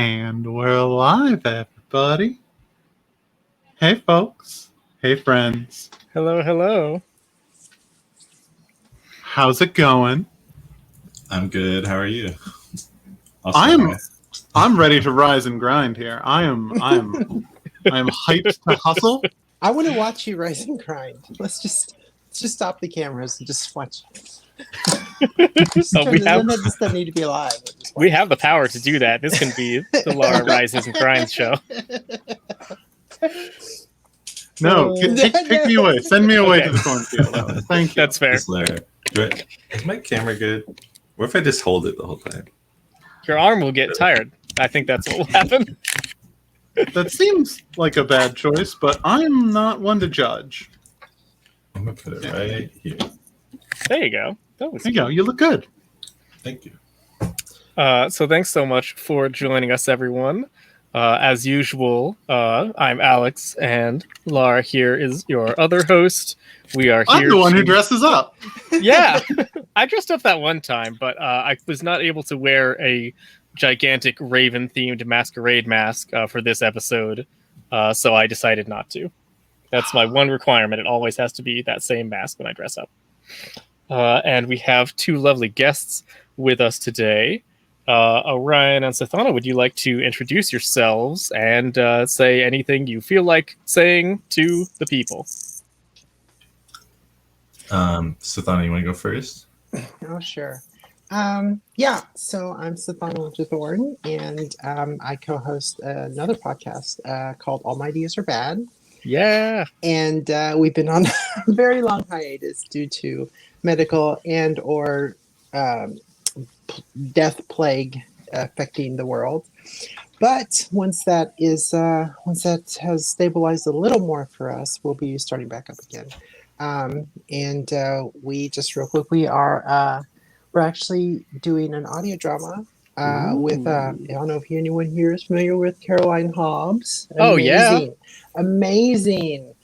And we're live, everybody. Hey, folks. Hey, friends. Hello, hello. How's it going? I'm good. How are you? I'm ready to rise and grind here. I am hyped to hustle. I want to watch you rise and grind. Let's just stop the cameras and just watch. This doesn't need to be live. We have the power to do that. This can be the Lara Rises and Grinds show. No, kick me away. Send me away to the cornfield. Thank you. That's fair. Is my camera good? What if I just hold it the whole time? Your arm will get tired. I think that's what will happen. That seems like a bad choice, but I'm not one to judge. I'm going to put it right here. There you go. There you go. You look good. Thank you. So thanks so much for joining us, everyone. As usual, I'm Alex, and Lara here is your other host. We are here. I'm the one who dresses up. Yeah, I dressed up that one time, but I was not able to wear a gigantic raven-themed masquerade mask for this episode, so I decided not to. That's my one requirement. It always has to be that same mask when I dress up. And we have two lovely guests with us today. Orion and Sythana, would you like to introduce yourselves and say anything you feel like saying to the people? Sythana, you want to go first? Oh, sure. Yeah, so I'm Sythana Thorn, and I co-host another podcast called All My Ideas Are Bad. Yeah. And we've been on a very long hiatus due to medical and or death plague affecting the world. But once that has stabilized a little more for us, we'll be starting back up again. And we just real quick, we're actually doing an audio drama with I don't know if anyone here is familiar with Caroline Hobbs. Amazing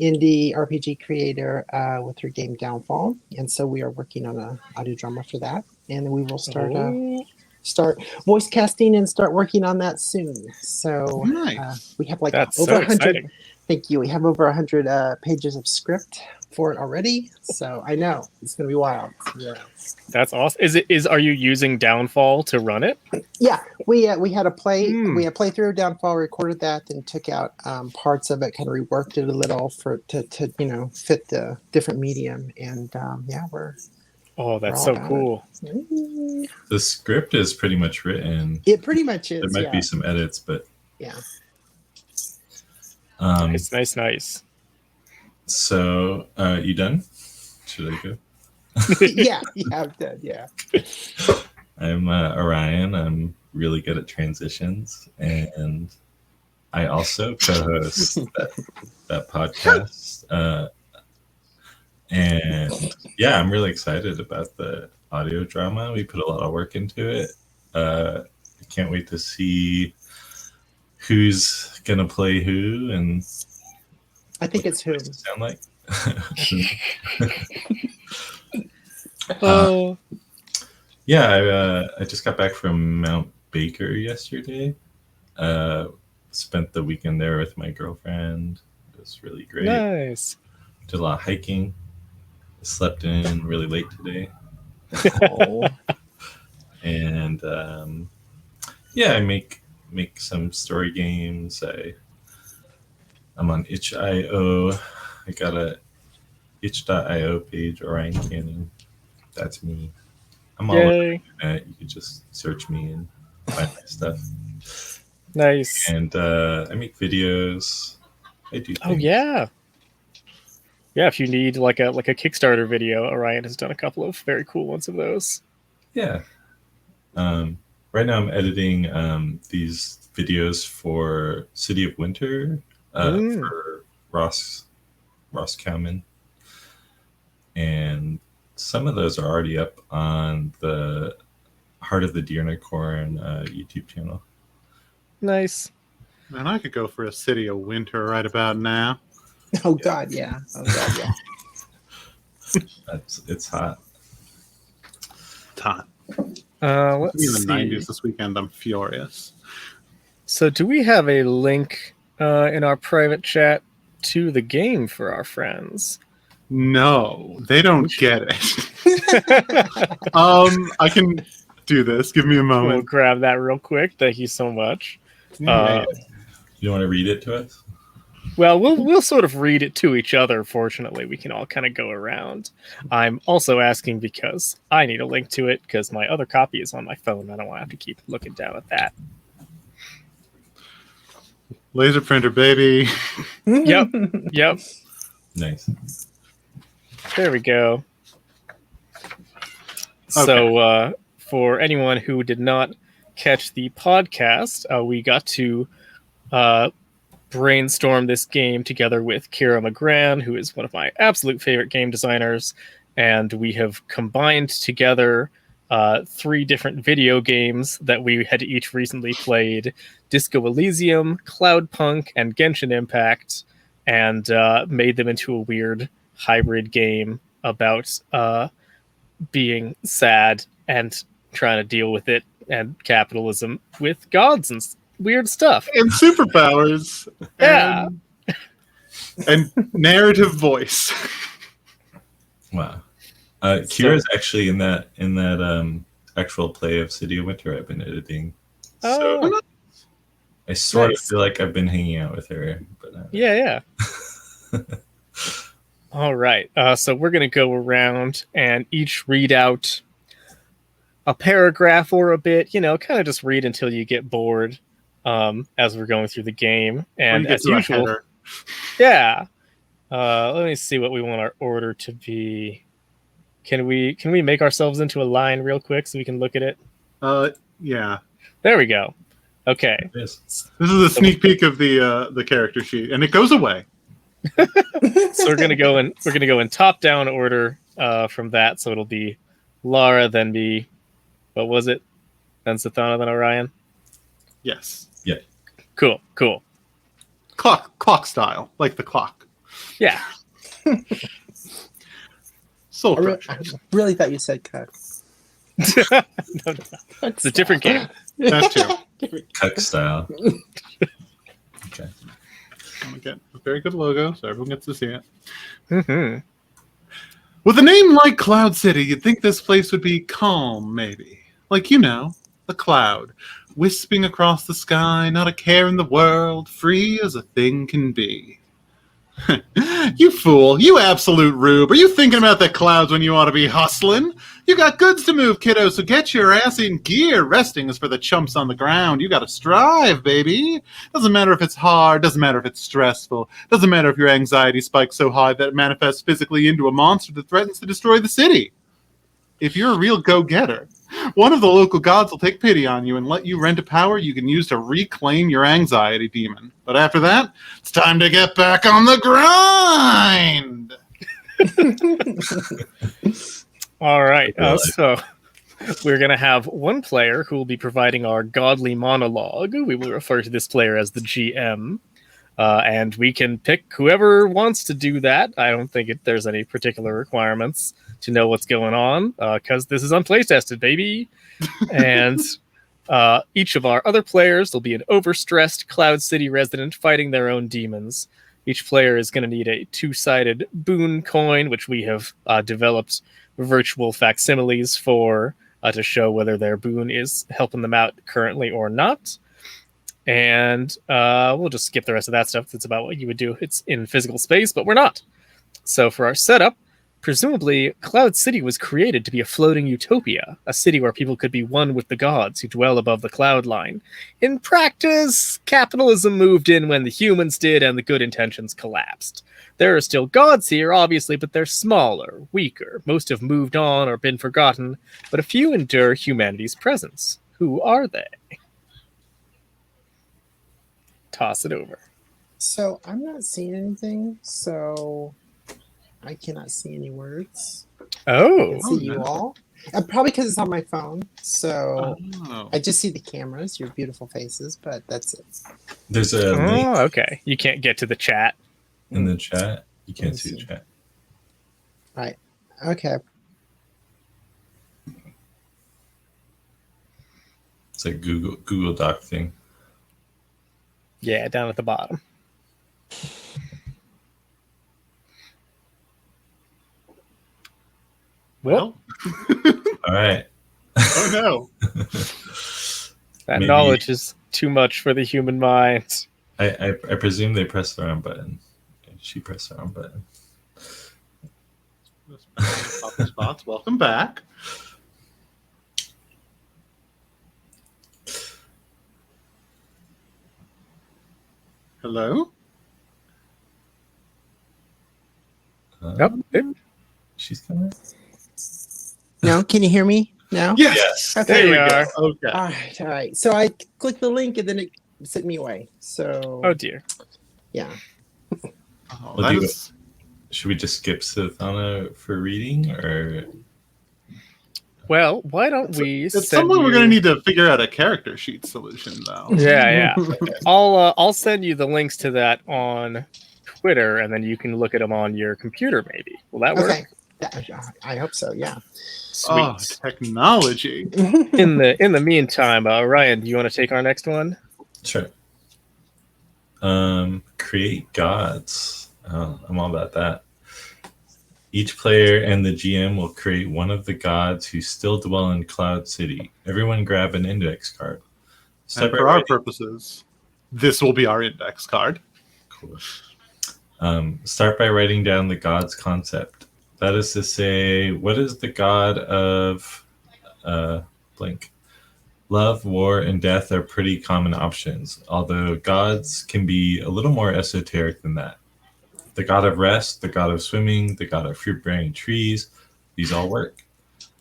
indie RPG creator with her game Downfall, and so we are working on an audio drama for that, and we will start voice casting and start working on that soon. So we have like That's over so 100. exciting. Thank you. We have over 100 pages of script for it already, so I know it's going to be wild. Yeah. That's awesome. Are you using Downfall to run it? Yeah, we had a playthrough of Downfall, recorded that, then took out parts of it, kind of reworked it a little to fit the different medium, and we're. Oh, that's so cool. The script is pretty much written. It pretty much is. There might be some edits, but yeah. Nice. So, you done? Should I go? Yeah, I'm done. Yeah. I'm Orion. I'm really good at transitions, and I also co-host that podcast. And yeah, I'm really excited about the audio drama. We put a lot of work into it. I can't wait to see who's gonna play who, and I think it's who. Sound like. Yeah, I just got back from Mount Baker yesterday. Spent the weekend there with my girlfriend. It was really great. Nice. Did a lot of hiking. Slept in really late today. And I make some story games. I'm on itch.io. I got a itch.io page, Orion Canning. That's me. I'm all over the internet. You can just search me and find my stuff. Nice. And I make videos. I do things. Oh yeah. Yeah, if you need like a Kickstarter video, Orion has done a couple of very cool ones of those. Yeah. Right now I'm editing these videos for City of Winter for Ross Cowman. And some of those are already up on the Heart of the Deernicorn YouTube channel. Nice. Man, I could go for a City of Winter right about now. Oh God, yeah. It's hot. It's hot. Let's In the see. 90s this weekend, I'm furious. So do we have a link in our private chat to the game for our friends? No, they don't get it. I can do this. Give me a We'll moment. grab that real quick. Thank you so much. Yeah. You want to read it to us? Well, we'll sort of read it to each other. Fortunately, we can all kind of go around. I'm also asking because I need a link to it because my other copy is on my phone. I don't want to have to keep looking down at that. Laser printer, baby. Yep. Nice. There we go. Okay. So, for anyone who did not catch the podcast, we got to brainstorm this game together with Kira McGran, who is one of my absolute favorite game designers, and we have combined together 3 different video games that we had each recently played: Disco Elysium, Cloudpunk, and Genshin Impact, and made them into a weird hybrid game about being sad and trying to deal with it and capitalism with gods and weird stuff. And superpowers. Yeah. And narrative voice. Wow. Kira's actually in that actual play of City of Winter I've been editing. So Oh, I sort nice. of feel like I've been hanging out with her, but yeah. All right. So we're going to go around and each read out a paragraph or a bit, kind of just read until you get bored as we're going through the game. And as usual, yeah. Let me see what we want our order to be. Can we make ourselves into a line real quick so we can look at it? Yeah. There we go. Okay. yes. This is a sneak peek of the character sheet, and it goes away. So we're gonna go in top down order from that. So it'll be Lara, then be what was it? Then Sythana, then Orion. Yes. Yeah. Cool. Clock style, like the clock. Yeah. Soul I Crushers. really thought you said cut. No. It's a different game. That too. Cuck style. Okay. I'm gonna get a very good logo so everyone gets to see it. Mm-hmm. With a name like Cloud City, you'd think this place would be calm, maybe. Like, a cloud, wisping across the sky, not a care in the world, free as a thing can be. You fool, you absolute rube. Are you thinking about the clouds when you ought to be hustling? You got goods to move, kiddo, so get your ass in gear. Resting is for the chumps on the ground. You gotta strive, baby. Doesn't matter if it's hard, doesn't matter if it's stressful, doesn't matter if your anxiety spikes so high that it manifests physically into a monster that threatens to destroy the city. If you're a real go-getter, one of the local gods will take pity on you and let you rent a power you can use to reclaim your anxiety demon. But after that, it's time to get back on the grind! All right. So we're going to have one player who will be providing our godly monologue. We will refer to this player as the GM. And we can pick whoever wants to do that. I don't think there's any particular requirements to know what's going on, because this is Unplaytested, baby. And each of our other players will be an overstressed Cloud City resident fighting their own demons. Each player is going to need a 2-sided boon coin, which we have developed virtual facsimiles for to show whether their boon is helping them out currently or not. And we'll just skip the rest of that stuff. It's about what you would do. It's in physical space, but we're not. So for our setup, presumably Cloud City was created to be a floating utopia, a city where people could be one with the gods who dwell above the cloud line. In practice, capitalism moved in when the humans did and the good intentions collapsed. There are still gods here, obviously, but they're smaller, weaker. Most have moved on or been forgotten, but a few endure humanity's presence. Who are they? Toss it over. So I'm not seeing anything, so I cannot see any words. I Oh, can see you all. Probably because it's on my phone, so Oh. I just see the cameras, your beautiful faces, but that's it. There's a link okay. You can't get to the chat. in the chat. You Let can't me see the see. chat. Okay. It's like Google Doc thing. Yeah, down at the bottom. Well, All right. oh no. that Maybe- knowledge is too much for the human mind. I presume they pressed the wrong button. She pressed the wrong button. Papa Spots, welcome back. Hello? Yep. She's coming. No, can you hear me now? Yes. Okay. There you we go. are. Okay. All right. So I clicked the link and then it sent me away. So Oh dear. yeah. Oh, Well, that do you- is- Should we just skip Sythana for reading, or Well, why don't we? At send some point, we're you- going to need to figure out a character sheet solution, though. Yeah. I'll send you the links to that on Twitter, and then you can look at them on your computer. Maybe will that work? Okay. I hope so. Yeah. Sweet. Oh, technology. In the meantime, Ryan, do you want to take our next one? sure? Create gods. Oh, I'm all about that. Each player and the GM will create one of the gods who still dwell in Cloud City. Everyone grab an index card. And Start by for our writing- purposes, this will be our index card. Cool. Start by writing down the god's concept. That is to say, what is the god of blank? Love, war, and death are pretty common options, although gods can be a little more esoteric than that. The god of rest, the god of swimming, the god of fruit-bearing trees, these all work.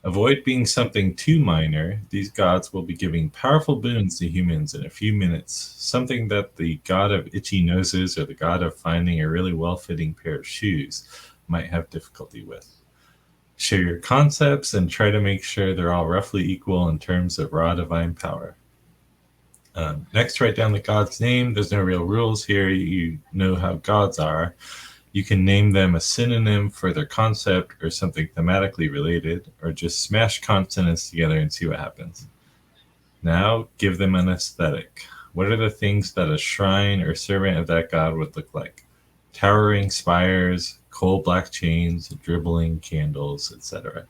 Avoid being something too minor. These gods will be giving powerful boons to humans in a few minutes, something that the god of itchy noses or the god of finding a really well-fitting pair of shoes might have difficulty with. Share your concepts and try to make sure they're all roughly equal in terms of raw divine power. Next, write down the god's name. There's no real rules here. You know how gods are. You can name them a synonym for their concept or something thematically related, or just smash consonants together and see what happens. Now, give them an aesthetic. What are the things that a shrine or servant of that god would look like? Towering spires, coal black chains, dribbling candles, etc.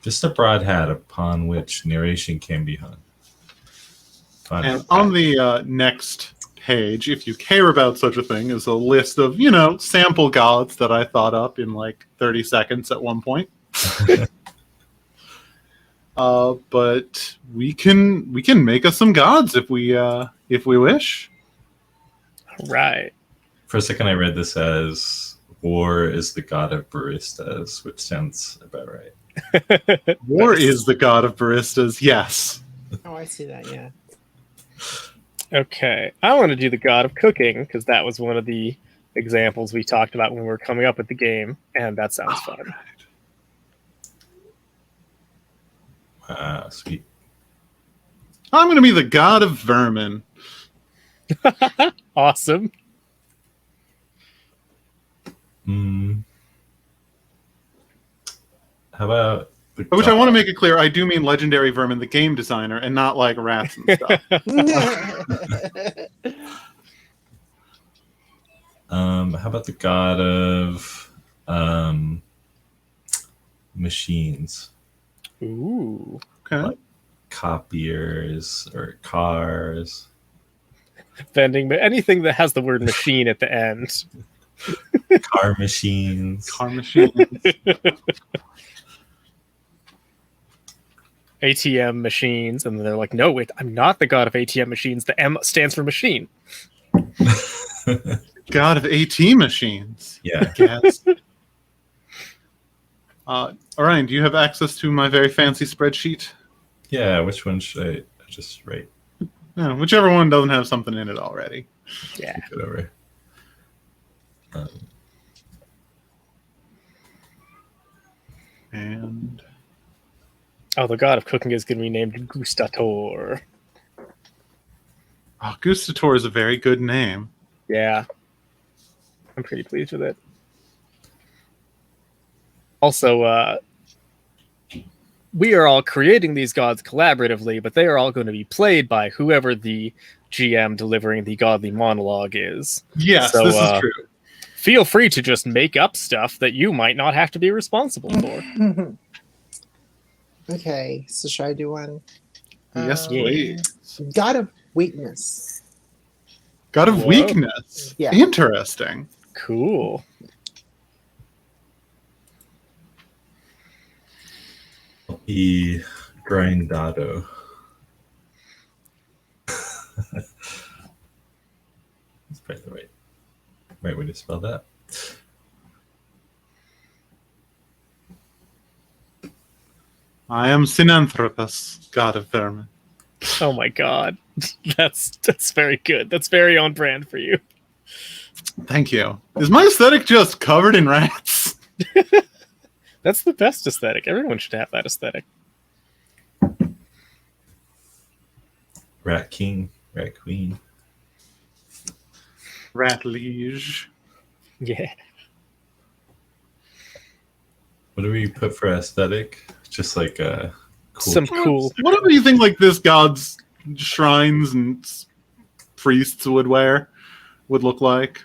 Just a broad hat upon which narration can be hung. Fun. And on the next page, if you care about such a thing, is a list of, sample gods that I thought up in like 30 seconds at one point. But we can make us some gods if we wish. Right. For a second, I read this as war is the god of baristas, which sounds about right. War Nice. is the god of baristas. Yes. Oh, I see that. Yeah. Okay, I want to do the god of cooking because that was one of the examples we talked about when we were coming up with the game, and that sounds fun. Wow, sweet. I'm going to be the god of vermin. Awesome. How about the Which I god- want to make it clear, I do mean legendary vermin, the game designer, and not like rats and stuff. How about the god of machines, Ooh. Okay. copiers, or cars? Vending, but anything that has the word machine at the end. Car machines. Car machine. ATM machines, and they're like, no, wait, I'm not the god of ATM machines. The M stands for machine. God of AT machines. Yeah. Yes. Orion, do you have access to my very fancy spreadsheet? Yeah, which one should I just write? No, whichever one doesn't have something in it already. Yeah. It over. And Oh, the god of cooking is going to be named Gustator. Gustator is a very good name. Yeah. I'm pretty pleased with it. Also, we are all creating these gods collaboratively, but they are all going to be played by whoever the GM delivering the godly monologue is. Yes, So, this is true. Feel free to just make up stuff that you might not have to be responsible for. Okay, so should I do one? Yes, yeah. please. God of weakness. God of Whoa. weakness. Yeah. Interesting. Cool. E grindado. That's probably the right way to spell that. I am Synanthropus, god of vermin. Oh my god. That's very good. That's very on brand for you. Thank you. Is my aesthetic just covered in rats? That's the best aesthetic. Everyone should have that aesthetic. Rat king, rat queen. Rat liege. Yeah. What do we put for aesthetic? Just like cool. Some cool. Whatever you think like this god's shrines and priests would wear would look like.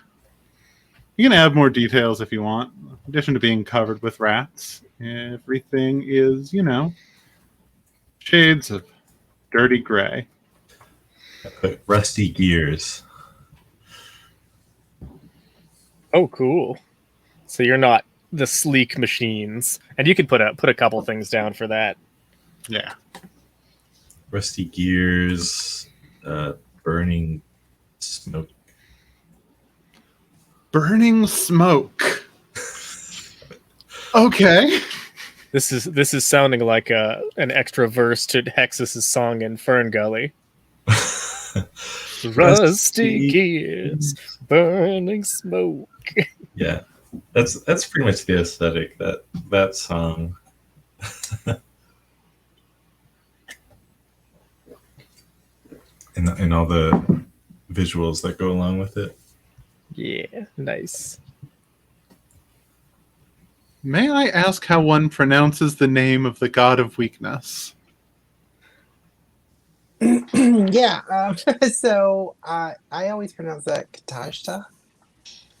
You can add more details if you want. In addition to being covered with rats, everything is, shades of dirty gray. I put rusty gears. Oh, cool. So you're not the sleek machines, and you could put a couple things down for that. Yeah. Rusty gears, burning smoke. Burning smoke. Okay. This is sounding like an extra verse to Hexus's song in Fern Gully. Rusty gears, burning smoke. Yeah, that's pretty much the aesthetic that song. and all the visuals that go along with it. Yeah, nice. May I ask how one pronounces the name of the god of weakness? Yeah. So I always pronounce that Katajta.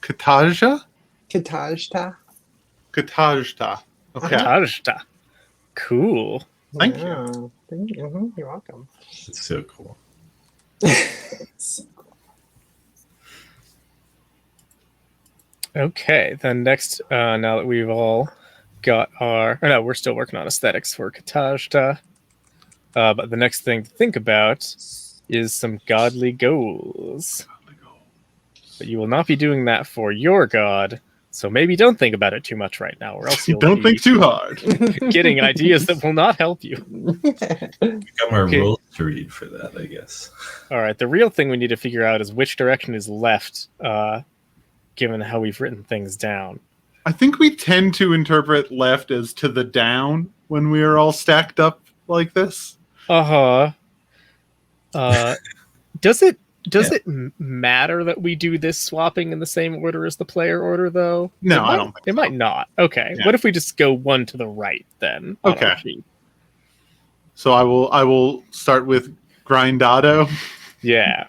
Kataja? Katajta. Katajta. Okay. Tajta. Cool. Thank you. you. Mhm, you're welcome. It's so cool. Okay, then next, now that we've all got we're still working on aesthetics for Katajta. But the next thing to think about is some godly goals. But you will not be doing that for your god, so maybe don't think about it too much right now, or else you'll Don't be think too hard. getting ideas that will not help you. We got more Okay. rules to read for that, I guess. All right, the real thing we need to figure out is which direction is left, given how we've written things down. I think we tend to interpret left as to the down when we are all stacked up like this. Does it Yeah. matter that we do this swapping in the same order as the player order, though? No, I don't think It so. might not. Okay. Yeah. What if we just go one to the right then? On Okay. our sheet? So I will start with grindado. Yeah.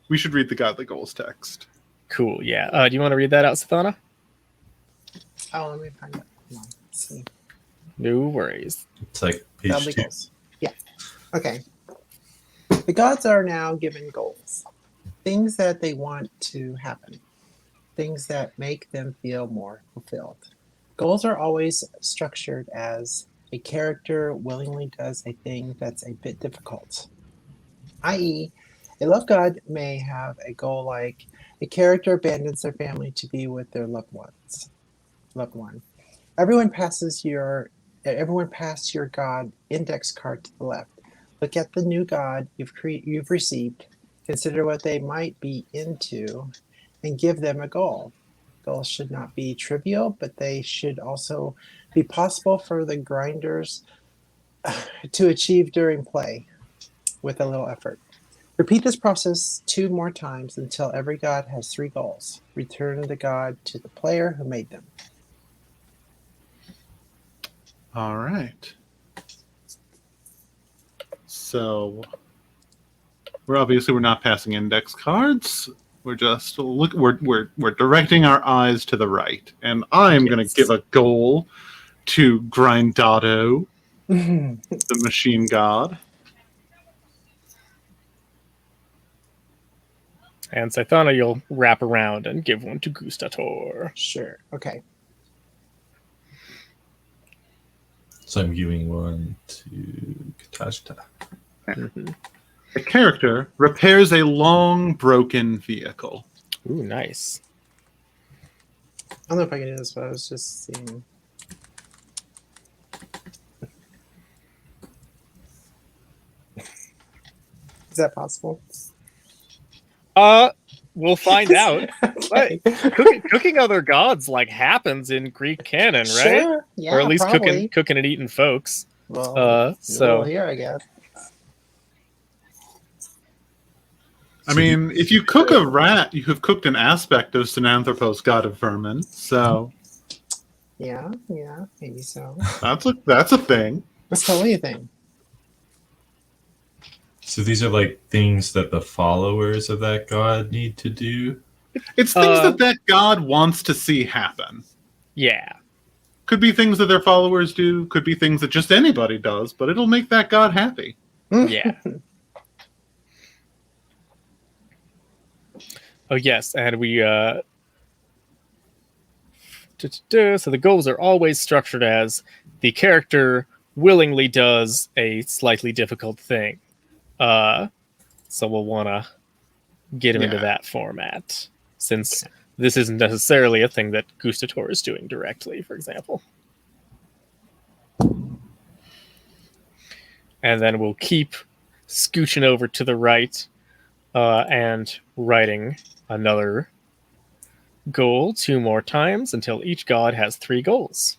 We should read the godly goals text. Cool. Yeah. Do you want to read that out, Sythana? Oh, let me find it. Hold on. Let's see. No worries. It's like page Godly 2. goals. Yeah. Okay. The gods are now given goals. Things that they want to happen. Things that make them feel more fulfilled. Goals are always structured as a character willingly does a thing that's a bit difficult. I.e., a love god may have a goal like a character abandons their family to be with their loved one. Everyone passed your god index card to the left. Look at the new god you've received. Consider what they might be into, and give them a goal. Goals should not be trivial, but they should also be possible for the grinders to achieve during play with a little effort. Repeat this process 2 more times until every god has 3 goals. Return the god to the player who made them. All right. So we're not passing index cards. We're just we're directing our eyes to the right, and I'm going to give a goal to Grindado, the machine god. And Sythana, you'll wrap around and give one to Gustator. Sure. Okay. So I'm giving one to Katashta. Mm-hmm. The character repairs a long broken vehicle. Ooh, nice. I don't know if I can do this, but I was just seeing. Is that possible? We'll find out. Okay. Cooking other gods like happens in Greek canon, right? Sure. Yeah, or at least probably. cooking and eating folks. Well, So here I guess. I mean, if you cook a rat, you have cooked an aspect of Synanthropos, god of vermin. So Yeah, maybe so. that's a thing. That's totally a thing. So these are like things that the followers of that god need to do. It's things that god wants to see happen. yeah. Could be things that their followers do. Could be things that just anybody does. But it'll make that god happy. Yeah. Oh yes, and we so the goals are always structured as the character willingly does a slightly difficult thing. So we'll want to get him into that format, since this isn't necessarily a thing that Gustator is doing directly, for example. And then we'll keep scooching over to the right and writing another goal 2 more times until each god has 3 goals.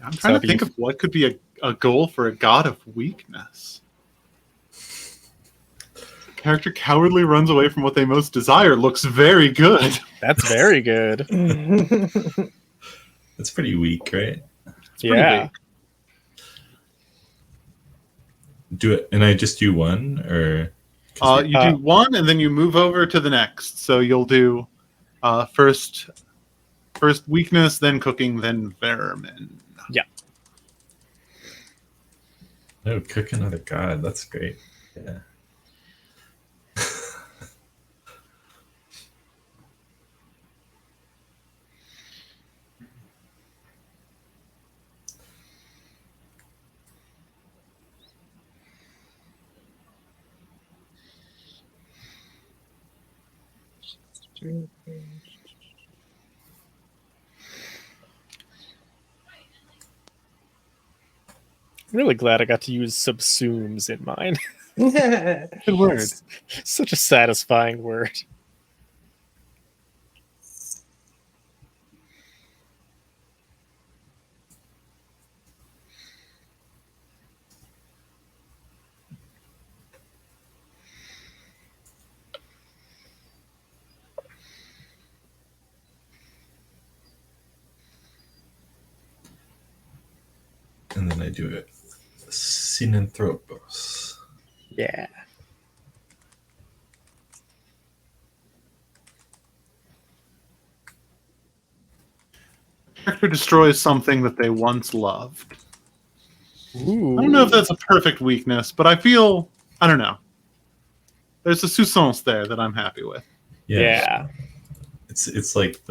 I'm trying to think of what could be a goal for a god of weakness. Character cowardly runs away from what they most desire looks very good. That's very good. That's pretty weak, right? It's pretty Yeah. big. Do it, and I just do one, or You do one, and then you move over to the next. So you'll do first weakness, then cooking, then vermin. Yeah. no, cook another god. That's great. Yeah. Really glad I got to use subsumes in mine. Good word. Such a satisfying word. And then I do it. Synanthropos. Yeah. Character destroys something that they once loved. Ooh. I don't know if that's a perfect weakness, but I don't know. There's a sousance there that I'm happy with. Yeah. It's like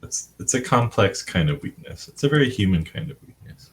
it's a complex kind of weakness. It's a very human kind of weakness.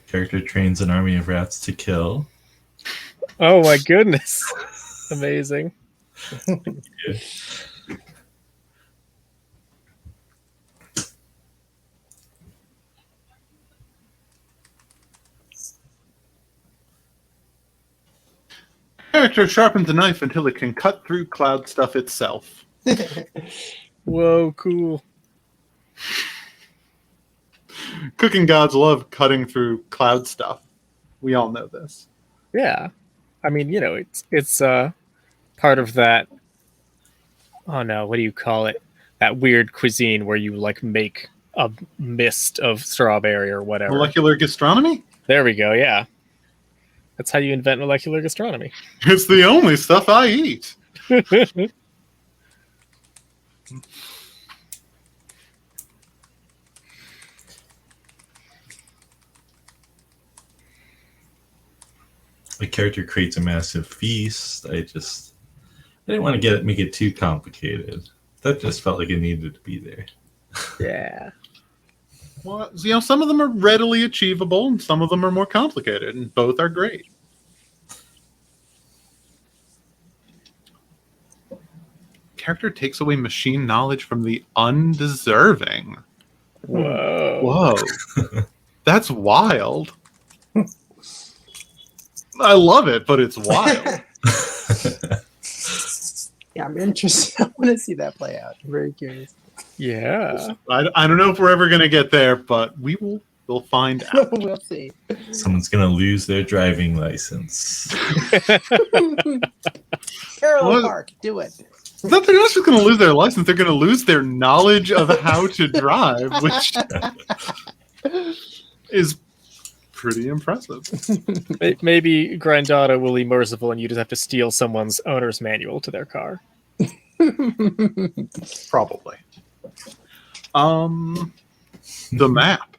Character trains an army of rats to kill. Oh my goodness. Amazing. Yeah. character sharpens a knife until it can cut through cloud stuff itself. Whoa, cool. Cooking gods love cutting through cloud stuff. We all know this. Yeah. I mean, it's part of that. Oh no, what do you call it? That weird cuisine where you like make a mist of strawberry or whatever. Molecular gastronomy? There we go. Yeah, that's how you invent molecular gastronomy. It's the only stuff I eat. A character creates a massive feast. I didn't want to make it too complicated. That just felt like it needed to be there. Yeah. Well, some of them are readily achievable, and some of them are more complicated, and both are great. Character takes away machine knowledge from the undeserving. Whoa. Whoa. That's wild. I love it, but it's wild. Yeah, I'm interested. I want to see that play out. I'm very curious. Yeah. I don't know if we're ever going to get there, but we'll find out. We'll see. Someone's gonna lose their driving license. Parallel Park, do it. They're not just going to lose their license, they're going to lose their knowledge of how to drive, which is pretty impressive. Maybe Grandada will be merciful and you just have to steal someone's owner's manual to their car. Probably. The map.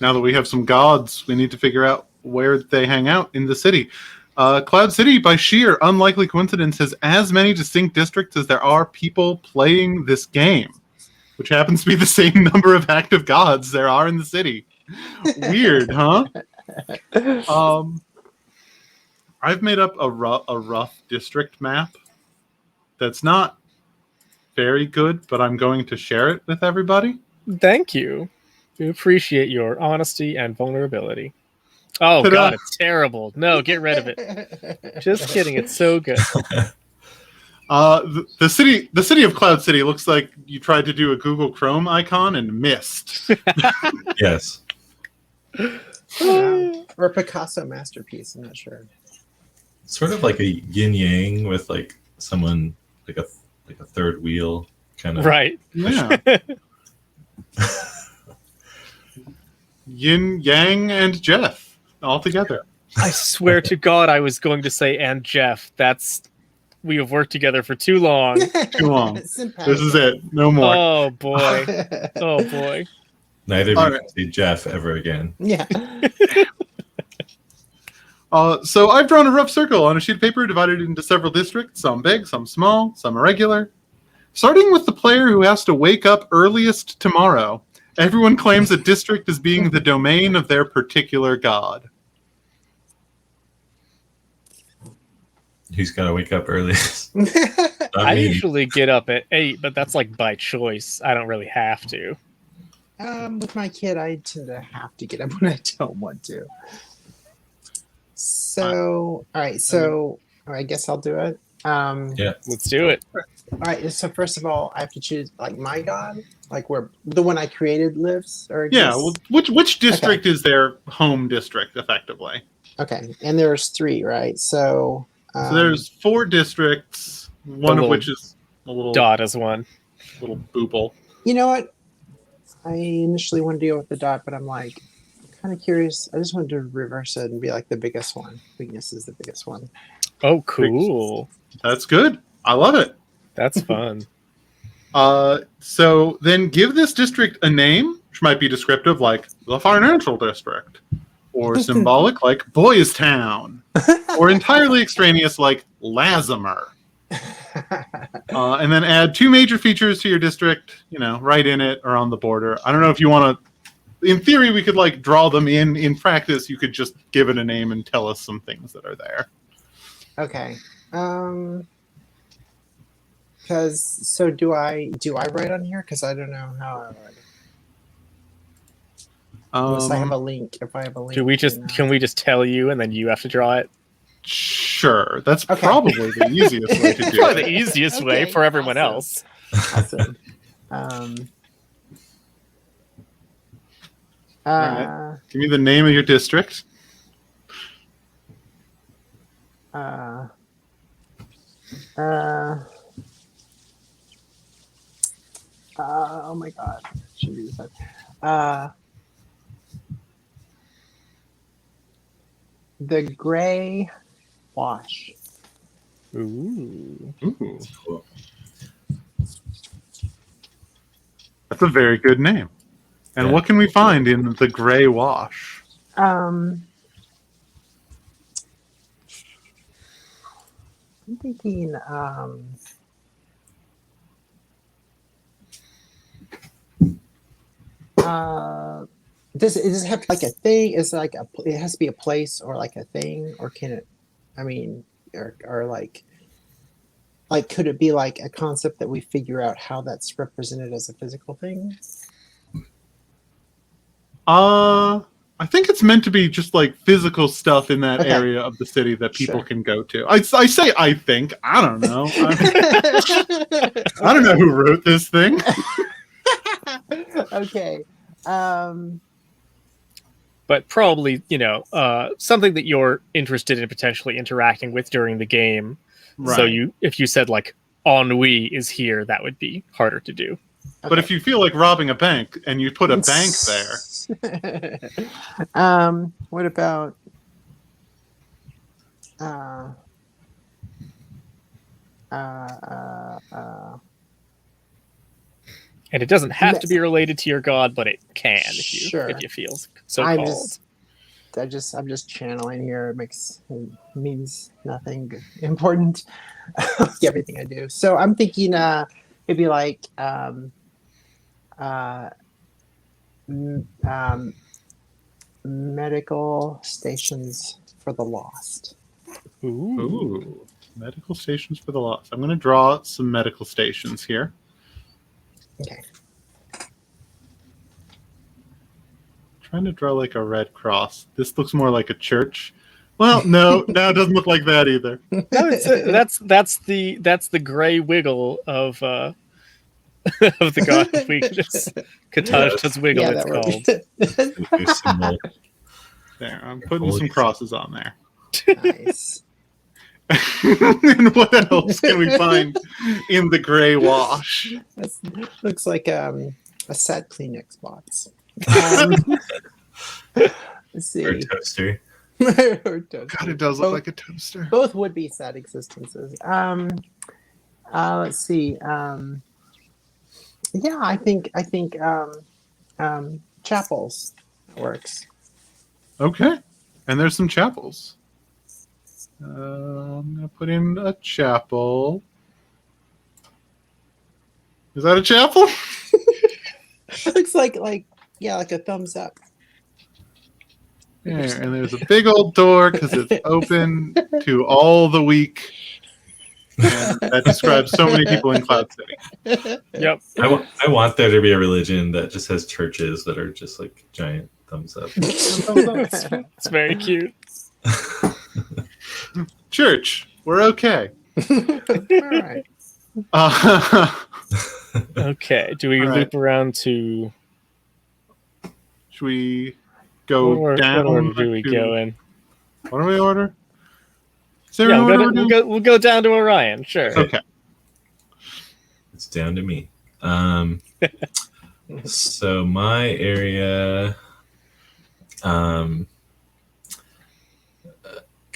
Now that we have some gods, we need to figure out where they hang out in the city. Cloud City, by sheer unlikely coincidence, has as many distinct districts as there are people playing this game, which happens to be the same number of active gods there are in the city. Weird, huh? I've made up a rough district map that's not very good, but I'm going to share it with everybody. Thank you. We appreciate your honesty and vulnerability. Oh, Ta-da. God, it's terrible. No, get rid of it. Just kidding. It's so good. The city of Cloud City looks like you tried to do a Google Chrome icon and missed. Yes. Or a Picasso masterpiece. I'm not sure. Sort of like a yin yang with like someone like a third wheel kind of. Right. Yeah. Yin, Yang, and Jeff all together. I swear to God, I was going to say, and Jeff. We have worked together for too long. Too long. Simpatico. This is it. No more. Oh, boy. Oh, boy. Neither of All you right. can see Jeff ever again. Yeah. So I've drawn a rough circle on a sheet of paper divided into several districts, some big, some small, some irregular. Starting with the player who has to wake up earliest tomorrow, everyone claims a district as being the domain of their particular god. Who's got to wake up early? I usually get up at 8, but that's like by choice. I don't really have to. With my kid, I tend to have to get up when I don't want to. So, all right. So, I guess I'll do it. Yeah. Let's do it. All right. So, first of all, I have to choose like my god, like where the one I created lives, or Yeah, exists? well, which district is their home district, effectively? Okay. And there's 3, right? So There's 4 districts, one of little which is a little Dot as one. little boople. you know what? I initially wanted to go with the dot, but I'm like kind of curious. I just wanted to reverse it and be like the biggest one. Weakness is the biggest one. Oh, cool. That's good. I love it. That's fun. So then give this district a name, which might be descriptive, like the financial district, or symbolic, like Boys Town, or entirely extraneous, like Lazimer. And then add 2 major features to your district, right in it or on the border. I don't know if you want to. In theory, we could like draw them in. In practice, you could just give it a name and tell us some things that are there. Okay. Because do I write on here? Because I don't know how I write it. Unless I have a link. If I have a link, Can we just tell you and then you have to draw it? Sure, that's Okay. probably the easiest way to do Probably it. the easiest way Okay, for everyone awesome. else. Awesome. right. Give me the name of your district. Oh my god. Should be that. The Gray Wash. Ooh. Ooh, Cool. that's a very good name. And Yeah. what can we find in the Gray Wash? I'm thinking does it have like a thing? Is it like it has to be a place or like a thing, or can it? I mean, or like could it be like a concept that we figure out how that's represented as a physical thing? I think it's meant to be just like physical stuff in that Okay. area of the city that people Sure. can go to. I say I think. I don't know. I don't know who wrote this thing. Okay. But probably, something that you're interested in potentially interacting with during the game. Right. So if you said like ennui is here, that would be harder to do. But if you feel like robbing a bank and you put a bank there, what about And it doesn't have to be related to your god, but it can Sure. if you feel so I'm called. I'm just channeling here. It means nothing important. Everything I do. So I'm thinking maybe like medical stations for the lost. ooh, medical stations for the lost. I'm going to draw some medical stations here. Okay. Trying to draw like a red cross. This looks more like a church. Well, no, it doesn't look like that either. No, that's the gray wiggle of of the god of weakness. Katajta's wiggle, Yeah, it's that called. There's some more. There, I'm putting some crosses on there. Nice. And what else can we find in the Gray Wash? Looks like a sad Kleenex box. Let's see. Or toaster. Or toaster. God, it does look like a toaster. Both would be sad existences. Let's see. Yeah, I think chapels works. Okay, and there's some chapels. I'm gonna put in a chapel. Is that a chapel? Looks like a thumbs up. Yeah, and there's a big old door because it's open to all the weak. And that describes so many people in Cloud City. Yep. I want there to be a religion that just has churches that are just like giant thumbs up. It's very cute. Church, we're okay. All right. Okay. Do we All right. loop around to Should we go what down? order do we to- go in? What do we order? Is there Yeah, an order we're doing? we'll go down to Orion. Sure. Okay. It's down to me. So my area, can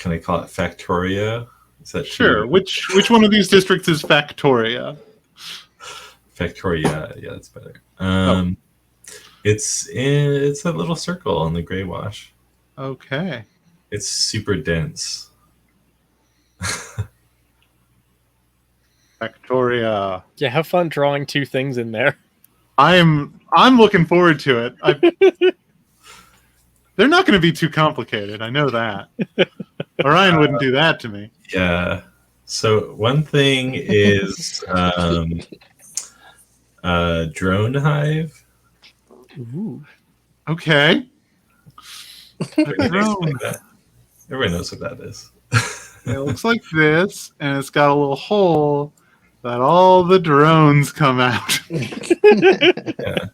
I call it Factoria? Is that Sure. Which one of these districts is Factoria? Factoria? Yeah, that's better. It's a little circle on the Gray Wash. Okay. It's super dense. Factoria. Yeah, have fun drawing two things in there. I'm looking forward to it. They're not going to be too complicated. I know that. Orion wouldn't do that to me. Yeah. So one thing is drone hive. Ooh. Okay. A Everybody knows drone. what that is. It looks like this, and it's got a little hole that all the drones come out. Yeah.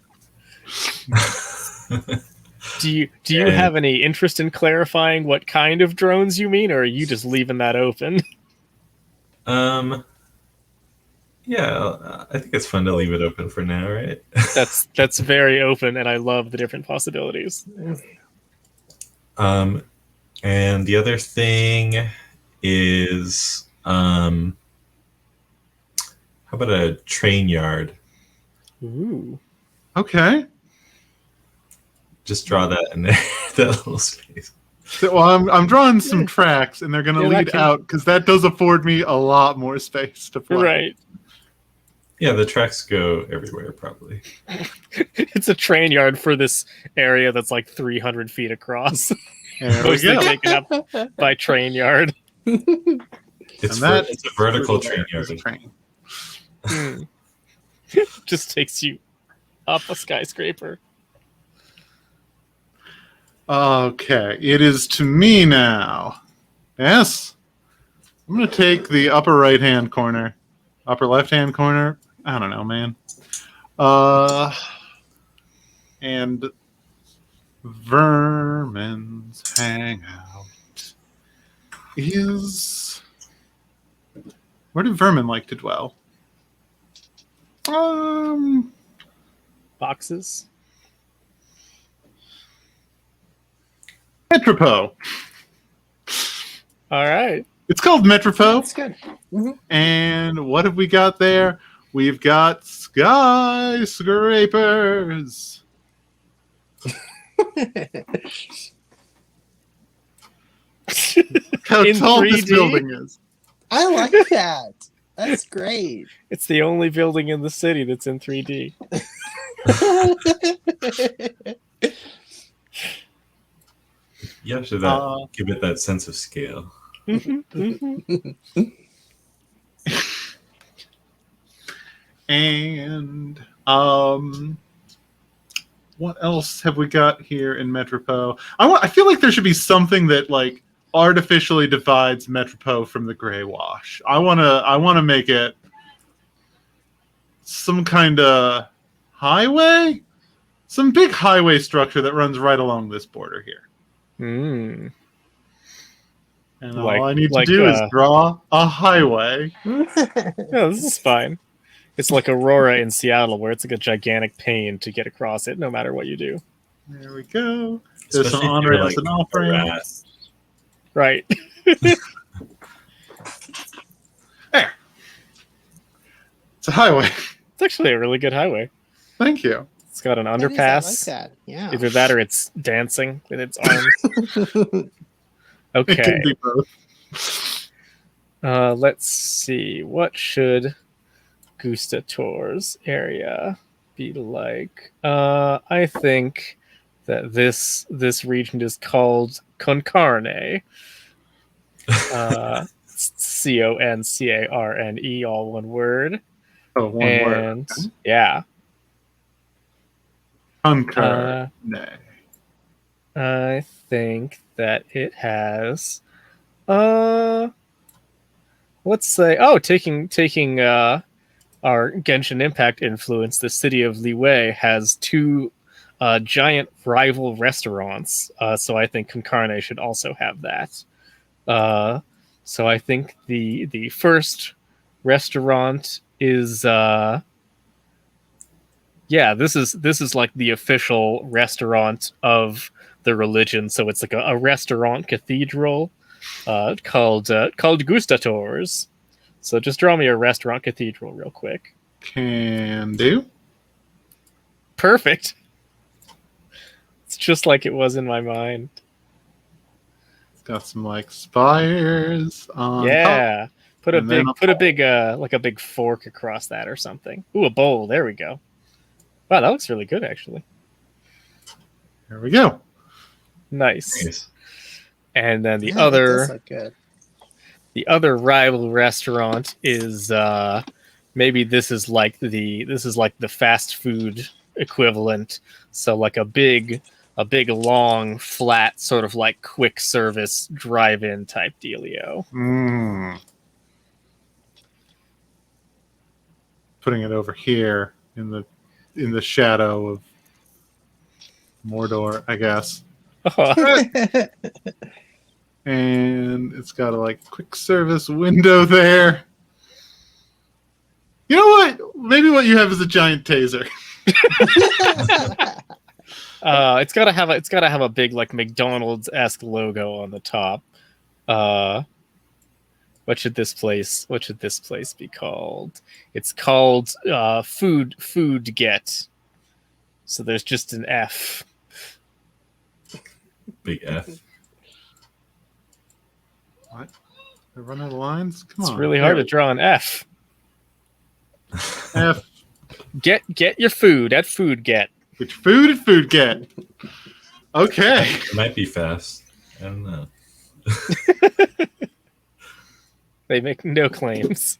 Do you have any interest in clarifying what kind of drones you mean, or are you just leaving that open? Yeah, I think it's fun to leave it open for now, right? That's very open, and I love the different possibilities. And the other thing is, how about a train yard? Ooh. Okay. Just draw that in there, that little space. So, well, I'm drawing some tracks, and they're going to Yeah, that lead can- out because that does afford me a lot more space to play. Right. Yeah, the tracks go everywhere, probably. It's a train yard for this area that's like 300 feet across. There we Mostly go. taken up by train yard. It's And it's a vertical Train. train yard. Just takes you up a skyscraper. Okay, it is to me now. Yes? I'm going to take the upper right-hand corner. Upper left-hand corner? I don't know, man. And Vermin's Hangout is... Where do vermin like to dwell? Boxes. Metropo. All right. It's called Metropo. That's good. And what have we got there? We've got skyscrapers. How In tall this 3D? building is. I like that. That's great. It's the only building in the city that's in 3D. You have to give it that sense of scale. And what else have we got here in Metropo? I feel like there should be something that like artificially divides Metropo from the Grey Wash. I wanna make it some kind of highway, some big highway structure that runs right along this border here. Mm. And Like- all I need to like, do is draw a highway. Yeah, this is fine. It's like Aurora in Seattle, where it's like a gigantic pain to get across it, no matter what you do. There we go. There's Especially some if you're, on-ramps and off-ramps. rat. Right. There. It's a highway. It's actually a really good highway. Thank you. It's got an That is- underpass. I like that. Yeah. Either that or it's dancing with its arms. It Okay. can be both. Let's see. What should Gustator's area be like? I think that this region is called Concarne. Concarne, all one word. Oh, one word. And yeah, Concur. Nay. I think that it has let's say taking our Genshin Impact influence, the city of Liyue has two giant rival restaurants, so I think Concarne should also have that. So I think the first restaurant is this is like the official restaurant of the religion, so it's like a restaurant cathedral called Gustator's. So just draw me a restaurant cathedral real quick. Can do. Perfect. It's just like it was in my mind. It's got some like spires on top. Yeah. Put a And then big like a big fork across that or something. Ooh, a bowl. There we go. Wow, that looks really good actually. There we go. Nice. Nice. And then the Yeah, that does other look good. the other rival restaurant is maybe this is like the fast food equivalent. So like a big big, long, flat, sort of like quick service drive-in type dealio. Putting it over here in the shadow of Mordor, I guess. And it's got a like quick service window there. You know what? Maybe what you have is a giant taser. It's gotta have a big like McDonald's-esque logo on the top. What should this place be called? It's called Food Get. So there's just an F. Big F. What? I run out of lines? Come on. It's really hard to draw an F. F. Get your food at Food Get. Get your food at Food Get. Okay. It might be fast. I don't know. They make no claims.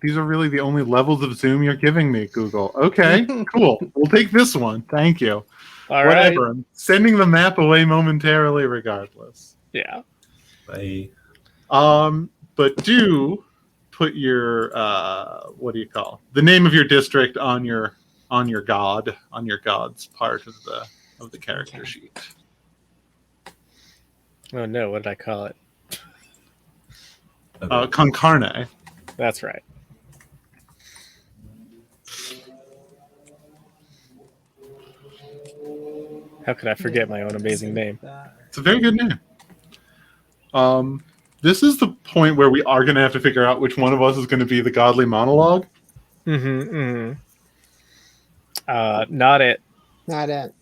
These are really the only levels of zoom you're giving me, Google. Okay, cool. We'll take this one. Thank you. All Whatever. right. I'm sending the map away momentarily regardless. Yeah. Bye. But do put your what do you call the name of your district on your god's part of the character sheet. Oh no, what did I call it? Con carne. That's right. How could I forget my own amazing name? It's a very good name. This is the point where we are going to have to figure out which one of us is going to be the godly monologue. Not it. Not it.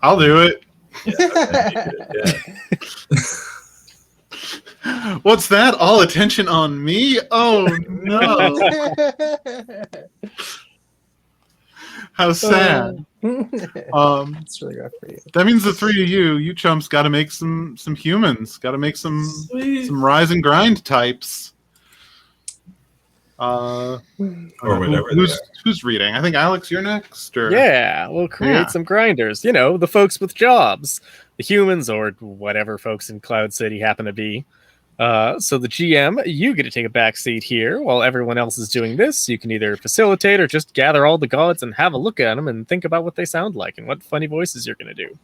I'll do it. Yeah. What's that? All attention on me? Oh no! How sad. It's really rough for you. That means the three of you chumps, got to make some humans. Got to make some rise and grind types. Or whatever. Who's reading? I think Alex, you're next. Or... Yeah, we'll create some grinders. You know, the folks with jobs, the humans, or whatever folks in Cloud City happen to be. So the GM, you get to take a back seat here while everyone else is doing this. You can either facilitate or just gather all the gods and have a look at them and think about what they sound like and what funny voices you're going to do.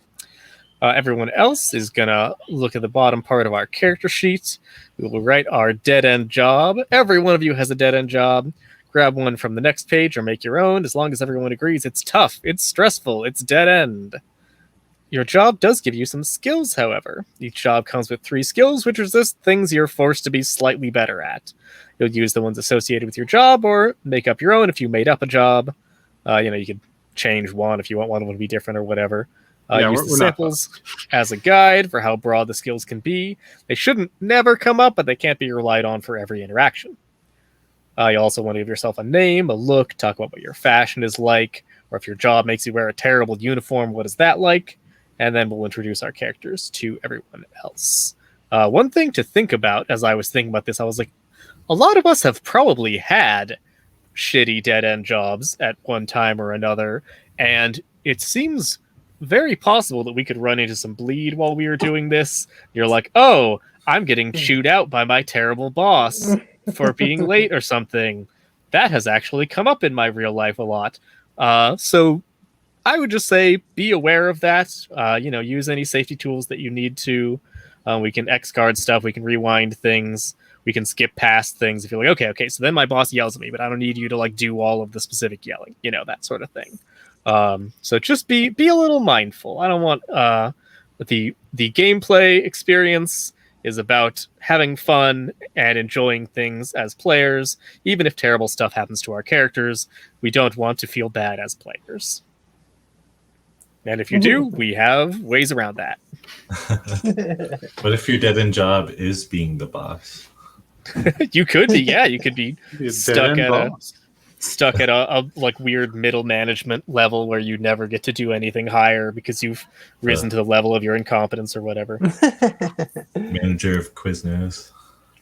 Everyone else is going to look at the bottom part of our character sheet. We will write our dead-end job. Every one of you has a dead-end job. Grab one from the next page or make your own, as long as everyone agrees it's tough, it's stressful, it's dead-end. Your job does give you some skills, however. Each job comes with 3 skills, which are just things you're forced to be slightly better at. You'll use the ones associated with your job or make up your own if you made up a job. You could change one if you want one to be different or whatever. Use the samples as a guide for how broad the skills can be. They shouldn't never come up, but they can't be relied on for every interaction. You also want to give yourself a name, a look, talk about what your fashion is like, or if your job makes you wear a terrible uniform, what is that like? And then we'll introduce our characters to everyone else. One thing to think about as I was thinking about this, I was like, a lot of us have probably had shitty dead-end jobs at one time or another, and it seems very possible that we could run into some bleed while we were doing this. You're like, oh, I'm getting chewed out by my terrible boss for being late or something. That has actually come up in my real life a lot. So I would just say be aware of that. Use any safety tools that you need to. We can X-guard stuff. We can rewind things. We can skip past things if you're like, okay, so then my boss yells at me, but I don't need you to like do all of the specific yelling, that sort of thing. So just be a little mindful. I don't want the gameplay experience is about having fun and enjoying things as players. Even if terrible stuff happens to our characters, we don't want to feel bad as players. And if you do, we have ways around that. What if your dead-end job is being the boss? You could be, yeah. You could be stuck at a like weird middle management level where you never get to do anything higher because you've risen to the level of your incompetence or whatever. Manager of Quiznos.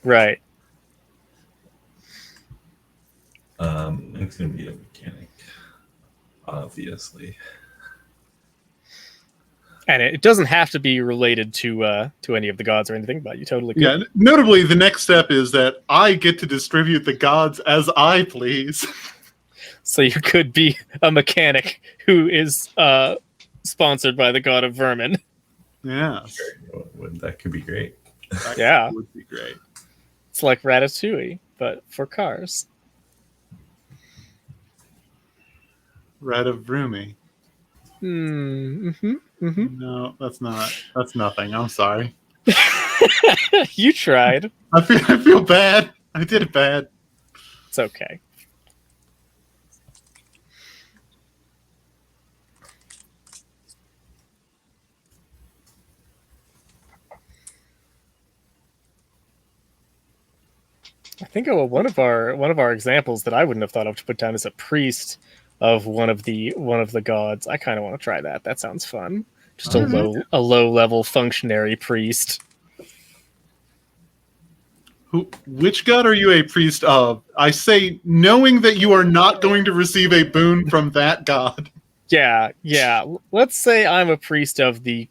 Right. It's gonna be a mechanic, obviously. And it doesn't have to be related to any of the gods or anything, but you totally could. Yeah, notably, the next step is that I get to distribute the gods as I please. So you could be a mechanic who is sponsored by the god of vermin. Yeah, That could be great. that Yeah. would be great. It's like Ratatouille, but for cars. Red of Rumi. Mm-hmm. No, that's not. That's nothing. I'm sorry. You tried. I feel bad. I did it bad. It's okay. I think one of our examples that I wouldn't have thought of to put down is a priest of one of the gods. I kind of want to try that. That sounds fun. Just a low level functionary priest. Which god are you a priest of? I say, knowing that you are not going to receive a boon from that god. Yeah. Let's say I'm a priest of the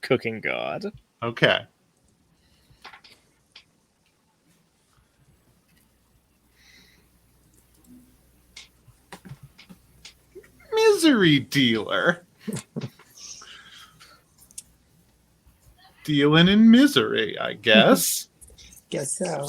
cooking god. Okay. Misery dealer. Dealing in misery, I guess. Guess so.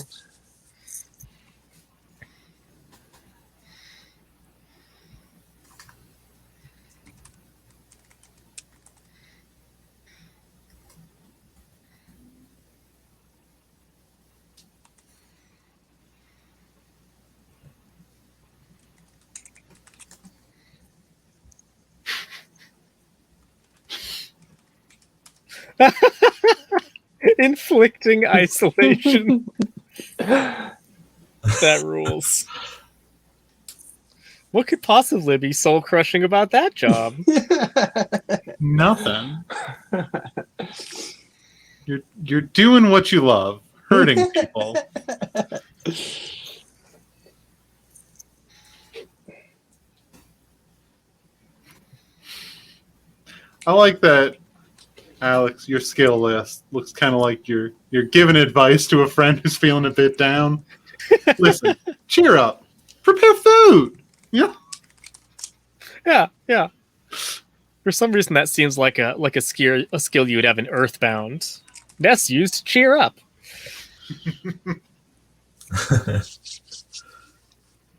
Inflicting isolation. That rules. What could possibly be soul crushing about that job? Nothing. You're doing what you love, hurting people. I like that, Alex. Your skill list looks kind of like you're giving advice to a friend who's feeling a bit down. Listen, cheer up. Prepare food. Yeah. Yeah. For some reason, that seems like a skill you would have in Earthbound. That's used to cheer up.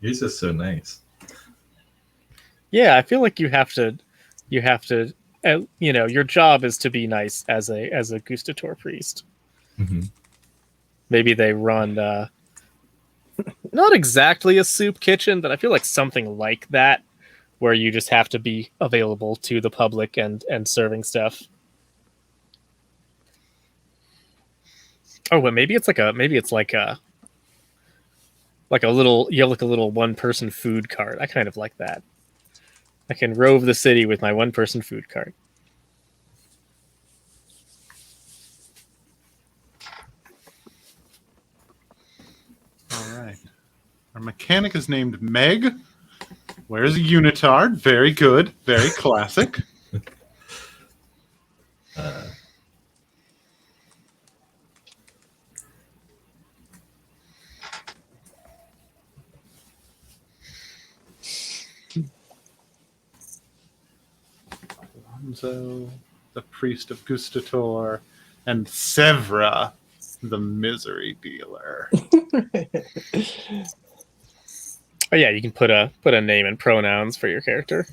You're just so nice. Yeah, I feel like you have to. Your job is to be nice as a gustator priest. Mm-hmm. Maybe they run not exactly a soup kitchen, but I feel like something like that, where you just have to be available to the public and serving stuff. Oh, but maybe it's like a little, you have like a little one-person food cart. I kind of like that. I can rove the city with my one-person food cart. All right. Our mechanic is named Meg. Wears a unitard. Very good. Very classic. Alonzo, the priest of Gustator, and Sevra, the misery dealer. Oh yeah, you can put a name and pronouns for your character.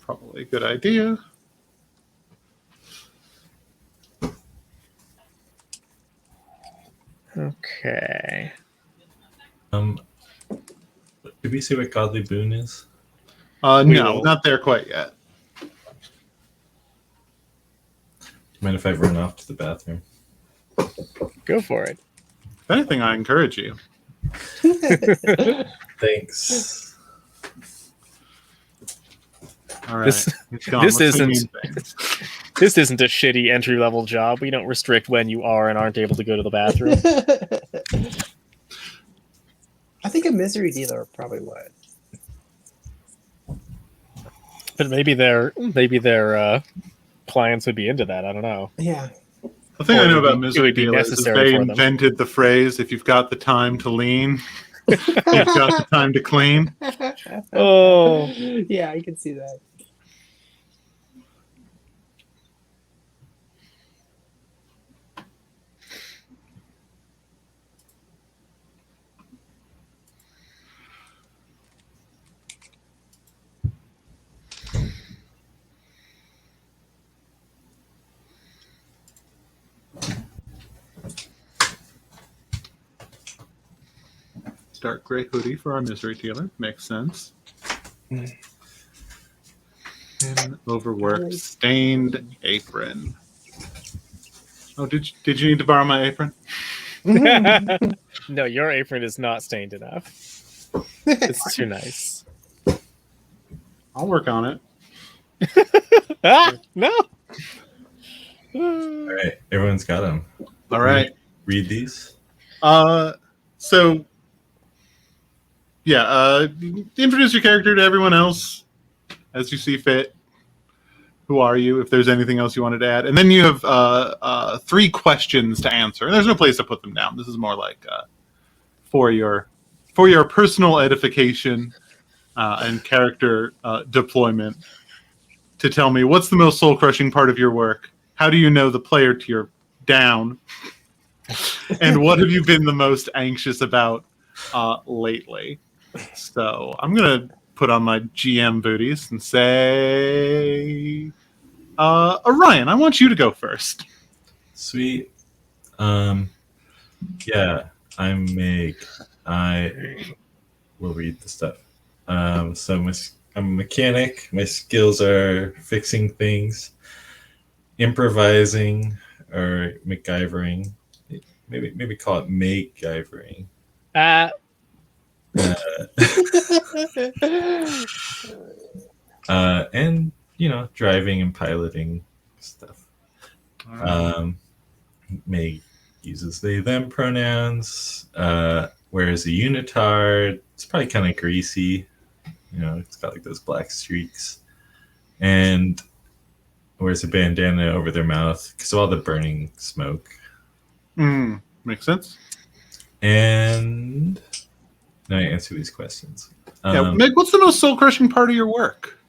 Probably a good idea. Okay. Did we say what godly boon is? No, not there quite yet. Do you mind if I run off to the bathroom? Go for it. If anything, I encourage you. Thanks. All right. This Let's see isn't- mean things. This isn't a shitty entry level job. We don't restrict when you are and aren't able to go to the bathroom. I think a misery dealer probably would. But maybe their clients would be into that. I don't know. Yeah. The thing Or I know it would about be- it misery would be dealers is necessary they for them. invented the phrase, if you've got the time to lean, you've got the time to clean. Oh. Yeah, I can see that. Dark gray hoodie for our misery dealer. Makes sense. And overworked stained apron. Oh, did you need to borrow my apron? No, your apron is not stained enough. It's too nice. I'll work on it. No. All right, everyone's got them. All right. Read these. So yeah, introduce your character to everyone else as you see fit. Who are you? If there's anything else you wanted to add, and then you have 3 questions to answer. And there's no place to put them down. This is more like for your personal edification and character deployment. To tell me what's the most soul crushing part of your work. How do you know the player to your down? And what have you been the most anxious about lately? So I'm gonna put on my GM booties and say, Orion, I want you to go first. Sweet. Yeah, I'm Meg. I will read the stuff. I'm a mechanic. My skills are fixing things, improvising, or MacGyvering. Maybe call it MacGyvering. And driving and piloting stuff. Meg uses they them pronouns. Wears a unitard. It's probably kind of greasy. It's got like those black streaks, and wears a bandana over their mouth because of all the burning smoke. Makes sense. And now I answer these questions. Meg, what's the most soul-crushing part of your work?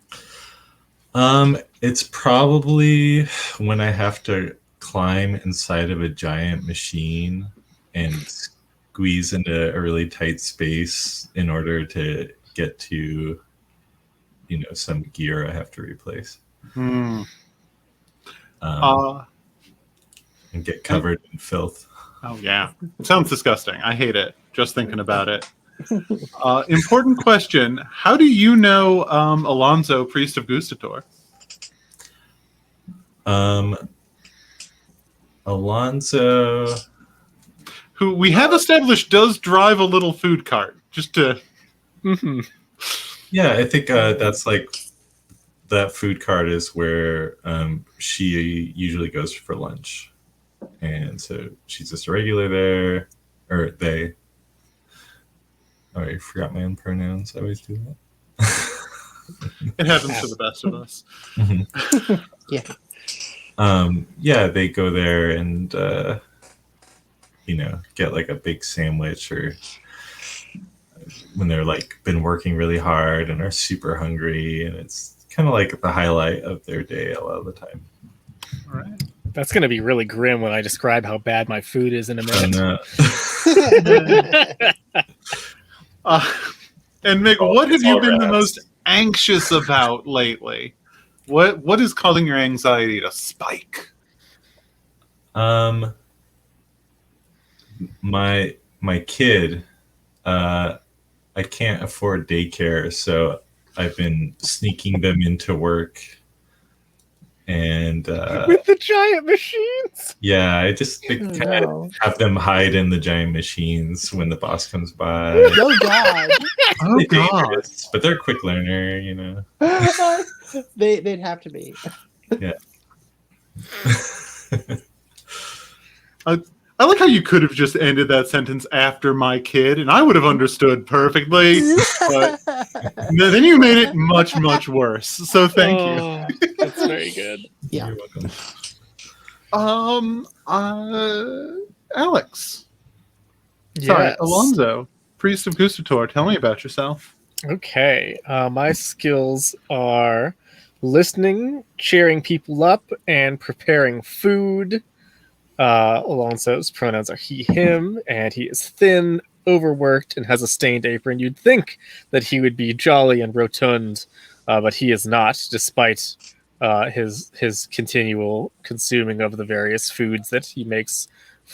It's probably when I have to climb inside of a giant machine and squeeze into a really tight space in order to get to, some gear I have to replace. And get covered in filth. Oh, yeah. It sounds disgusting. I hate it. Just thinking about it. Important question. How do you know Alonso, priest of Gustator? Alonso, who we have established does drive a little food cart. Just to... Yeah, I think that's like that food cart is where she usually goes for lunch. And so she's just a regular there, or they. Oh, I forgot my own pronouns. I always do that. It happens to the best of us. Yeah. They go there and, get like a big sandwich, or when they're like been working really hard and are super hungry, and it's kind of like the highlight of their day a lot of the time. All right. That's going to be really grim when I describe how bad my food is in a minute. And Mick, what have you been the most anxious about lately? What is causing your anxiety to spike? My kid, I can't afford daycare, so I've been sneaking them into work. And with the giant machines. Yeah, I just have them hide in the giant machines when the boss comes by. Oh God! Oh God! But they're a quick learner, They'd have to be. Yeah. I like how you could have just ended that sentence after my kid, and I would have understood perfectly. But then you made it much, much worse. So thank you. That's very good. Yeah. You're welcome. Alex. Sorry, Yes. Alonzo, priest of Gustator. Tell me about yourself. Okay. My skills are listening, cheering people up, and preparing food. Alonso's pronouns are he, him, and he is thin, overworked, and has a stained apron. You'd think that he would be jolly and rotund, but he is not, despite his continual consuming of the various foods that he makes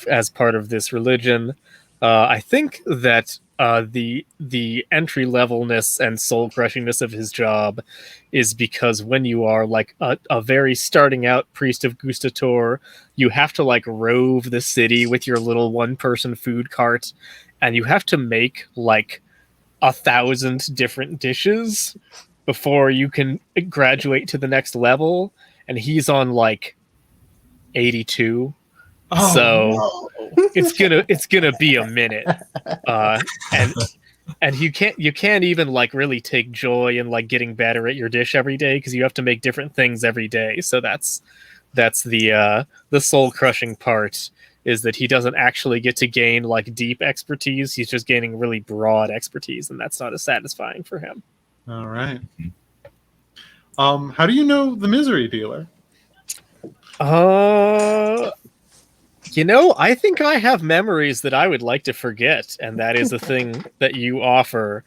as part of this religion. I think that the entry levelness and soul crushingness of his job is because when you are like a very starting out priest of Gustator, you have to like rove the city with your little 1-person food cart, and you have to make like 1,000 different dishes before you can graduate to the next level. And he's on like 82. Oh, So no. it's gonna be a minute, and you can't even like really take joy in like getting better at your dish every day because you have to make different things every day. So that's the soul crushing part, is that he doesn't actually get to gain like deep expertise. He's just gaining really broad expertise, and that's not as satisfying for him. All right. How do you know the misery dealer? I think I have memories that I would like to forget, and that is the thing that you offer.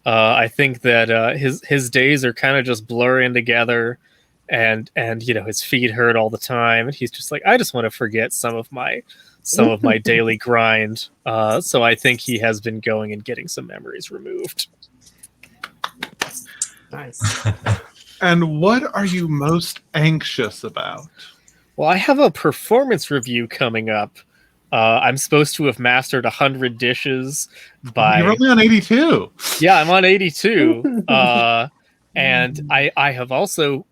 I think that his days are kind of just blurring together, and his feet hurt all the time, and he's just like, I just want to forget some of my daily grind. So I think he has been going and getting some memories removed. Nice. And what are you most anxious about? Well, I have a performance review coming up. I'm supposed to have mastered 100 dishes by... You're only on 82. Yeah, I'm on 82. And I have also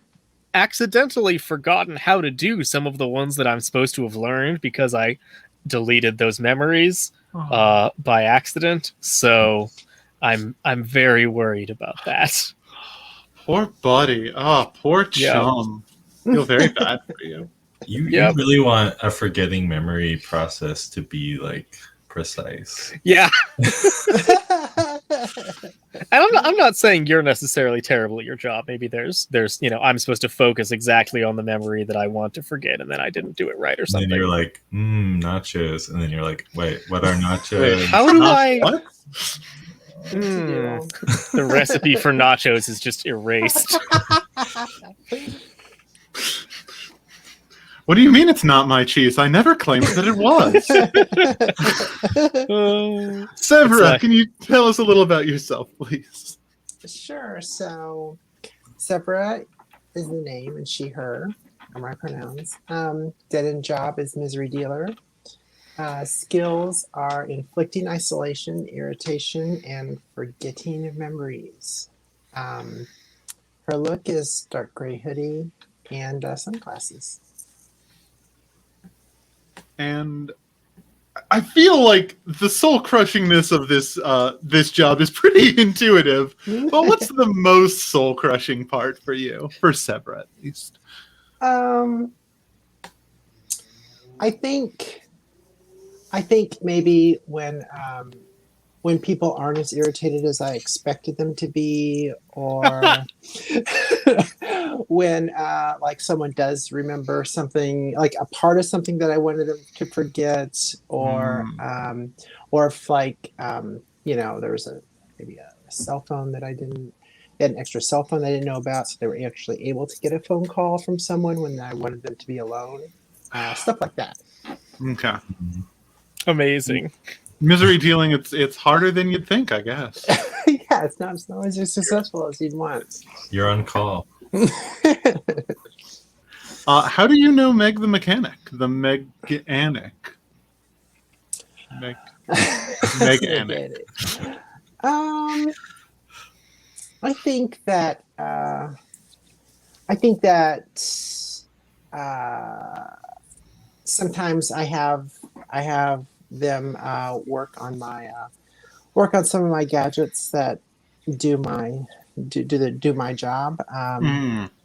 accidentally forgotten how to do some of the ones that I'm supposed to have learned because I deleted those memories by accident. So I'm very worried about that. Poor buddy. Oh, poor chum. I feel very bad for you. You really want a forgetting memory process to be like precise. Yeah. And I'm not saying you're necessarily terrible at your job. Maybe there's I'm supposed to focus exactly on the memory that I want to forget, and then I didn't do it right or something. And then you're like, nachos, and then you're like, wait, what are nachos? Wait, how do I? What? The recipe for nachos is just erased. What do you mean it's not my cheese? I never claimed that it was. Severa, can you tell us a little about yourself, please? Sure. So, Severa is the name, and she, her are my pronouns. Dead end job is misery dealer. Skills are inflicting isolation, irritation, and forgetting of memories. Her look is dark gray hoodie and sunglasses. And I feel like the soul crushingness of this job is pretty intuitive. But what's the most soul crushing part for you, for Severa at least? I think maybe when people aren't as irritated as I expected them to be, or when like someone does remember something, like a part of something that I wanted them to forget, or if like there was maybe a cell phone that they had an extra cell phone I didn't know about, so they were actually able to get a phone call from someone when I wanted them to be alone, stuff like that. Okay. Amazing. Misery dealing, it's harder than you'd think, I guess. Yeah, it's not always as successful as you'd want. You're on call. How do you know Meg the mechanic? The Meg-anic. Meg-anic. I think that sometimes I have them work on some of my gadgets that do my job,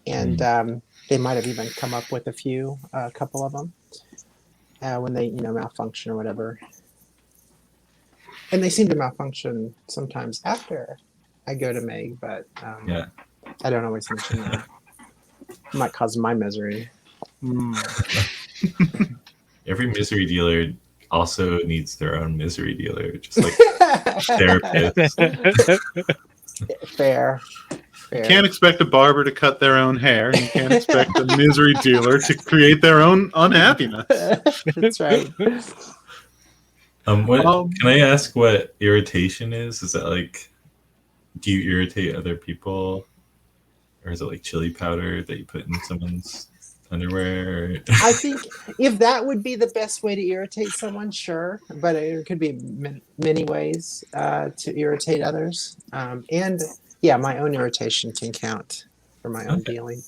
and they might have even come up with a couple of them when they malfunction or whatever. And they seem to malfunction sometimes after I go to Meg, but Yeah. I don't always mention that. It might cause my misery. Every misery dealer also needs their own misery dealer, just like therapist. Fair. You can't expect a barber to cut their own hair, and you can't expect a misery dealer to create their own unhappiness. That's right. Can I ask what irritation is? Is that like, do you irritate other people, or is it like chili powder that you put in someone's underwear? I think if that would be the best way to irritate someone, sure. But it could be many ways to irritate others. And yeah, my own irritation can count for my own dealing.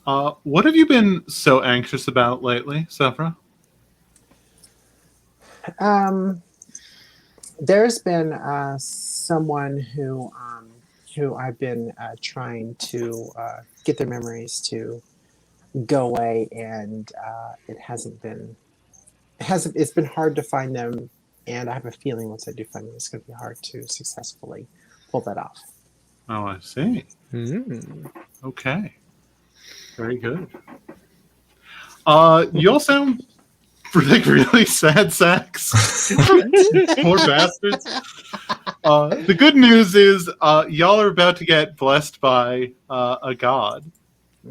What have you been so anxious about lately, Sephra? There's been someone who I've been trying to get their memories to go away, and it's been hard to find them, and I have a feeling once I do find them, it's going to be hard to successfully pull that off. Oh, I see. Okay. Very good. You all sound like really sad sacks. Poor bastards. The good news is y'all are about to get blessed by a god.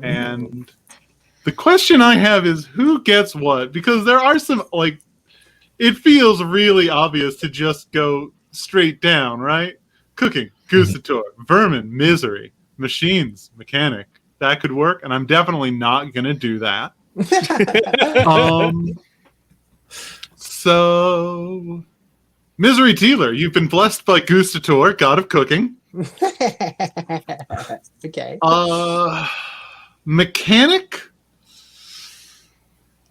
And the question I have is who gets what? Because there are some, like, it feels really obvious to just go straight down, right? Cooking, gustator, vermin, misery, machines, mechanic. That could work, and I'm definitely not going to do that. So, misery dealer, you've been blessed by gustator, god of cooking. Okay. Mechanic?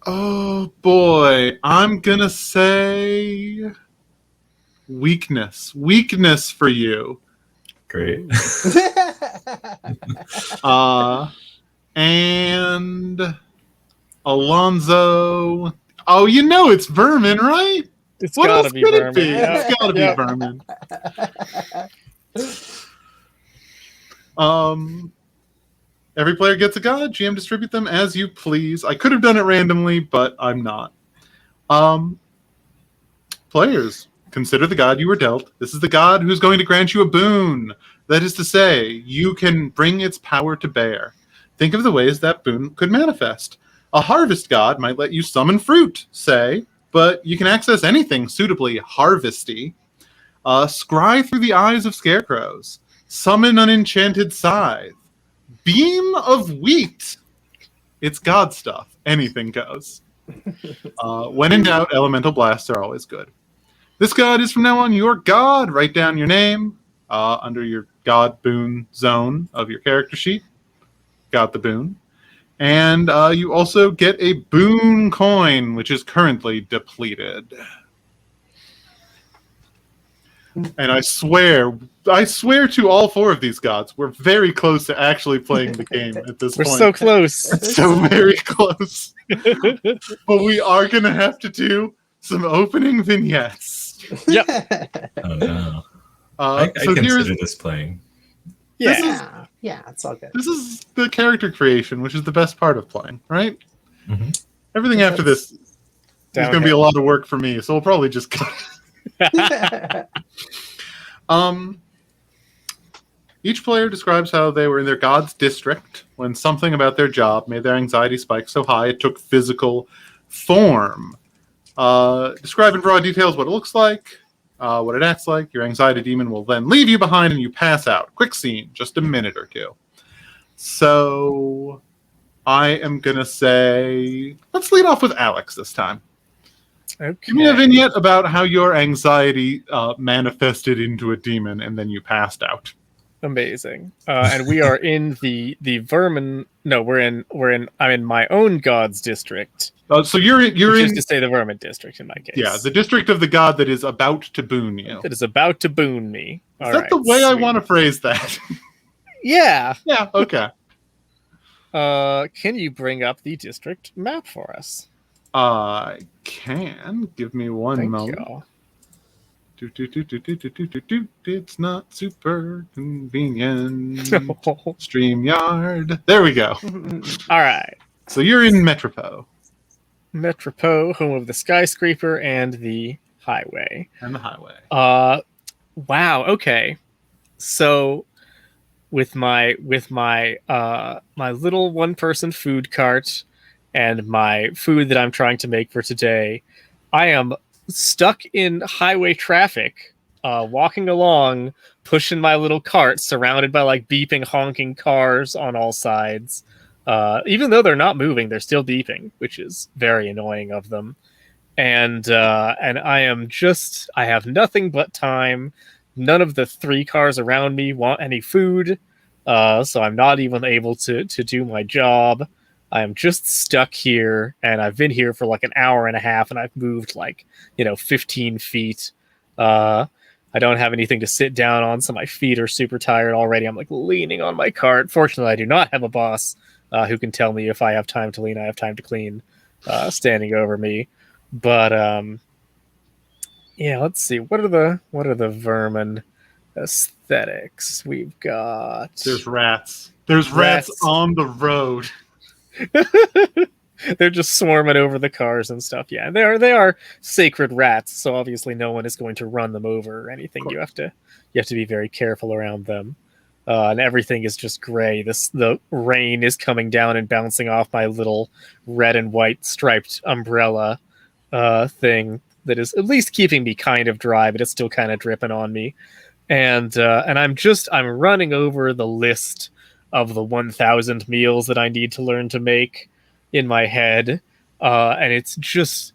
Oh boy, I'm gonna say weakness. Weakness for you. Great. And Alonzo. Oh, you know it's vermin, right? It's What gotta else be could vermin. it be? Yeah. It's gotta Yeah. be vermin. Every player gets a god. GM distribute them as you please. I could have done it randomly, but I'm not. Players, consider the god you were dealt. This is the god who's going to grant you a boon. That is to say, you can bring its power to bear. Think of the ways that boon could manifest. A harvest god might let you summon fruit, say, but you can access anything suitably harvesty. Scry through the eyes of scarecrows. Summon an enchanted scythe. Beam of wheat. It's god stuff. Anything goes. When in doubt, elemental blasts are always good. This god is from now on your god. Write down your name under your god boon zone of your character sheet. Got the boon. And you also get a boon coin, which is currently depleted. And I swear to all four of these gods, we're very close to actually playing the game at this We're point. so close. So very close. But we are going to have to do some opening vignettes. Yep. Oh no. So I consider here's this playing. Yeah. Yeah, it's all good. this is the character creation, which is the best part of playing, right? Mm-hmm. Everything after this is going to be a lot of work for me, so we'll probably just cut. Each player describes how they were in their god's district when something about their job made their anxiety spike so high it took physical form. Describe in broad details what it looks like, what it acts like. Your anxiety demon will then leave you behind and you pass out. Quick scene, just a minute or two. So I am going to say, let's lead off with Alex this time. Okay. Give me a vignette about how your anxiety manifested into a demon and then you passed out. Amazing. And we are in the vermin. No, I'm in my own god's district. So you're Which is in to say the vermin district in my case. yeah, the district of the god that is about to boon you. That is about to boon me. Is that the way I want to phrase that? Yeah. Yeah. Okay. Can you bring up the district map for us? I can. Give me one Thank moment. you. It's not super convenient. StreamYard. There we go. All right. So you're in Metropo. Metropo, home of the skyscraper and the highway. And the highway. Wow. Okay. So with my my little one-person food cart and my food that I'm trying to make for today, I am stuck in highway traffic, walking along, pushing my little cart, surrounded by like beeping, honking cars on all sides. Even though they're not moving, they're still beeping, which is very annoying of them. And I have nothing but time. None of the 3 cars around me want any food, so I'm not even able to do my job. I am just stuck here, and I've been here for like an hour and a half, and I've moved 15 feet. I don't have anything to sit down on, so my feet are super tired already. I'm like leaning on my cart. Fortunately, I do not have a boss who can tell me if I have time to lean, I have time to clean, standing over me. But yeah, let's see. What are the vermin aesthetics we've got? There's rats. There's rats on the road. They're just swarming over the cars and stuff. Yeah, they are sacred rats, so obviously no one is going to run them over or anything. You have to be very careful around them. And everything is just gray. The rain is coming down and bouncing off my little red and white striped umbrella thing that is at least keeping me kind of dry, but it's still kind of dripping on me. And I'm running over the list of the 1,000 meals that I need to learn to make in my head, and it's just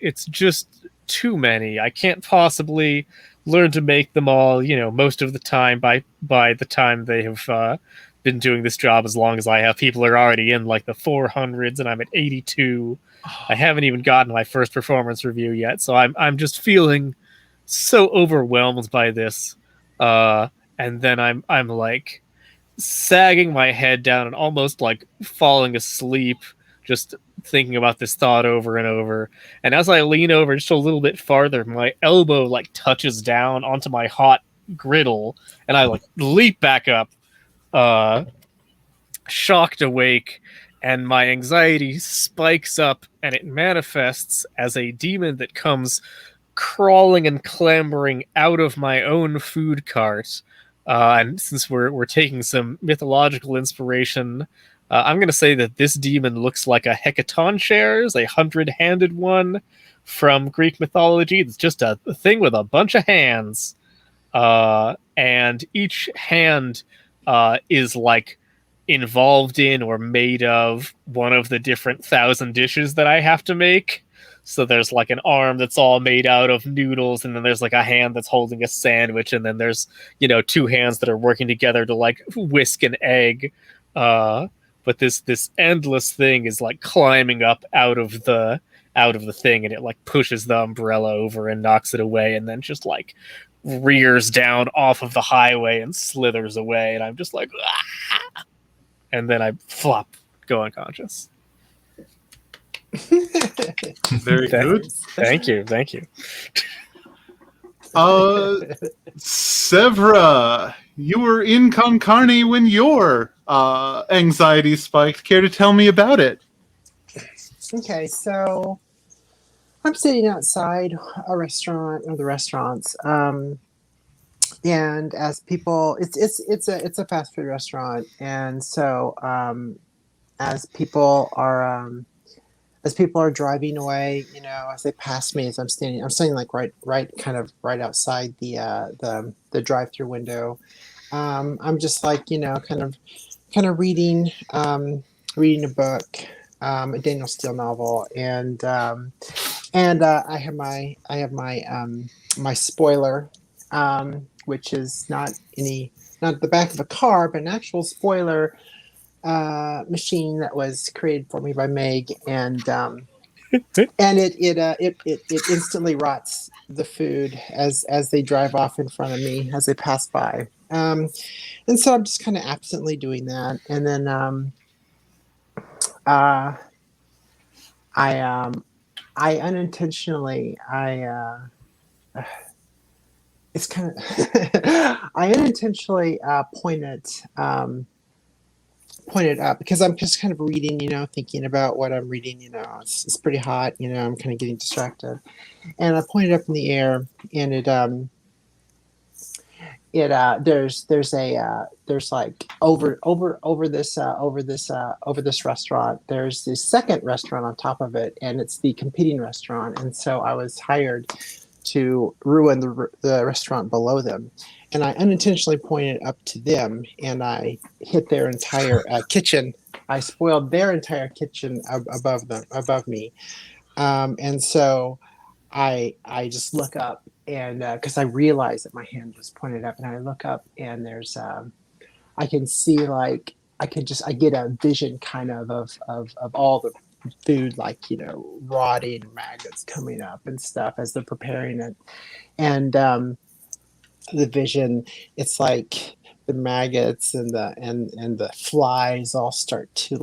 too many. I can't possibly learn to make them all, most of the time. By the time they have been doing this job as long as I have, people are already in like the 400s, and I'm at 82. I haven't even gotten my first performance review yet, so I'm just feeling so overwhelmed by this. And then I'm like sagging my head down and almost like falling asleep, just thinking about this thought over and over. And as I lean over just a little bit farther, my elbow like touches down onto my hot griddle, and I like leap back up, shocked awake, and my anxiety spikes up, and it manifests as a demon that comes crawling and clambering out of my own food cart. And since we're taking some mythological inspiration, I'm going to say that this demon looks like a hecatoncheires, a 100-handed one from Greek mythology. It's just a thing with a bunch of hands. And each hand is like involved in or made of one of the different 1,000 dishes that I have to make. So there's like an arm that's all made out of noodles, and then there's like a hand that's holding a sandwich, and then there's 2 hands that are working together to like whisk an egg. But this endless thing is like climbing up out of the thing, and it like pushes the umbrella over and knocks it away, and then just like rears down off of the highway and slithers away, and I'm just like, ah! And then I flop, go unconscious. Very good. Thank you. Sevra, you were in Concarne when your anxiety spiked. Care to tell me about it? Okay, so I'm sitting outside a restaurant, or the restaurants, and as people, it's a fast food restaurant, and so as people are driving away, as they pass me, as I'm standing like right outside the drive-through window. I'm just like, kind of reading a book, a Daniel Steele novel, and I have my spoiler, which is not any not the back of a car, but an actual spoiler machine that was created for me by Meg, and it instantly rots the food as they drive off in front of me as they pass by. And so I'm just kind of absently doing that, and then uh, I unintentionally it's kind of I unintentionally pointed up because I'm just kind of reading, thinking about what I'm reading. It's pretty hot. I'm kind of getting distracted, and I pointed up in the air, and there's like over this restaurant. There's this second restaurant on top of it, and it's the competing restaurant. And so I was hired to ruin the restaurant below them, and I unintentionally pointed up to them, and I hit their entire kitchen. I spoiled their entire kitchen above me, and so I just look up, and because I realized that my hand was pointed up, and I look up, and there's I can see, like, I get a vision kind of all the food, like, rotting maggots coming up and stuff as they're preparing it. And the vision, it's like the maggots and the flies all start to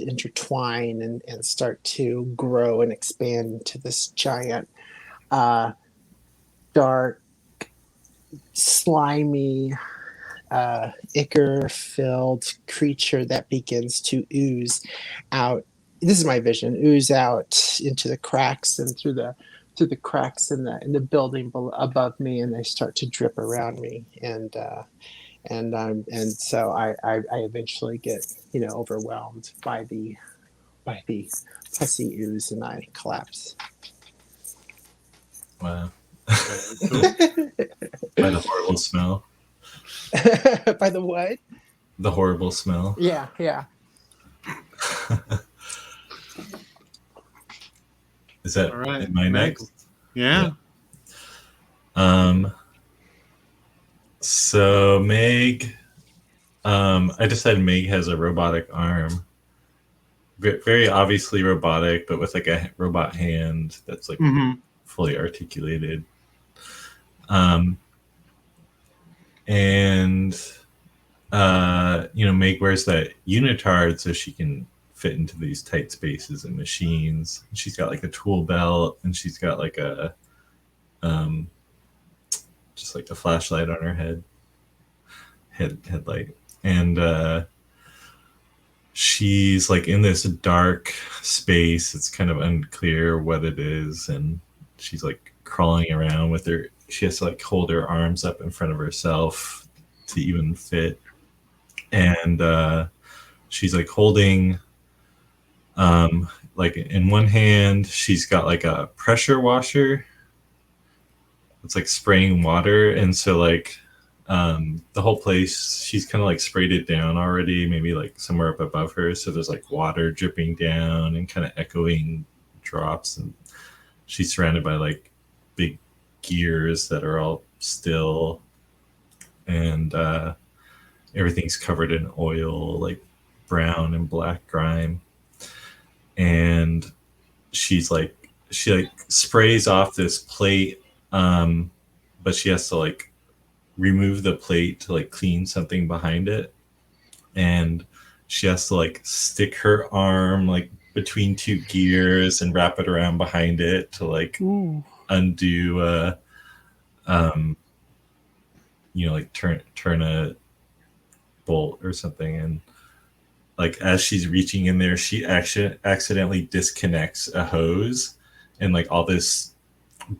intertwine and start to grow and expand into this giant dark, slimy, ichor-filled creature that begins to ooze out. This is my vision. Ooze out into the cracks and through the cracks in the building above me, and they start to drip around me, and so I eventually get overwhelmed by the pussy ooze, and I collapse. Wow. By the horrible smell. By the what? The horrible smell. Yeah. Is that All right, my Meg. next? Yeah. So Meg, I decided Meg has a robotic arm. Very obviously robotic, but with like a robot hand that's like fully articulated. Meg wears that unitard so she can fit into these tight spaces and machines. She's got like a tool belt, and she's got like a just like a flashlight on her headlight, and she's like in this dark space. It's kind of unclear what it is, and she's like crawling around with her. She has to like hold her arms up in front of herself to even fit, and she's like holding like in one hand she's got like a pressure washer. It's like spraying water, and so like the whole place, she's kind of like sprayed it down already, maybe like somewhere up above her, so there's like water dripping down and kind of echoing drops, and she's surrounded by like big gears that are all still, and everything's covered in oil, like brown and black grime, and she sprays off this plate, but she has to like remove the plate to like clean something behind it, and she has to like stick her arm like between two gears and wrap it around behind it to like undo like turn a bolt or something. And like as she's reaching in there, she accidentally disconnects a hose, and like all this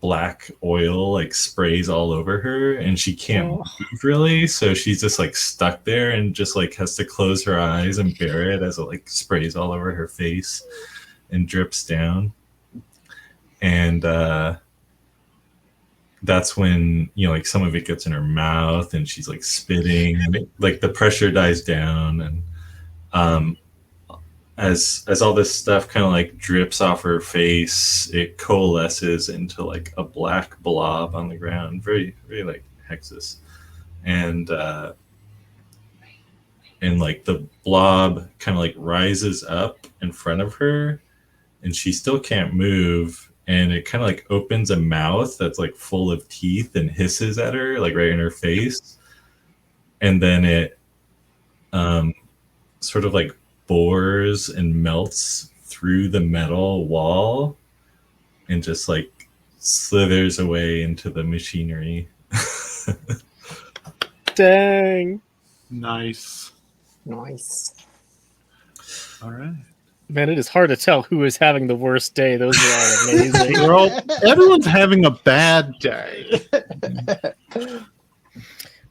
black oil like sprays all over her, and she can't move really, so she's just like stuck there and just like has to close her eyes and bear it as it like sprays all over her face and drips down. And that's when like some of it gets in her mouth, and she's like spitting, and like the pressure dies down, and as all this stuff kind of like drips off her face, it coalesces into like a black blob on the ground, very very like Hexus. and like the blob kind of like rises up in front of her, and she still can't move, and it kind of like opens a mouth that's like full of teeth and hisses at her, like right in her face, and then it sort of like bores and melts through the metal wall and just like slithers away into the machinery. Dang. Nice. Nice. All right. Man, it is hard to tell who is having the worst day. Those are all amazing. Everyone's having a bad day.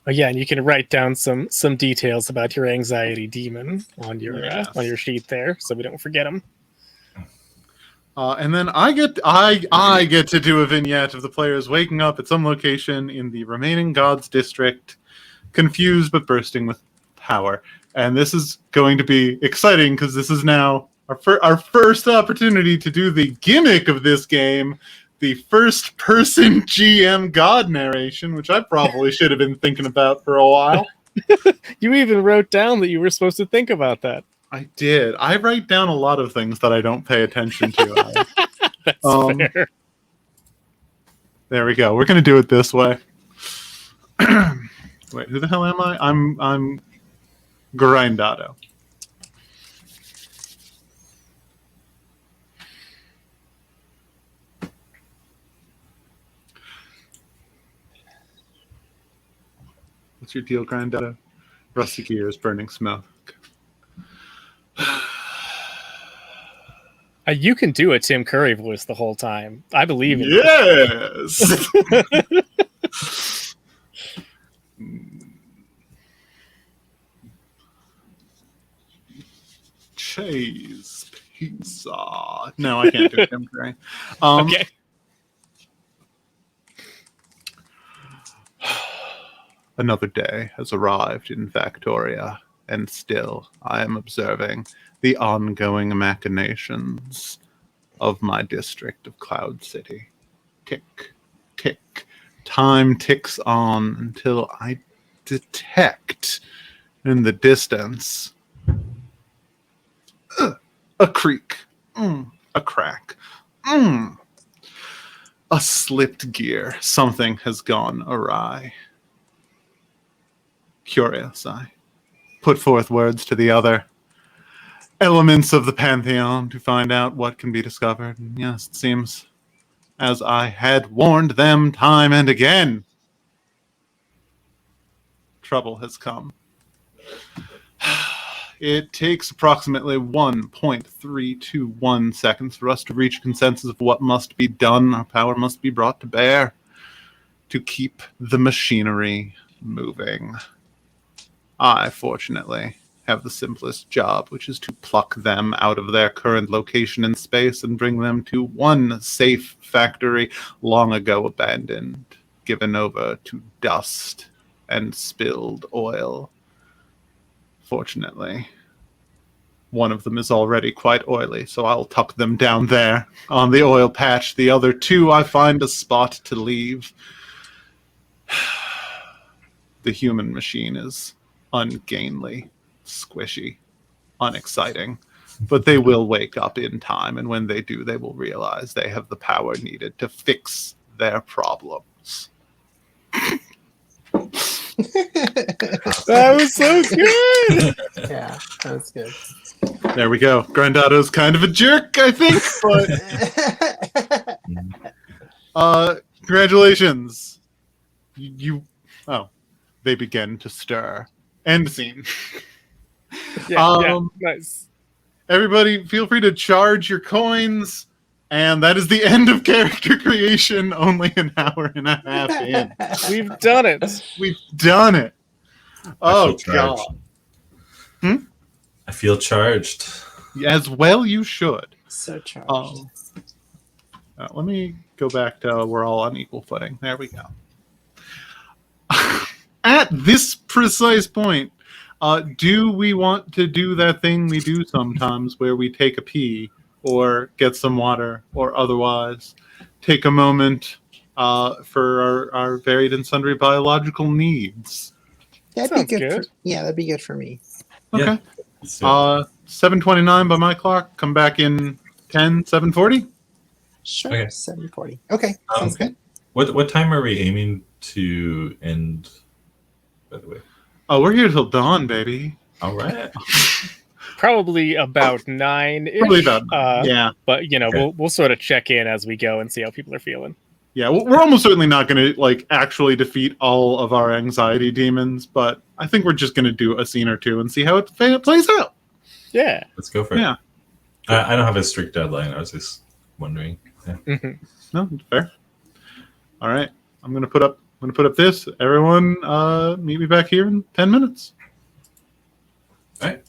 Oh, yeah, and you can write down some details about your anxiety demon on your Yes. on your sheet there, so we don't forget them. And then I get to do a vignette of the players waking up at some location in the remaining gods district, confused but bursting with power. And this is going to be exciting because this is now our first opportunity to do the gimmick of this game, the first-person GM God narration, which I probably should have been thinking about for a while. You even wrote down that you were supposed to think about that. I did. I write down a lot of things that I don't pay attention to. That's fair. There we go. We're going to do it this way. Wait, who the hell am I? I'm Grindado. What's your deal, Grindado? Rusty gears, burning smoke. You can do a Tim Curry voice the whole time. I believe in Yes! Cheese pizza. No, I can't do it, Tim Curry. Okay. Another day has arrived in Factoria, and still I am observing the ongoing machinations of my district of Cloud City. Tick, tick. Time ticks on until I detect in the distance a creak, a crack, a slipped gear. Something has gone awry. Curious, I put forth words to the other elements of the pantheon to find out what can be discovered. And yes, it seems as I had warned them time and again, trouble has come. It takes approximately 1.321 seconds for us to reach a consensus of what must be done. Our power must be brought to bear to keep the machinery moving. I, fortunately, have the simplest job, which is to pluck them out of their current location in space and bring them to one safe factory long ago abandoned, given over to dust and spilled oil. Fortunately, one of them is already quite oily, so I'll tuck them down there on the oil patch. The other two, I find a spot to leave. The human machine is ungainly, squishy, unexciting, but they will wake up in time, and when they do, they will realize they have the power needed to fix their problems. That was so good. Yeah, that was good. There we go. Grandado's kind of a jerk, I think, but congratulations. They begin to stir. End scene. Yeah, nice. Everybody, feel free to charge your coins, and that is the end of character creation. Only an hour and a half in. We've done it. We've done it. Oh feel God! charged. I feel charged. As well, you should. So charged. Let me go back to we're all on equal footing. There we go. At this precise point, do we want to do that thing we do sometimes where we take a pee or get some water or otherwise take a moment for our varied and sundry biological needs? That'd Sounds be good. good. That'd be good for me. Okay. Yeah. So, 7:29 by my clock. Come back in 7:40. Sure. Okay. 7:40. Okay. Sounds good. what time are we aiming to end? By the way. Oh, we're here till dawn, baby. All right. Probably about 9. Probably about yeah. But Okay. we'll sort of check in as we go and see how people are feeling. Yeah, we're almost certainly not going to like actually defeat all of our anxiety demons, but I think we're just going to do a scene or two and see how it plays out. Yeah. Let's go for it. Yeah. I don't have a strict deadline. I was just wondering. Yeah. Mhm. No, fair. All right, I'm going to put up this. Everyone, meet me back here in 10 minutes. All right.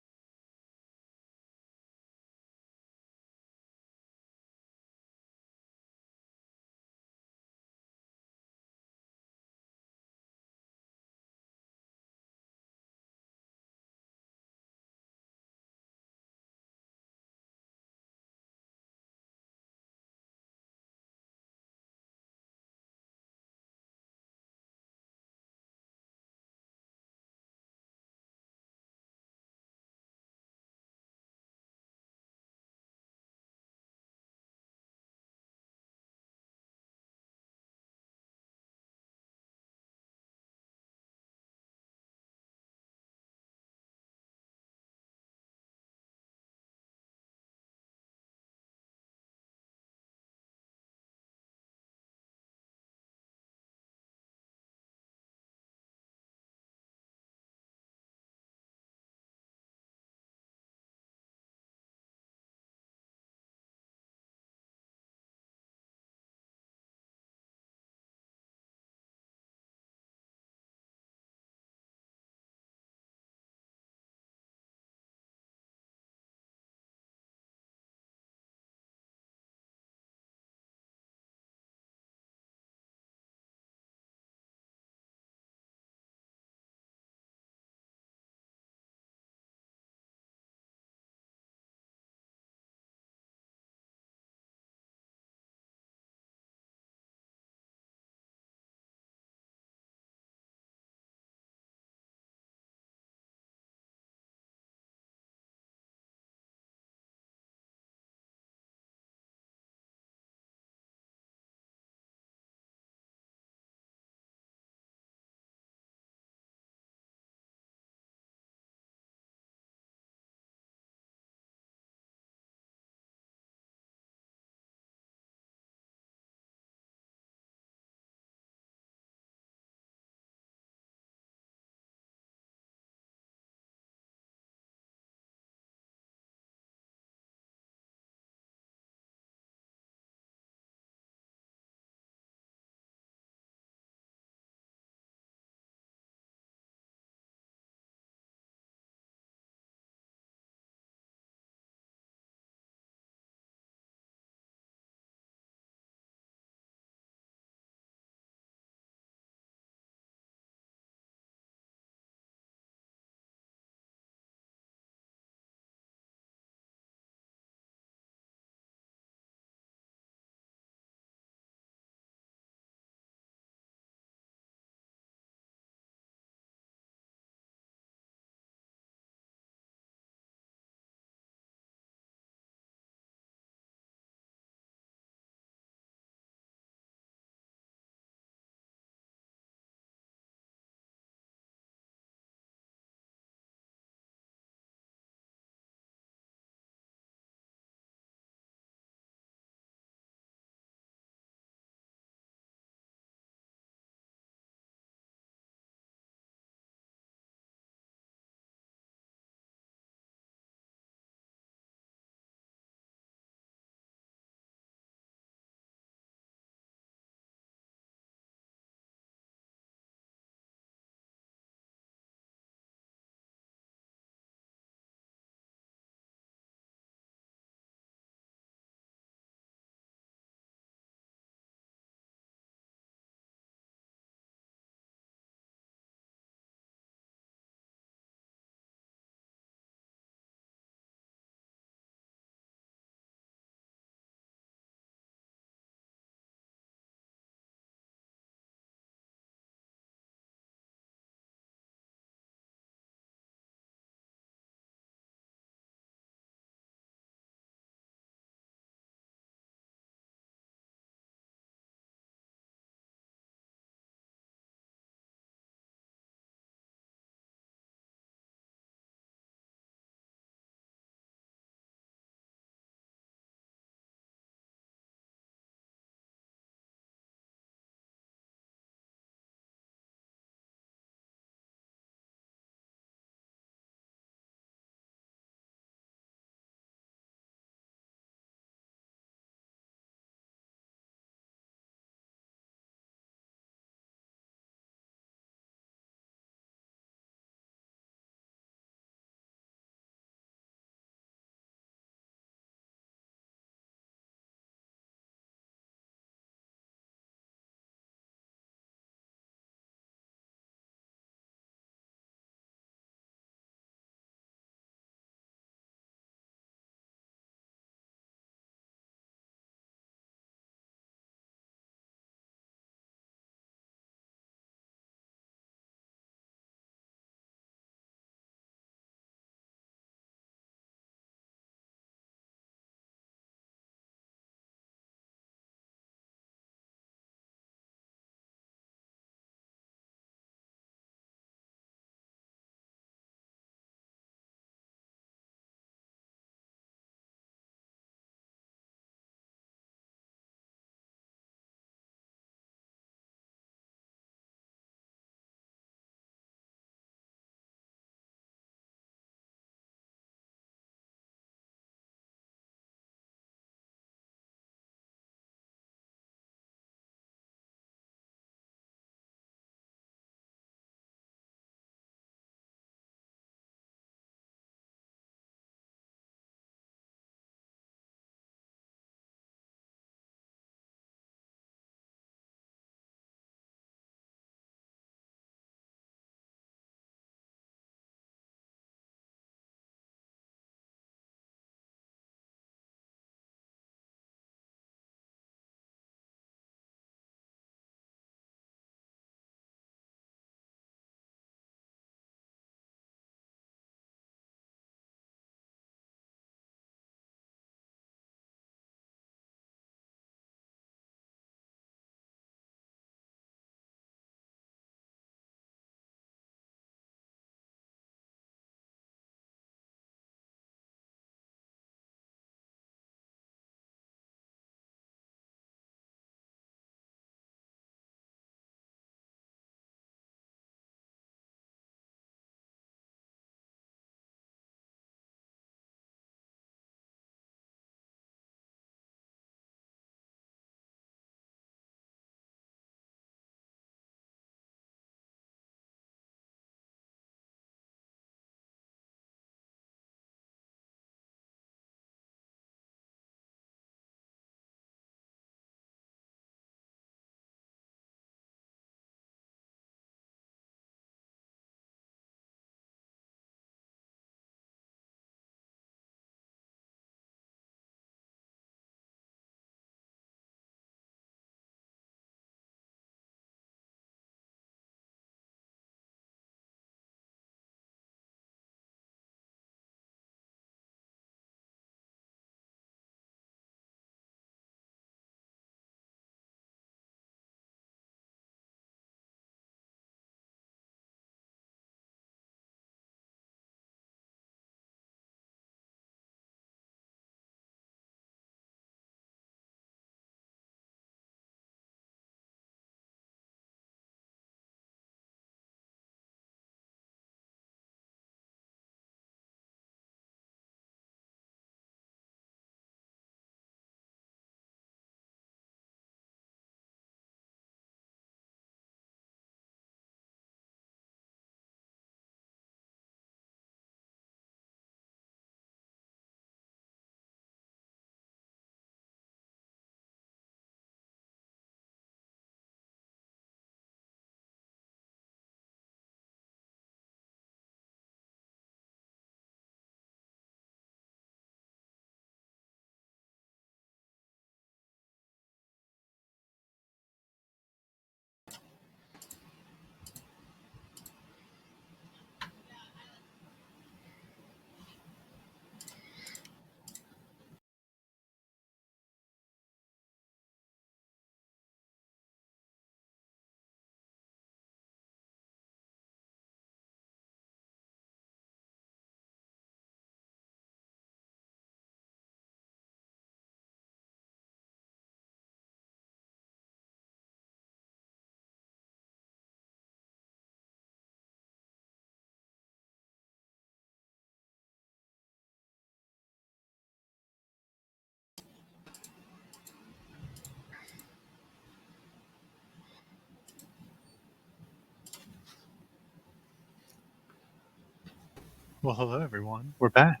Well, hello everyone. We're back.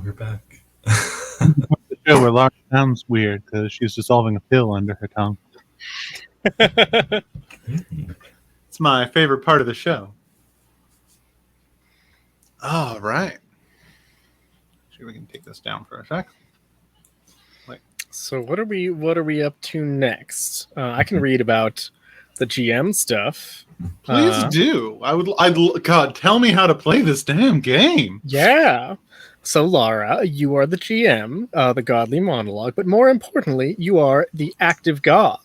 We're back. The show where Lara sounds weird because she's dissolving a pill under her tongue. It's my favorite part of the show. All right. See if we can take this down for a sec. So what are we up to next? I can read about the GM stuff. Please do. God, tell me how to play this damn game. Yeah. So Lara, you are the GM, the godly monologue, but more importantly, you are the active god.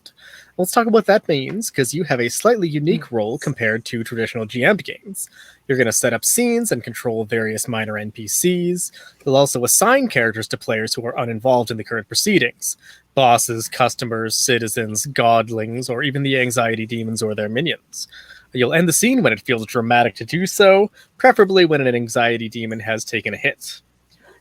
Let's talk about what that means, because you have a slightly unique role compared to traditional GM games. You're going to set up scenes and control various minor NPCs. You'll also assign characters to players who are uninvolved in the current proceedings. Bosses, customers, citizens, godlings, or even the anxiety demons or their minions. You'll end the scene when it feels dramatic to do so, preferably when an anxiety demon has taken a hit.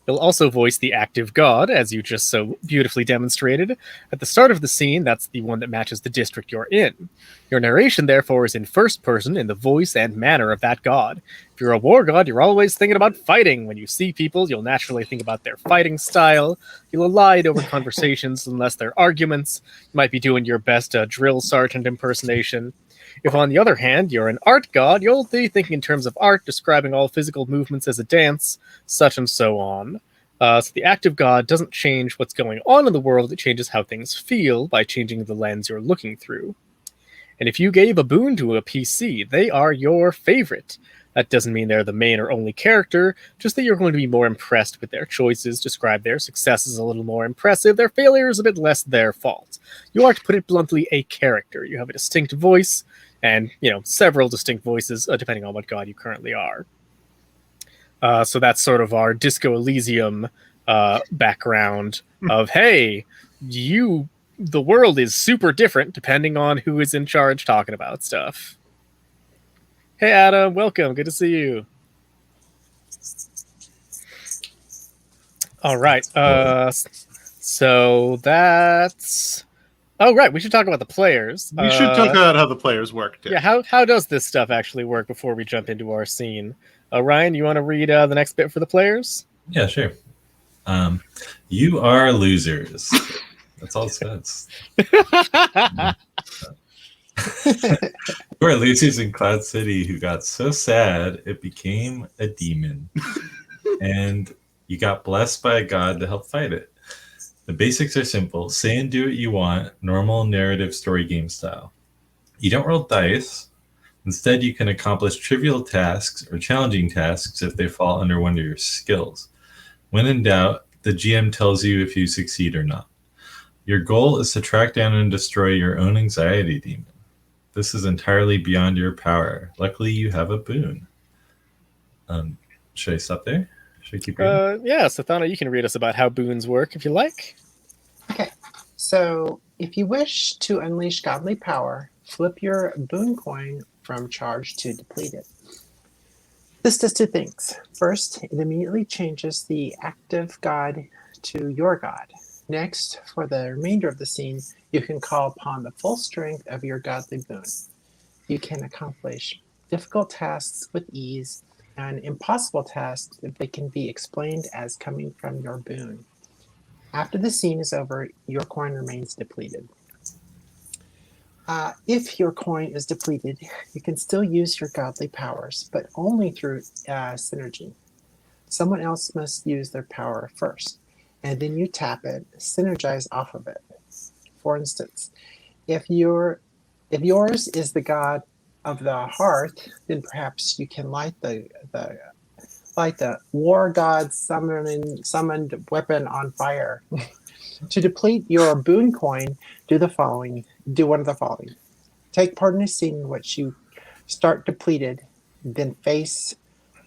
You'll also voice the active god, as you just so beautifully demonstrated. At the start of the scene, that's the one that matches the district you're in. Your narration, therefore, is in first person in the voice and manner of that god. If you're a war god, you're always thinking about fighting. When you see people, you'll naturally think about their fighting style. You'll elide over conversations unless they're arguments. You might be doing your best drill sergeant impersonation. If, on the other hand, you're an art god, you'll be thinking in terms of art, describing all physical movements as a dance, such and so on. So the active god doesn't change what's going on in the world, it changes how things feel by changing the lens you're looking through. And if you gave a boon to a PC, they are your favorite. That doesn't mean they're the main or only character, just that you're going to be more impressed with their choices, describe their successes a little more impressive, their failures a bit less their fault. You are, to put it bluntly, a character. You have a distinct voice, and, several distinct voices, depending on what god you currently are. So that's sort of our Disco Elysium background of, hey, the world is super different depending on who is in charge talking about stuff. Hey, Adam, welcome. Good to see you. All right. So that's... Oh, right. We should talk about the players. We should talk about how the players work, too. Yeah, how does this stuff actually work before we jump into our scene? Ryan, you want to read the next bit for the players? Yeah, sure. You are losers. That's all it says. You are losers in Cloud City who got so sad it became a demon. And you got blessed by a god to help fight it. The basics are simple. Say and do what you want, normal narrative story game style. You don't roll dice. Instead, you can accomplish trivial tasks or challenging tasks if they fall under one of your skills. When in doubt, the GM tells you if you succeed or not. Your goal is to track down and destroy your own anxiety demon. This is entirely beyond your power. Luckily, you have a boon. Should I stop there? Should I keep reading? Yeah, Sythana, you can read us about how boons work if you like. Okay, so if you wish to unleash godly power, flip your boon coin from charged to depleted. This does two things. First, it immediately changes the active god to your god. Next, for the remainder of the scene, you can call upon the full strength of your godly boon. You can accomplish difficult tasks with ease and impossible tasks if they can be explained as coming from your boon. After the scene is over, your coin remains depleted. If your coin is depleted, you can still use your godly powers, but only through synergy. Someone else must use their power first, and then you tap it, synergize off of it. For instance, if yours is the god of the hearth, then perhaps you can light the war god summoned weapon on fire. To deplete your boon coin, do one of the following. Take part in a scene in which you start depleted, then face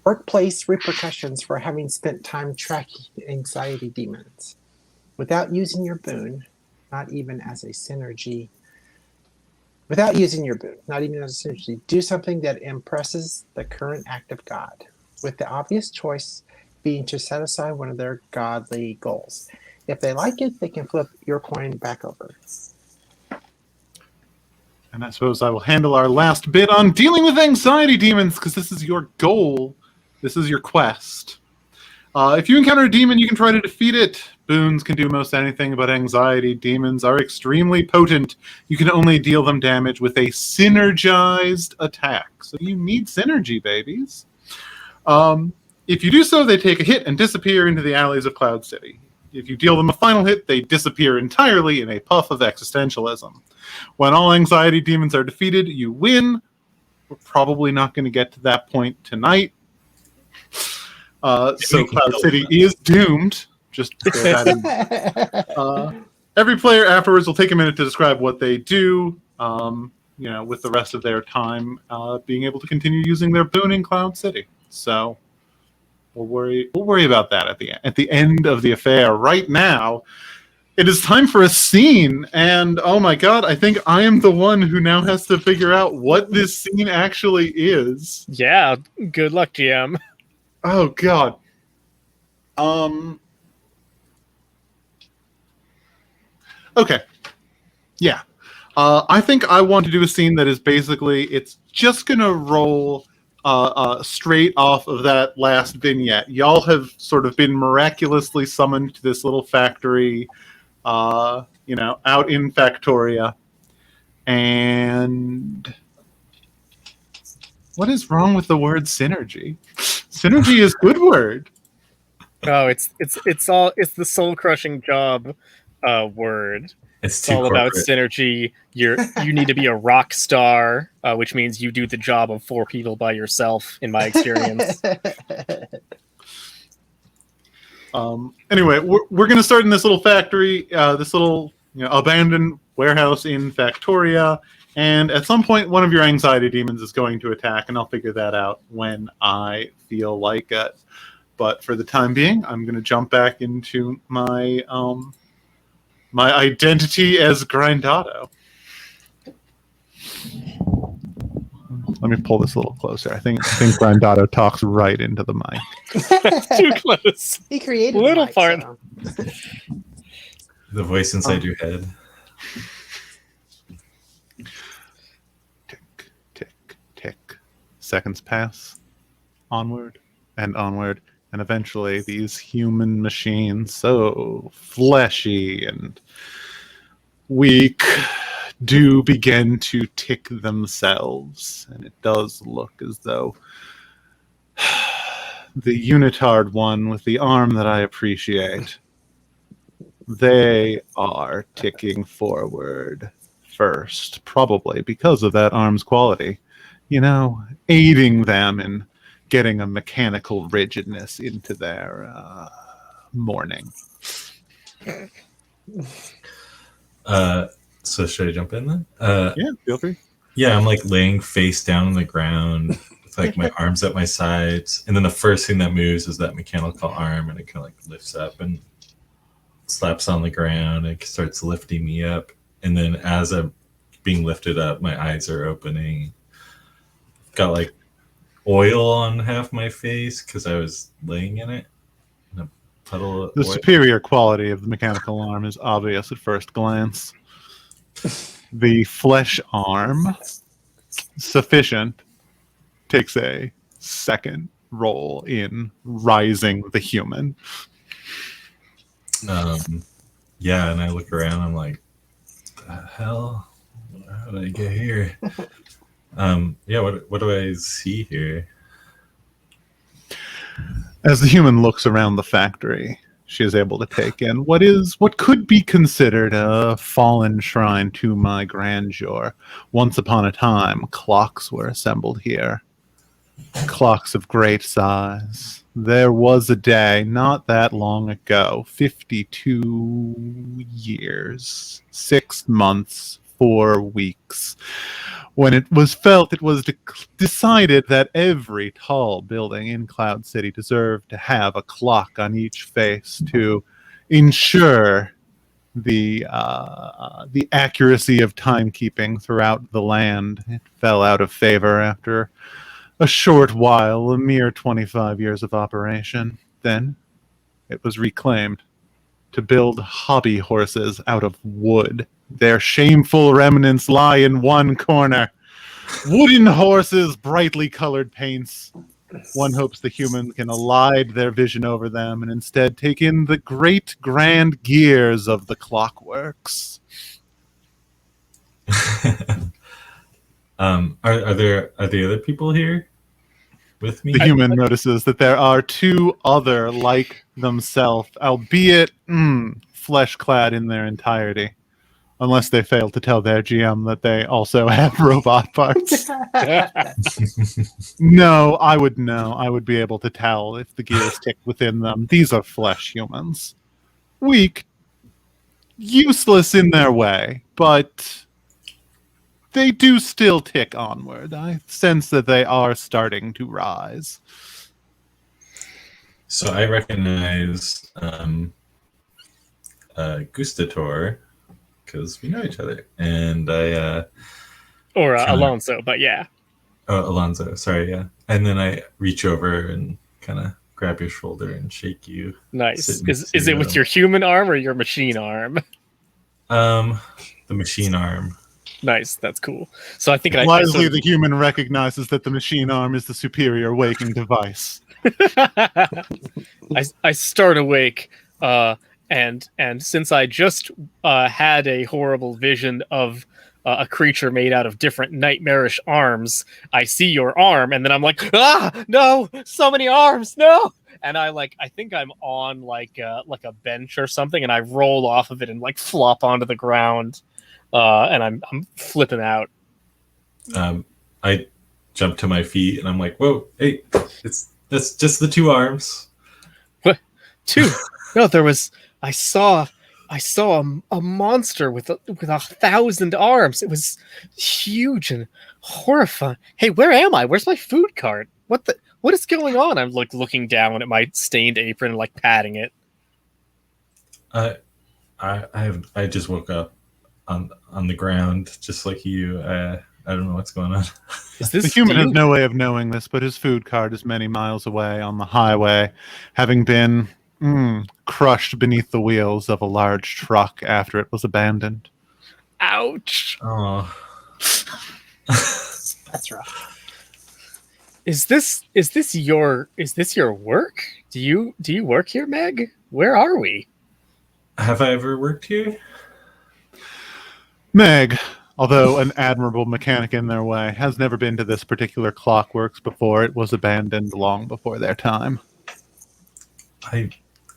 workplace repercussions for having spent time tracking anxiety demons. Without using your boon, not even as a synergy, do something that impresses the current active god, with the obvious choice being to satisfy one of their godly goals. If they like it, they can flip your coin back over. And I suppose I will handle our last bit on dealing with anxiety demons, because this is your goal This is your quest. If you encounter a demon, you can try to defeat it. Boons can do most anything, but anxiety demons are extremely potent. You can only deal them damage with a synergized attack. So you need synergy, babies. If you do so, they take a hit and disappear into the alleys of Cloud City. If you deal them a final hit, they disappear entirely in a puff of existentialism. When all anxiety demons are defeated, you win. We're probably not going to get to that point tonight. So Cloud City is doomed. Just throw that in. Every player afterwards will take a minute to describe what they do, with the rest of their time being able to continue using their boon in Cloud City. So we'll worry about that at the end of the affair. Right now, it is time for a scene, and oh my god, I think I am the one who now has to figure out what this scene actually is. Yeah, good luck, GM. Oh god. Okay. Yeah. I think I want to do a scene that is basically, it's just gonna roll straight off of that last vignette. Y'all have sort of been miraculously summoned to this little factory, out in Factoria. And what is wrong with the word synergy? Synergy is a good word. Oh, it's the soul crushing job word. It's all about synergy. You need to be a rock star, which means you do the job of 4 people by yourself, in my experience. Anyway, we're going to start in this little factory, this little abandoned warehouse in Factoria, and at some point one of your anxiety demons is going to attack, and I'll figure that out when I feel like it. But for the time being, I'm going to jump back into my my identity as Grindato. Let me pull this a little closer. I think Grindato talks right into the mic. Too close. He created a little mic, part. so. The voice inside your head. Tick, tick, tick. Seconds pass. Onward and onward. And eventually these human machines, so fleshy and weak, do begin to tick themselves. And it does look as though the unitard one with the arm that I appreciate, they are ticking forward first, probably because of that arm's quality. Aiding them in getting a mechanical rigidness into their morning. So should I jump in then? Yeah, feel free. Yeah, I'm like laying face down on the ground with like my arms at my sides, and then the first thing that moves is that mechanical arm, and it kind of like lifts up and slaps on the ground. It starts lifting me up, and then as I'm being lifted up, my eyes are opening. Got like oil on half my face because I was laying in it. And a puddle of The oil. superior quality of the mechanical arm is obvious at first glance. The flesh arm, sufficient, takes a second role in rising the human. Yeah, and I look around, I'm like, the hell? How did I get here? Yeah, what do I see here? As the human looks around the factory, she is able to take in what could be considered a fallen shrine to my grandeur. Once upon a time, clocks were assembled here. Clocks of great size. There was a day, not that long ago, 52 years, 6 months, 4 weeks, when it was decided that every tall building in Cloud City deserved to have a clock on each face to ensure the accuracy of timekeeping throughout the land. It fell out of favor after a short while, a mere 25 years of operation. Then it was reclaimed to build hobby horses out of wood. Their shameful remnants lie in one corner. Wooden horses, brightly colored paints, One hopes the human can elide their vision over them and instead take in the great grand gears of the clockworks. Are there other people here with me? The human notices that there are two other like themselves, albeit flesh-clad in their entirety. Unless they fail to tell their GM that they also have robot parts. No, I would know. I would be able to tell if the gears tick within them. These are flesh humans. Weak, useless in their way, but they do still tick onward. I sense that they are starting to rise. So I recognize Gustator, because we know each other, and I Or Alonso, but yeah. Alonso, sorry, yeah. And then I reach over and kind of grab your shoulder and shake you. Nice. Is it with your human arm or your machine arm? The machine arm. Nice, that's cool. So I think wisely the human recognizes that the machine arm is the superior waking device. I start awake, and since I just had a horrible vision of a creature made out of different nightmarish arms, I see your arm, and then I'm like, no, so many arms, no. And I think I'm on like a bench or something, and I roll off of it and like flop onto the ground, and I'm flipping out. I jump to my feet and I'm like, whoa, hey, that's just the two arms. What? Two? No, I saw a monster with 1,000 arms. It was huge and horrifying. Hey, where am I? Where's my food cart? What is going on? I'm like looking down at my stained apron and like patting it. I just woke up on the ground just like you. I don't know what's going on. The human has no way of knowing this, but his food cart is many miles away on the highway, having been crushed beneath the wheels of a large truck after it was abandoned. Ouch! Oh, That's rough. Is this your work? Do you work here, Meg? Where are we? have I ever worked here? Meg, although an admirable mechanic in their way, has never been to this particular clockworks before. It was abandoned long before their time.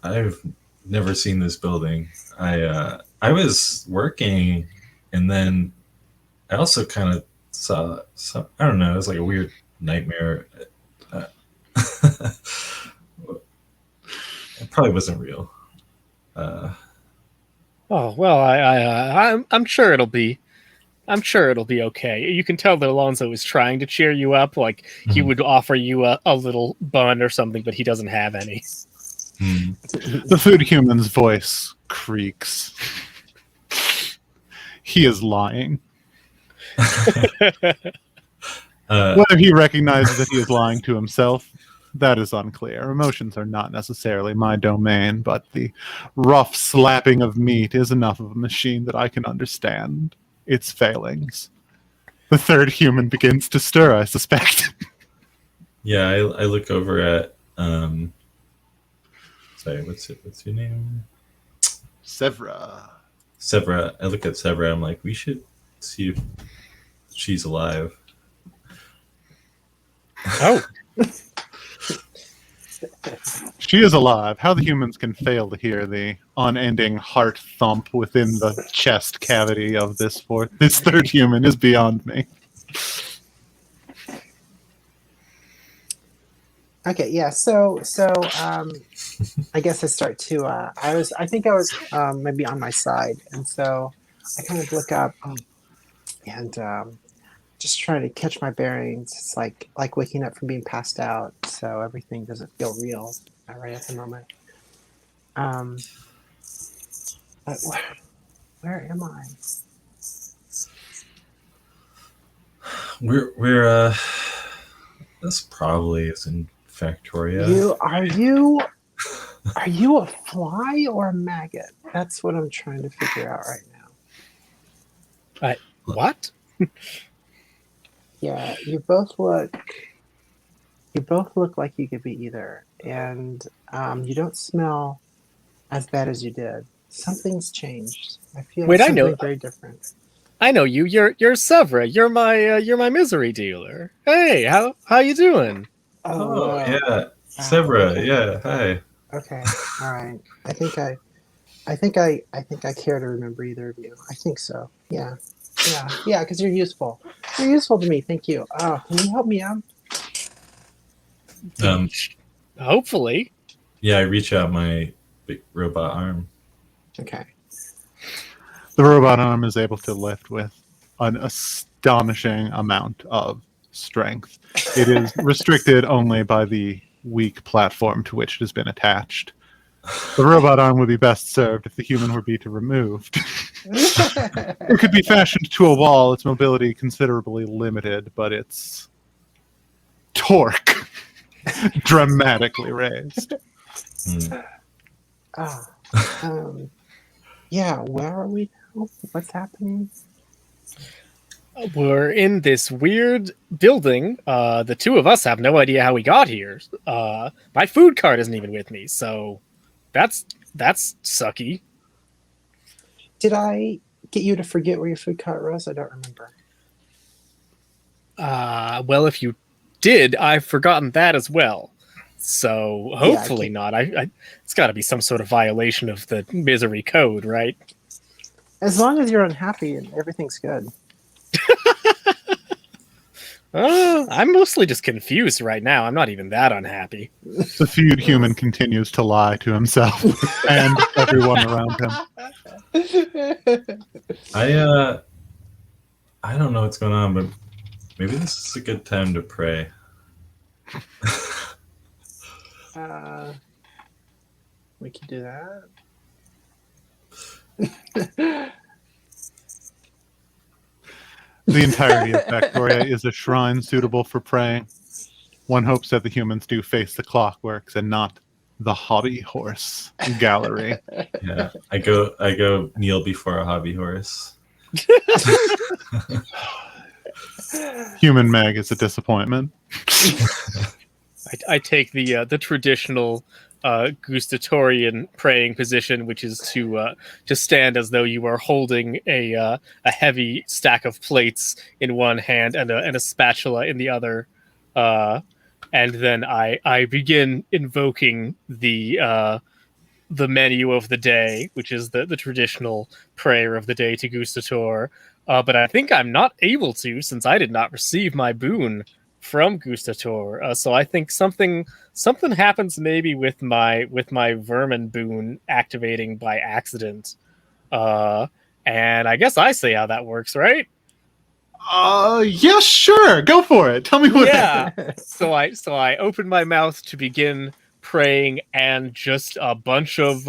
I've never seen this building. I was working, and then I also kind of saw some. I don't know. It was like a weird nightmare. It probably wasn't real. Oh well, I'm sure it'll be. I'm sure it'll be okay. You can tell that Alonso is trying to cheer you up, like he would offer you a little bun or something, but he doesn't have any. The food human's voice creaks. He is lying. Whether he recognizes that he is lying to himself, that is unclear. Emotions are not necessarily my domain, but the rough slapping of meat is enough of a machine that I can understand its failings. The third human begins to stir, I suspect. Yeah, I look over at sorry, what's your name? Sevra. Sevra. I look at Sevra. I'm like, we should see if she's alive. Oh. She is alive. How the humans can fail to hear the unending heart thump within the chest cavity of this third human is beyond me. Okay, yeah. So I guess I start to. I think I was maybe on my side, and so I kind of look up and just trying to catch my bearings. It's like waking up from being passed out, so everything doesn't feel real right at the moment. But where am I? We're this probably is in Factoria. Are you a fly or a maggot? That's what I'm trying to figure out right now. What? Yeah, you both look You both look like you could be either, and you don't smell as bad as you did. Something's changed. I feel Wait, I know. something very different. I know you. You're Severa. You're my misery dealer. Hey, how you doing? Oh, wow. yeah. Severa, yeah, hi. Okay. All right. I think I care to remember either of you. I think so. Yeah. Yeah. Because you're useful. You're useful to me. Thank you. Oh, can you help me out? Hopefully. Yeah, I reach out my big robot arm. Okay. The robot arm is able to lift with an astonishing amount of strength. It is restricted only by the weak platform to which it has been attached. The robot arm would be best served if the human were be removed. It could be fashioned to a wall, its mobility considerably limited, but its torque dramatically raised. Yeah, where are we now? What's happening? We're in this weird building. The two of us have no idea how we got here. My food cart isn't even with me, so that's sucky. Did I get you to forget where your food cart was? I don't remember. Well, if you did, I've forgotten that as well. So hopefully not. It's got to be some sort of violation of the misery code, right? As long as you're unhappy and everything's good. I'm mostly just confused right now. I'm not even that unhappy. The feud human continues to lie to himself and everyone around him. I don't know what's going on, but maybe this is a good time to pray. We can do that. The entirety of Factoria is a shrine suitable for praying. One hopes that the humans do face the clockworks and not the hobby horse gallery. Yeah, I go kneel before a hobby horse. Human Meg is a disappointment. I take the traditional gustatorian praying position, which is to stand as though you are holding a heavy stack of plates in one hand and a spatula in the other, and then I begin invoking the menu of the day, which is the traditional prayer of the day to Gustator. But I think I'm not able to, since I did not receive my boon from Gustator. So I think something happens maybe with my vermin boon activating by accident. And I guess I say how that works, right? Yeah, sure. Go for it. Tell me what. Yeah. So I open my mouth to begin praying, and just a bunch of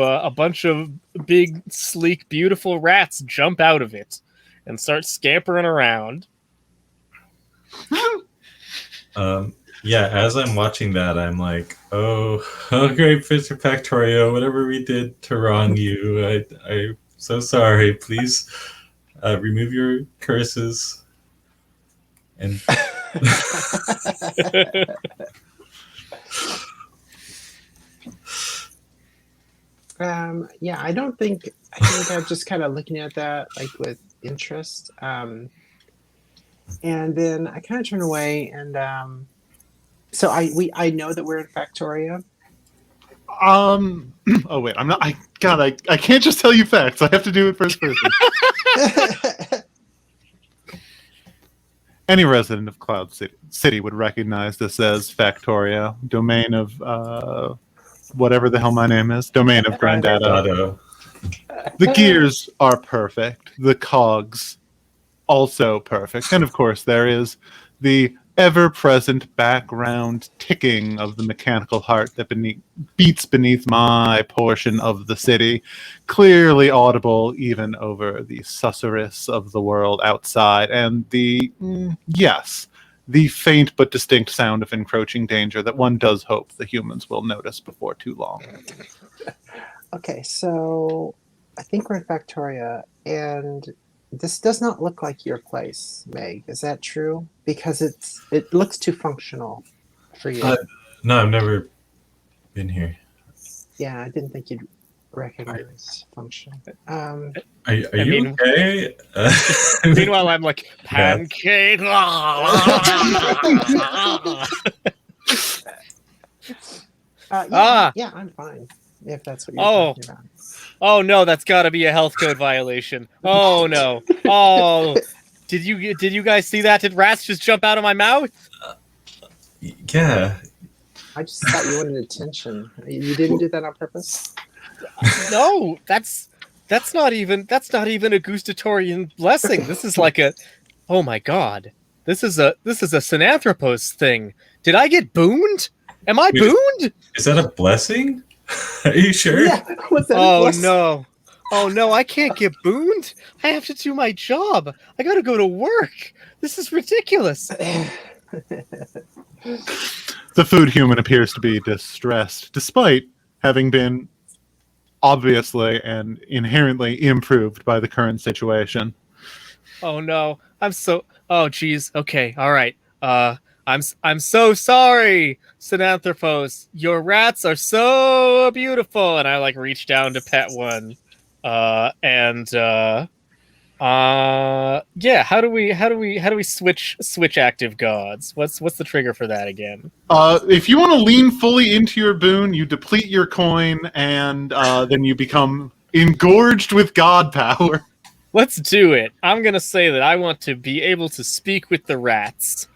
big, sleek, beautiful rats jump out of it and start scampering around. Yeah, as I'm watching that, I'm like, oh great, Mr. Factorio, whatever we did to wrong you, I'm so sorry. Please remove your curses. And yeah, I think I'm just kind of looking at that like with interest. And then I kind of turn away, and so I know that we're in Factoria. Oh wait, I'm not. I can't just tell you facts. I have to do it first person. Any resident of Cloud City would recognize this as Factoria, domain of whatever the hell my name is, domain of Grandaddo. The gears are perfect. The cogs also perfect, and of course there is the ever-present background ticking of the mechanical heart that beats beneath my portion of the city, clearly audible even over the susurrus of the world outside, and the faint but distinct sound of encroaching danger that one does hope the humans will notice before too long. Okay, so I think we're in Factoria, and this does not look like your place, Meg. Is that true? Because it looks too functional. For you. No, I've never been here. Yeah, I didn't think you'd recognize function. Are I you mean- okay? Meanwhile, I'm like, Yeah. pancake. Yeah, I'm fine. If that's what you're Oh. talking about. Oh no, that's got to be a health code violation. Oh no. Oh, did you guys see that? Did rats just jump out of my mouth? Yeah. I just thought you wanted attention. You didn't do that on purpose? No, that's not even a gustatorian blessing. This is like a, oh my god, this is a Synanthropos thing. Did I get booned? Am I booned? Is that a blessing? Are you sure? Yeah. Was that a Oh blessing? no. Oh no, I can't get booned. I have to do my job. I gotta go to work. This is ridiculous. The food human appears to be distressed, despite having been obviously and inherently improved by the current situation. Oh no, oh geez. Okay, all right. I'm so sorry, Synanthropos. Your rats are so beautiful, and I like reach down to pet one. Yeah. How do we switch active gods? What's the trigger for that again? If you want to lean fully into your boon, you deplete your coin, and then you become engorged with god power. Let's do it. I'm gonna say that I want to be able to speak with the rats.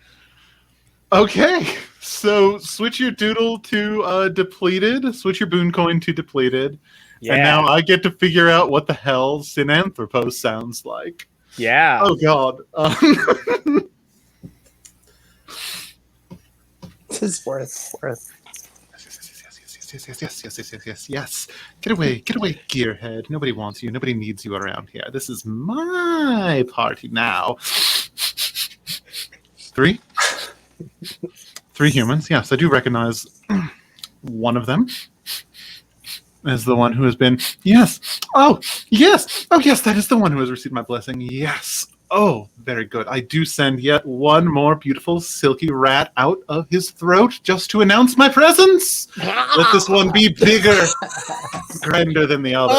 Okay, so switch your doodle to depleted. Switch your boon coin to depleted. Yeah. And now I get to figure out what the hell Synanthropos sounds like. Yeah. Oh god. This is worth. Yes. Get away, gearhead. Nobody wants you. Nobody needs you around here. This is my party now. Three humans. Yes, I do recognize one of them as the one who has been. Yes. Oh, yes. Oh, yes. That is the one who has received my blessing. Yes. Oh, very good. I do send yet one more beautiful silky rat out of his throat just to announce my presence. Let this one be bigger, grander than the others.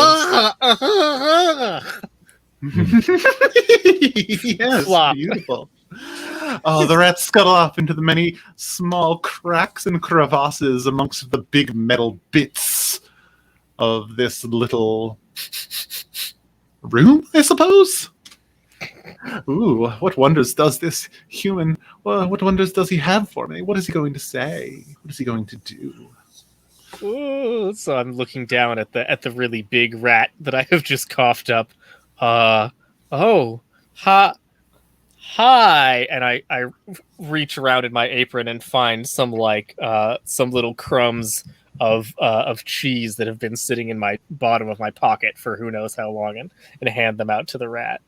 Yes, Flop. beautiful. Oh, the rats scuttle off into the many small cracks and crevasses amongst the big metal bits of this little room, I suppose. Ooh, what wonders does this human, well, what wonders does he have for me? What is he going to say? What is he going to do? Ooh, so I'm looking down at the really big rat that I have just coughed up. Hi, and I reach around in my apron and find some little crumbs of cheese that have been sitting in my bottom of my pocket for who knows how long, and hand them out to the rat.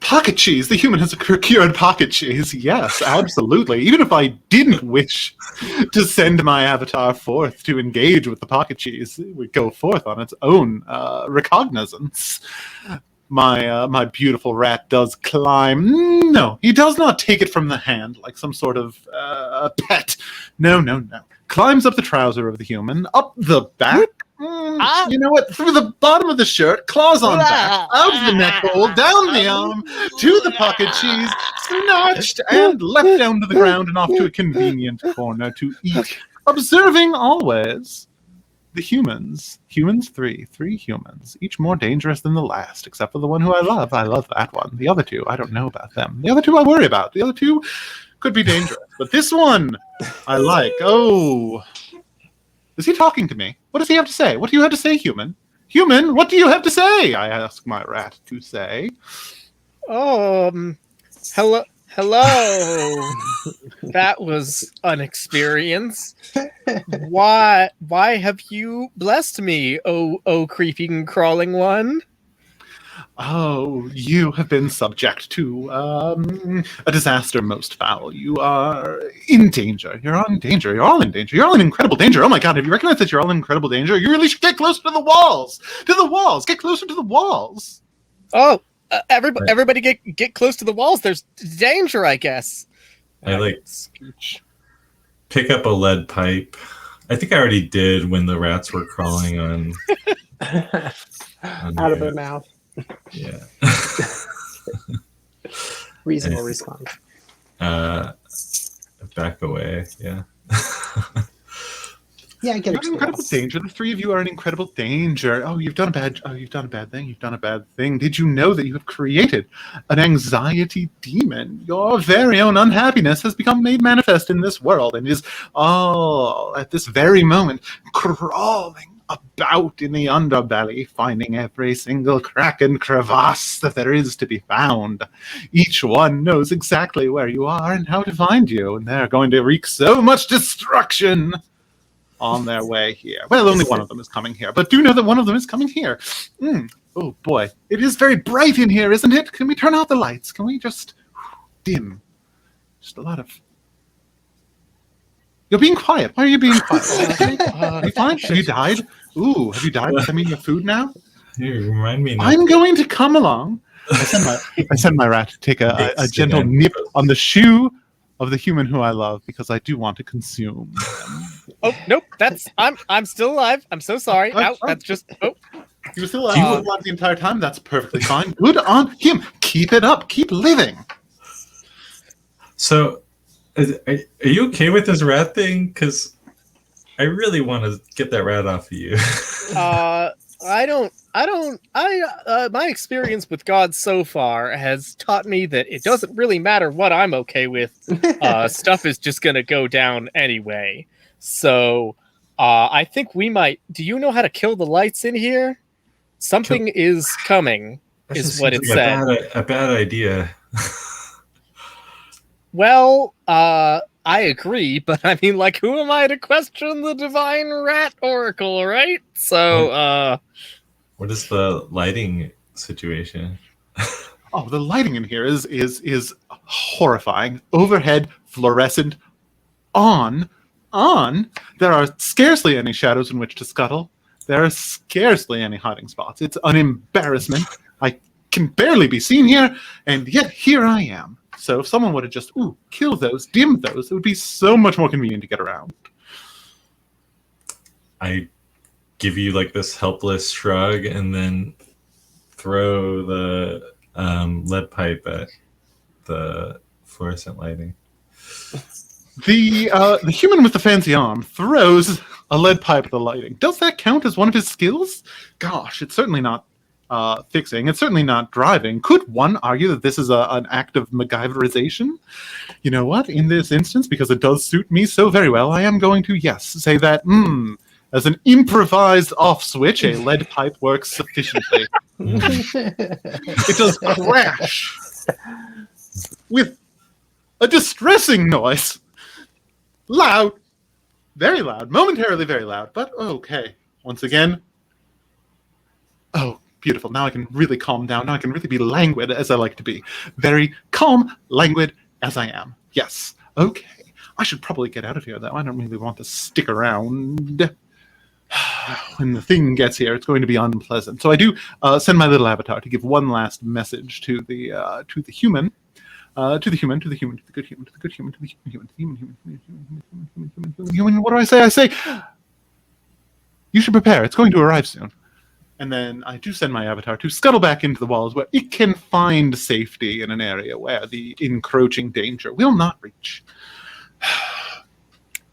Pocket cheese. The human has procured pocket cheese. Yes, absolutely. Even if I didn't wish to send my avatar forth to engage with the pocket cheese, it would go forth on its own recognizance. My beautiful rat does climb. No, he does not take it from the hand like some sort of pet. No. Climbs up the trouser of the human, up the back. You know what? Through the bottom of the shirt, claws on back, out of the neck hole, down the arm, to the pocket cheese, snatched and left down to the ground and off to a convenient corner to eat, observing always the humans. Humans three humans, each more dangerous than the last, except for the one who I love. I love that one. The other two, I don't know about them. The other two I worry about. The other two could be dangerous. But this one, I like. Oh. Is he talking to me? What does he have to say? What do you have to say, human? Human, what do you have to say? I ask my rat to say. Hello. That was an experience. Why have you blessed me, oh creeping crawling one? Oh, you have been subject to a disaster most foul. You are in danger. You're all in danger. You're all in danger. You're all in incredible danger. Oh my god, have you recognized that you're all in incredible danger? You really should get closer to the walls! To the walls! Get closer to the walls! Oh, everybody get close to the walls. There's danger, I guess. I like Scooch. pick up a lead pipe. I think I already did when the rats were crawling on Out of their mouth. Yeah. Reasonable response. Back away. Yeah. Yeah, I get You're in incredible danger. The three of you are in incredible danger. You've done a bad thing. You've done a bad thing. Did you know that you have created an anxiety demon? Your very own unhappiness has become made manifest in this world and is all at this very moment crawling about in the underbelly, finding every single crack and crevasse that there is to be found. Each one knows exactly where you are and how to find you, and they're going to wreak so much destruction on their way here. Well, only one of them is coming here, but do know that one of them is coming here. Oh boy, it is very bright in here, isn't it? Can we turn out the lights? Can we just dim? Just a lot of... You're being quiet. Why are you being quiet? Are you fine? Have you died? Ooh, have you died? Does that mean you have food now? You remind me. I'm going to come along. I send my rat to take a gentle nip on the shoe of the human who I love because I do want to consume them. Oh nope, I'm still alive. I'm so sorry. Ow, that's just You were still alive the entire time. That's perfectly fine. Good on him. Keep it up. Keep living. So, are you okay with this rat thing? Because I really want to get that rat off of you. My experience with God so far has taught me that it doesn't really matter what I'm okay with. Stuff is just going to go down anyway. So I think we might... Do you know how to kill the lights in here? Something is coming, is what it said. A bad idea. Well, I agree, but I mean, like, who am I to question the divine rat oracle, right? So, what is the lighting situation? Oh, the lighting in here is horrifying. Overhead, fluorescent, on. There are scarcely any shadows in which to scuttle. There are scarcely any hiding spots. It's an embarrassment. I can barely be seen here, and yet here I am. So if someone would have just, kill those, dim those, it would be so much more convenient to get around. I give you like this helpless shrug and then throw the lead pipe at the fluorescent lighting. The human with the fancy arm throws a lead pipe at the lighting. Does that count as one of his skills? Gosh, it's certainly not fixing. It's certainly not driving. Could one argue that this is an act of MacGyverization? You know what? In this instance, because it does suit me so very well, I am going to, yes, say that, as an improvised off switch, a lead pipe works sufficiently. It does crash with a distressing noise. Loud. Very loud. Momentarily very loud, but okay. Once again. Oh, beautiful. Now I can really calm down. Now I can really be languid as I like to be. Very calm, languid as I am. Yes. Okay. I should probably get out of here, though. I don't really want to stick around. When the thing gets here, it's going to be unpleasant. So I do send my little avatar to give one last message to the human. To the human, to the human, to the good human, to the good human, to the human, to the human. What do I say? I say, you should prepare. It's going to arrive soon. And then I do send my avatar to scuttle back into the walls where it can find safety in an area where the encroaching danger will not reach.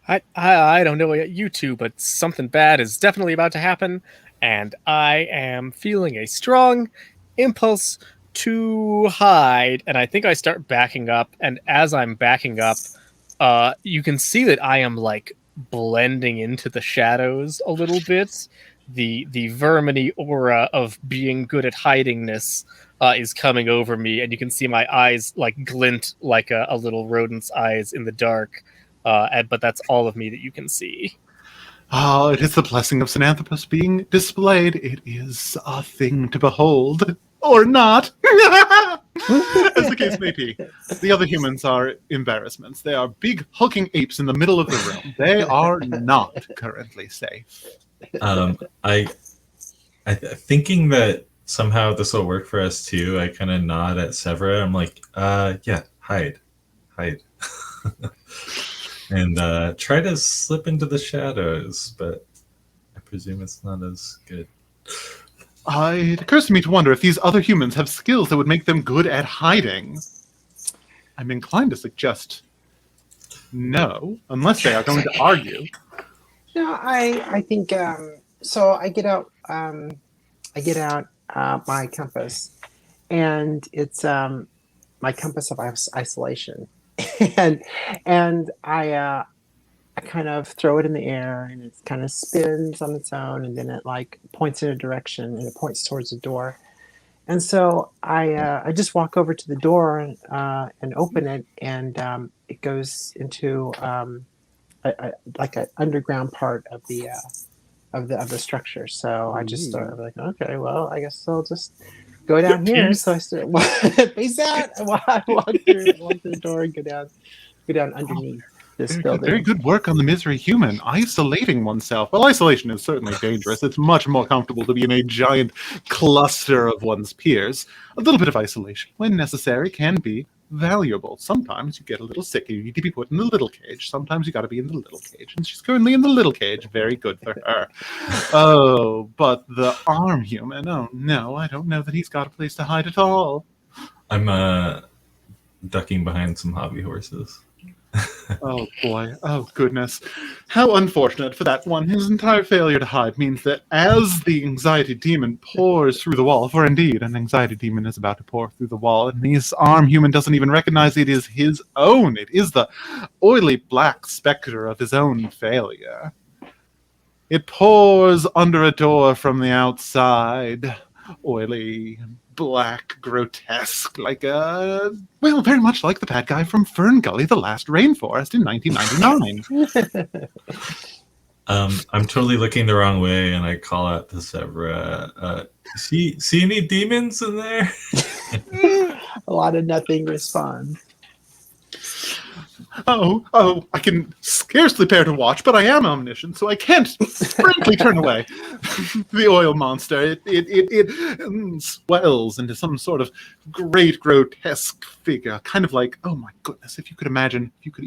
I don't know about you two, but something bad is definitely about to happen, and I am feeling a strong impulse to hide, and I think I start backing up, and as I'm backing up, you can see that I am like blending into the shadows a little bit. The verminy aura of being good at hidingness is coming over me, and you can see my eyes like glint like a little rodent's eyes in the dark, but that's all of me that you can see. Oh, it is the blessing of Synanthropus being displayed. It is a thing to behold. Or not, as the case may be. The other humans are embarrassments. They are big, hulking apes in the middle of the room. They are not currently safe. Thinking that somehow this will work for us too, I kind of nod at Severa. I'm like, yeah, hide. and try to slip into the shadows, but I presume it's not as good. It occurs to me to wonder if these other humans have skills that would make them good at hiding. I'm inclined to suggest no, unless they are going to argue. No, I think so. I get out my compass, and it's my compass of isolation, and I kind of throw it in the air, and it kind of spins on its own, and then it like points in a direction, and it points towards the door. And so I just walk over to the door and open it, and it goes into like an underground part of the structure. So I just start like, okay, well, I guess I'll just go down here. So I start face out. I walk through the door and go down underneath this building. Very good work on the misery human, isolating oneself. Well, isolation is certainly dangerous. It's much more comfortable to be in a giant cluster of one's peers. A little bit of isolation, when necessary, can be valuable. Sometimes you get a little sick. You need to be put in the little cage. Sometimes you got to be in the little cage. And she's currently in the little cage. Very good for her. Oh, but the arm human. Oh, no, I don't know that he's got a place to hide at all. I'm ducking behind some hobby horses. Oh boy, oh goodness. How unfortunate for that one. His entire failure to hide means that as the anxiety demon pours through the wall, for indeed an anxiety demon is about to pour through the wall, and this arm human doesn't even recognize it is his own. It is the oily black specter of his own failure. It pours under a door from the outside, oily, black, grotesque, like very much like the bad guy from Fern Gully, The Last Rainforest in 1999. I'm totally looking the wrong way, and I call out to Severa, see any demons in there? A lot of nothing responds. Oh, I can scarcely bear to watch, but I am omniscient, so I can't frankly turn away. The oil monster, it swells into some sort of great grotesque figure, kind of like, oh my goodness, if you could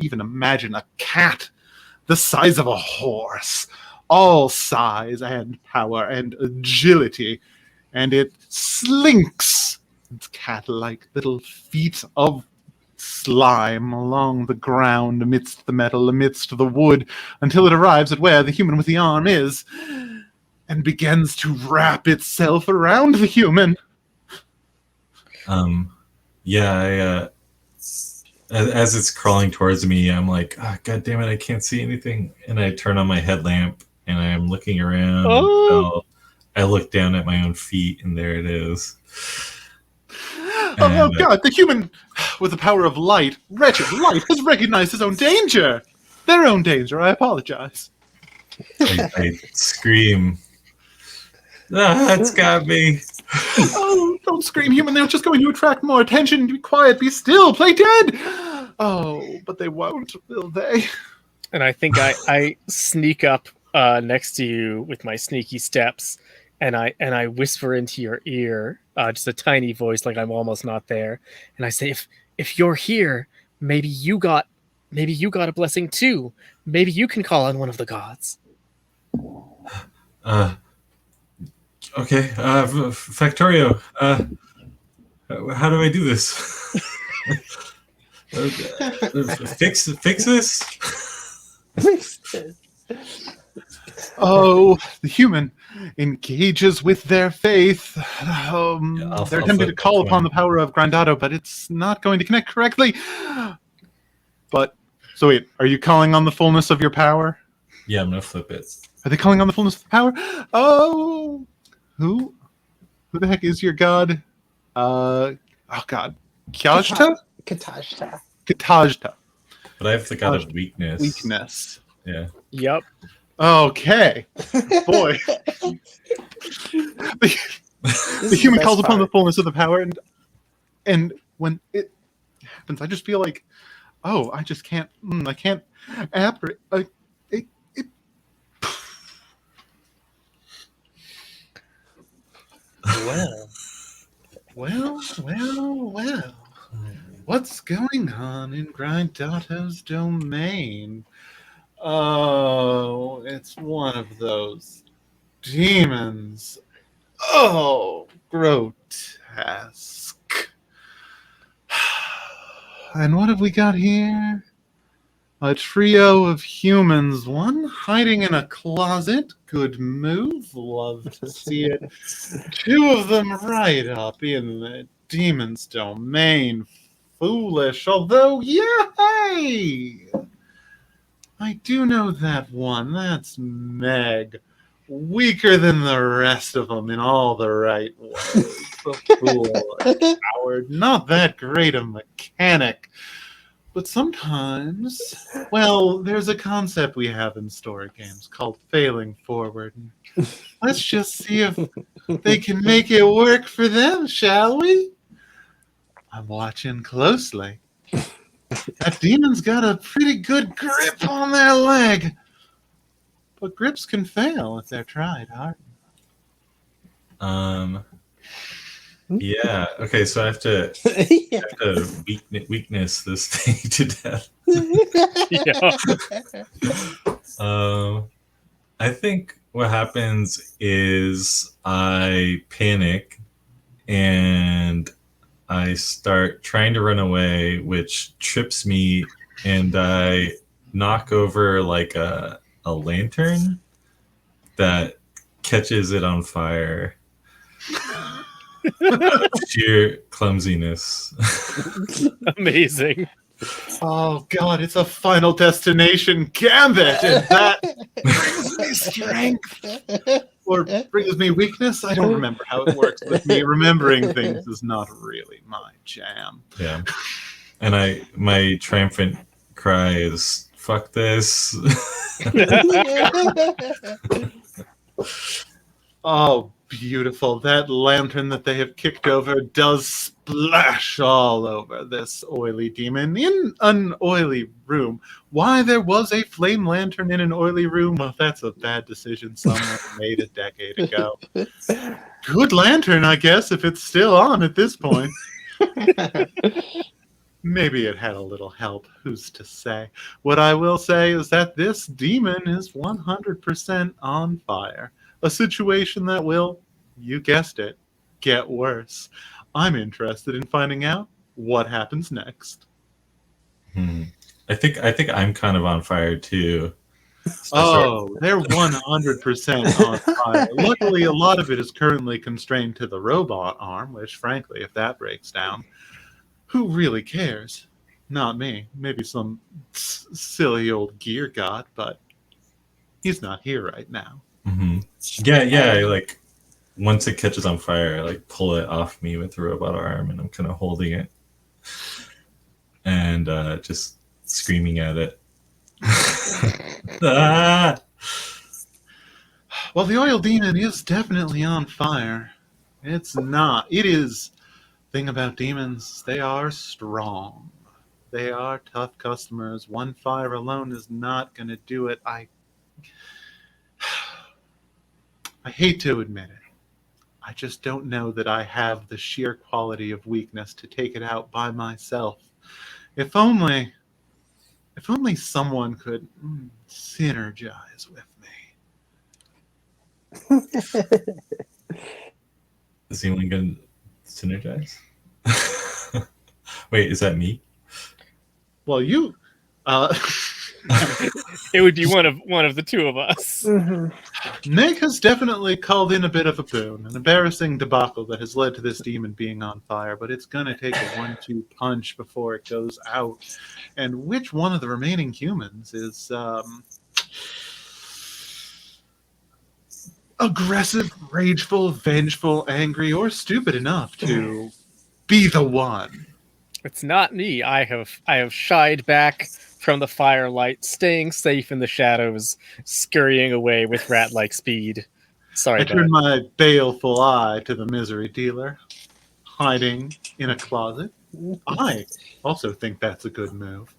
even imagine a cat the size of a horse, all size and power and agility, and it slinks its cat-like little feet of slime along the ground, amidst the metal, amidst the wood, until it arrives at where the human with the arm is, and begins to wrap itself around the human. Yeah, as it's crawling towards me, I'm like, oh, God damn it, I can't see anything. And I turn on my headlamp, and I'm looking around until I look down at my own feet, and there it is. Oh God, the human with the power of light, wretched light, has recognized his own danger. Their own danger, I apologize. I scream, it's got me. Oh, don't scream, human. They're just going to attract more attention. Be quiet, be still, play dead. Oh, but they won't, will they? And I think I sneak up next to you with my sneaky steps, and I whisper into your ear, just a tiny voice, like I'm almost not there, and I say, if you're here, maybe you got a blessing too. Maybe you can call on one of the gods. Okay, Factorio, how do I do this? Fix this? Oh, the human engages with their faith. They're tempted to call upon the power of Grandado, but it's not going to connect correctly. But, so wait, are you calling on the fullness of your power? Yeah, I'm going to flip it. Are they calling on the fullness of the power? Oh, who the heck is your god? Oh God. Kajta? Katajta. But I have the god of weakness. Yeah. Yep. Okay. Boy. The human calls upon the fullness of the power, and when it happens, I just feel like, oh, I just can't, I can't apparate. Well. What's going on in Grindato's domain? Oh, it's one of those demons. Oh, grotesque. And what have we got here? A trio of humans, one hiding in a closet. Good move. Love to see it. Two of them right up in the demon's domain. Foolish, although, yay! I do know that one. That's Meg. Weaker than the rest of them in all the right ways. A fool, a coward, not that great a mechanic. But sometimes, well, there's a concept we have in story games called failing forward. Let's just see if they can make it work for them, shall we? I'm watching closely. That demon's got a pretty good grip on their leg. But grips can fail if they're tried hard. Yeah. Okay, so I have to, weakness this thing to death. I think what happens is I panic and I start trying to run away, which trips me, and I knock over like a lantern that catches it on fire. Sheer clumsiness. Amazing. Oh God, it's a Final Destination gambit, and that brings me strength or brings me weakness. I don't remember how it works with me. Remembering things is not really my jam. Yeah, and my triumphant cry is "fuck this." Oh, beautiful. That lantern that they have kicked over does splash all over this oily demon in an oily room. Why there was a flame lantern in an oily room? Well, that's a bad decision someone made a decade ago. Good lantern, I guess, if it's still on at this point. Maybe it had a little help. Who's to say? What I will say is that this demon is 100% on fire. A situation that will, you guessed it, get worse. I'm interested in finding out what happens next. I think I'm kind of on fire too. They're 100% on fire. Luckily, a lot of it is currently constrained to the robot arm, which, frankly, if that breaks down, who really cares? Not me. Maybe some silly old gear god, but he's not here right now. Mm-hmm. Yeah. I, like, once it catches on fire, I like pull it off me with the robot arm, and I'm kind of holding it and just screaming at it. Ah! Well, the oil demon is definitely on fire. It's not. It is. Thing about demons, they are strong. They are tough customers. One fire alone is not going to do it. I hate to admit it. I just don't know that I have the sheer quality of weakness to take it out by myself. If only someone could synergize with me. Is anyone going to synergize? Wait, is that me? Well, you... It would be one of the two of us. Mm-hmm. Meg has definitely called in a bit of a boon, an embarrassing debacle that has led to this demon being on fire, but it's going to take a 1-2 punch before it goes out. And which one of the remaining humans is aggressive, rageful, vengeful, angry, or stupid enough to be the one? It's not me. I have shied back from the firelight, staying safe in the shadows, scurrying away with rat-like speed. Sorry, I turn bud. my baleful eye to the misery dealer, hiding in a closet. I also think that's a good move.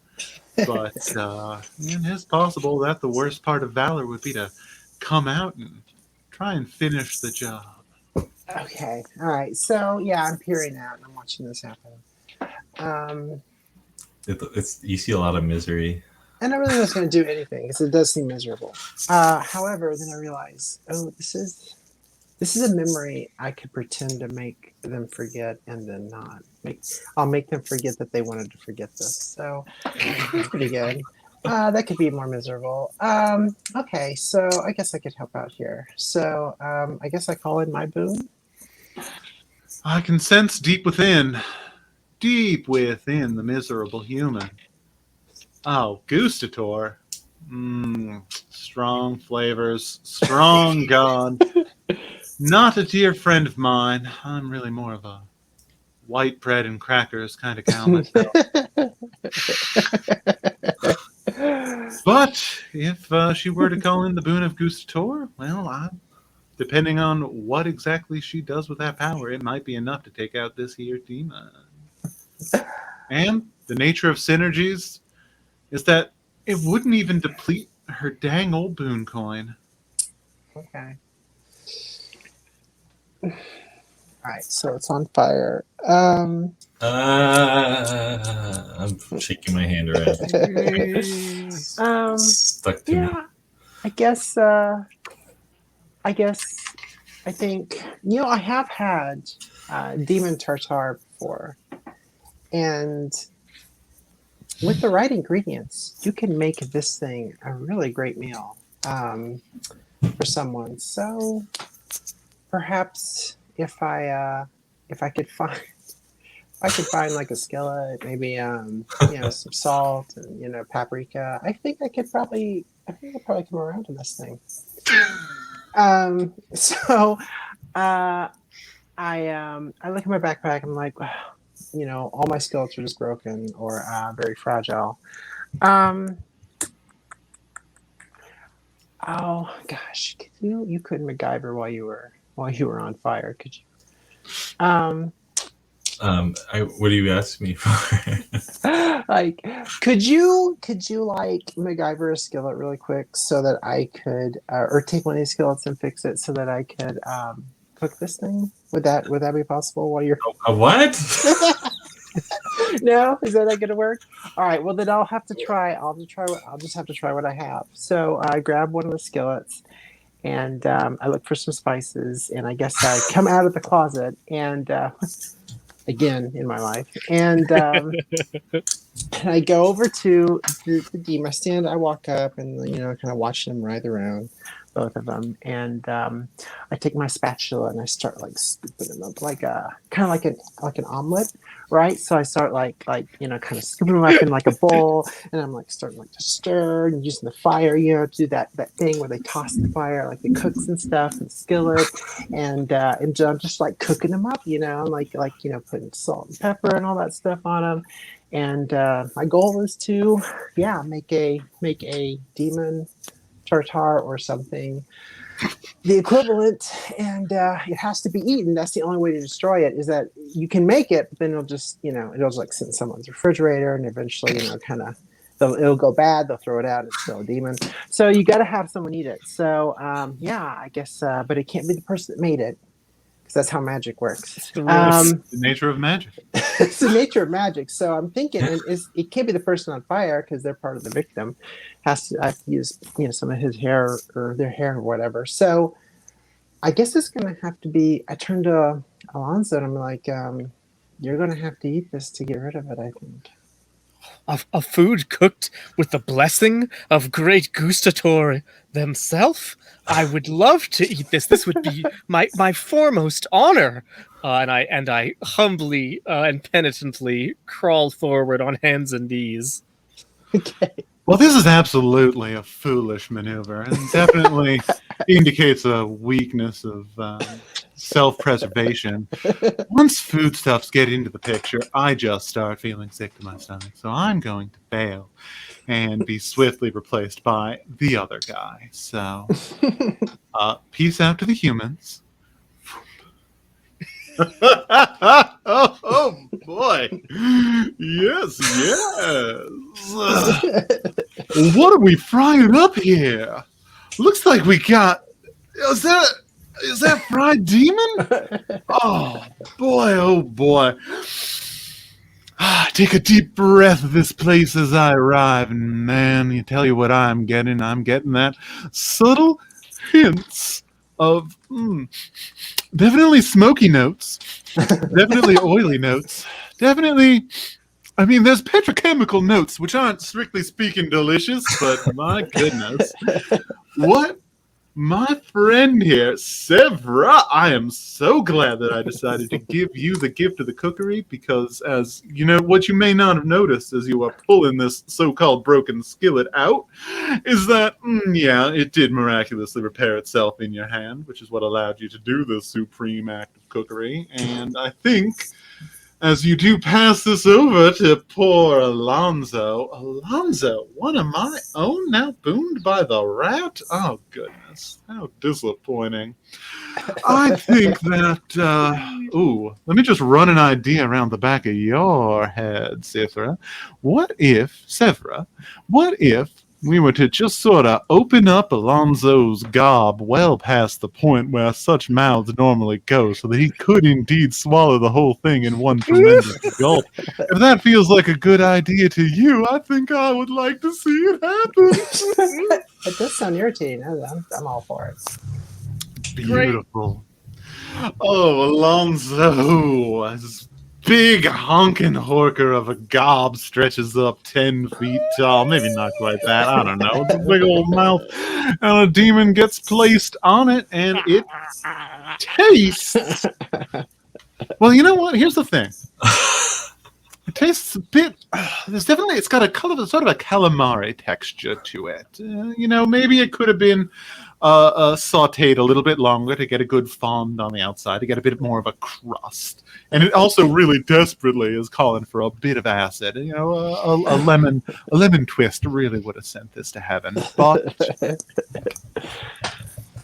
But it is possible that the worst part of Valor would be to come out and try and finish the job. Okay. All right. So, yeah, I'm peering out and I'm watching this happen. It's you see a lot of misery. And I really was going to do anything because it does seem miserable. However, then I realized, this is a memory I could pretend to make them forget and then not. I'll make them forget that they wanted to forget this. So that's pretty good. That could be more miserable. Okay, so I guess I could help out here. So I guess I call in my boon. I can sense deep within the miserable human. Oh, gustator. Strong flavors, strong God. Not a dear friend of mine. I'm really more of a white bread and crackers kind of gal myself. But if she were to call in the boon of gustator, well, depending on what exactly she does with that power, it might be enough to take out this here demon. And the nature of synergies is that it wouldn't even deplete her dang old boon coin. Okay. All right, so it's on fire. I'm shaking my hand around. Stuck to me. Yeah, I think I have had demon tartare before, and with the right ingredients, you can make this thing a really great meal for someone. So perhaps if I could find like a skillet, maybe some salt and paprika, I think I'll probably come around to this thing. So I look at my backpack. I'm like, wow, all my skillets are just broken or very fragile. Oh gosh, you couldn't MacGyver while you were on fire, could you? What do you ask me for? Like, could you like MacGyver a skillet really quick so that I could, or take one of these skillets and fix it so that I could cook this thing? Would that be possible while you're? A what? No, is that not going to work? All right, well then I'll have to try. I'll just have to try what I have. So I grab one of the skillets, and I look for some spices, and I guess I come out of the closet and. Again in my life, and I go over to the demon. I walk up and kind of watch them writhe around, both of them, and I take my spatula and I start like scooping them up like a kind of like an omelet, right? So I start like kind of scooping them up in like a bowl, and I'm like starting like to stir and using the fire, to do that thing where they toss the fire like the cooks and stuff and skillet, and I'm just like cooking them up, like putting salt and pepper and all that stuff on them. And my goal is to, make a demon tartare or something, the equivalent, and it has to be eaten. That's the only way to destroy it. Is that you can make it, but then it'll just, it'll just like sit in someone's refrigerator, and eventually, it'll go bad. They'll throw it out. It's still a demon. So you got to have someone eat it. So I guess, but it can't be the person that made it. That's how magic works. The nature of magic. It's the nature of magic. So I'm thinking it can't be the person on fire because they're part of the victim. I have to use some of his hair or their hair or whatever. So I guess it's going to have to be. I turned to Alonso and I'm like, you're going to have to eat this to get rid of it, I think. A food cooked with the blessing of great gustator themselves? I would love to eat this. This would be my foremost honor. And I humbly and penitently crawl forward on hands and knees. Okay. Well, this is absolutely a foolish maneuver, and definitely indicates a weakness of self-preservation. Once foodstuffs get into the picture, I just start feeling sick to my stomach. So I'm going to bail and be swiftly replaced by the other guy. So, peace out to the humans. oh boy. Yes. What are we frying up here? Looks like we got... Is that fried demon? Oh boy. Take a deep breath of this place as I arrive, and man, you tell you what I'm getting. I'm getting that subtle hints of definitely smoky notes, definitely oily notes, definitely. I mean, there's petrochemical notes, which aren't strictly speaking delicious, but my goodness, what? My friend here, Sevra, I am so glad that I decided to give you the gift of the cookery because, as you know, what you may not have noticed as you are pulling this so-called broken skillet out is that, yeah, it did miraculously repair itself in your hand, which is what allowed you to do the supreme act of cookery. And I think, as you do pass this over to poor Alonzo, one of my own, now boomed by the rat? Oh, goodness. How disappointing. I think that, let me just run an idea around the back of your head, Sevra. What if we were to just sort of open up Alonzo's gob well past the point where such mouths normally go so that he could indeed swallow the whole thing in one tremendous gulp? If that feels like a good idea to you, I think I would like to see it happen. It does sound irritating. I'm all for it. Beautiful. Oh, Alonzo. This big honking horker of a gob stretches up 10 feet tall. Maybe not quite that. I don't know. It's a big old mouth. And a demon gets placed on it, and it tastes. Well, you know what? Here's the thing. It tastes a bit. It's got a color, sort of a calamari texture to it. Maybe it could have been sautéed a little bit longer to get a good fond on the outside, to get a bit more of a crust. And it also really desperately is calling for a bit of acid. A lemon twist really would have sent this to heaven. But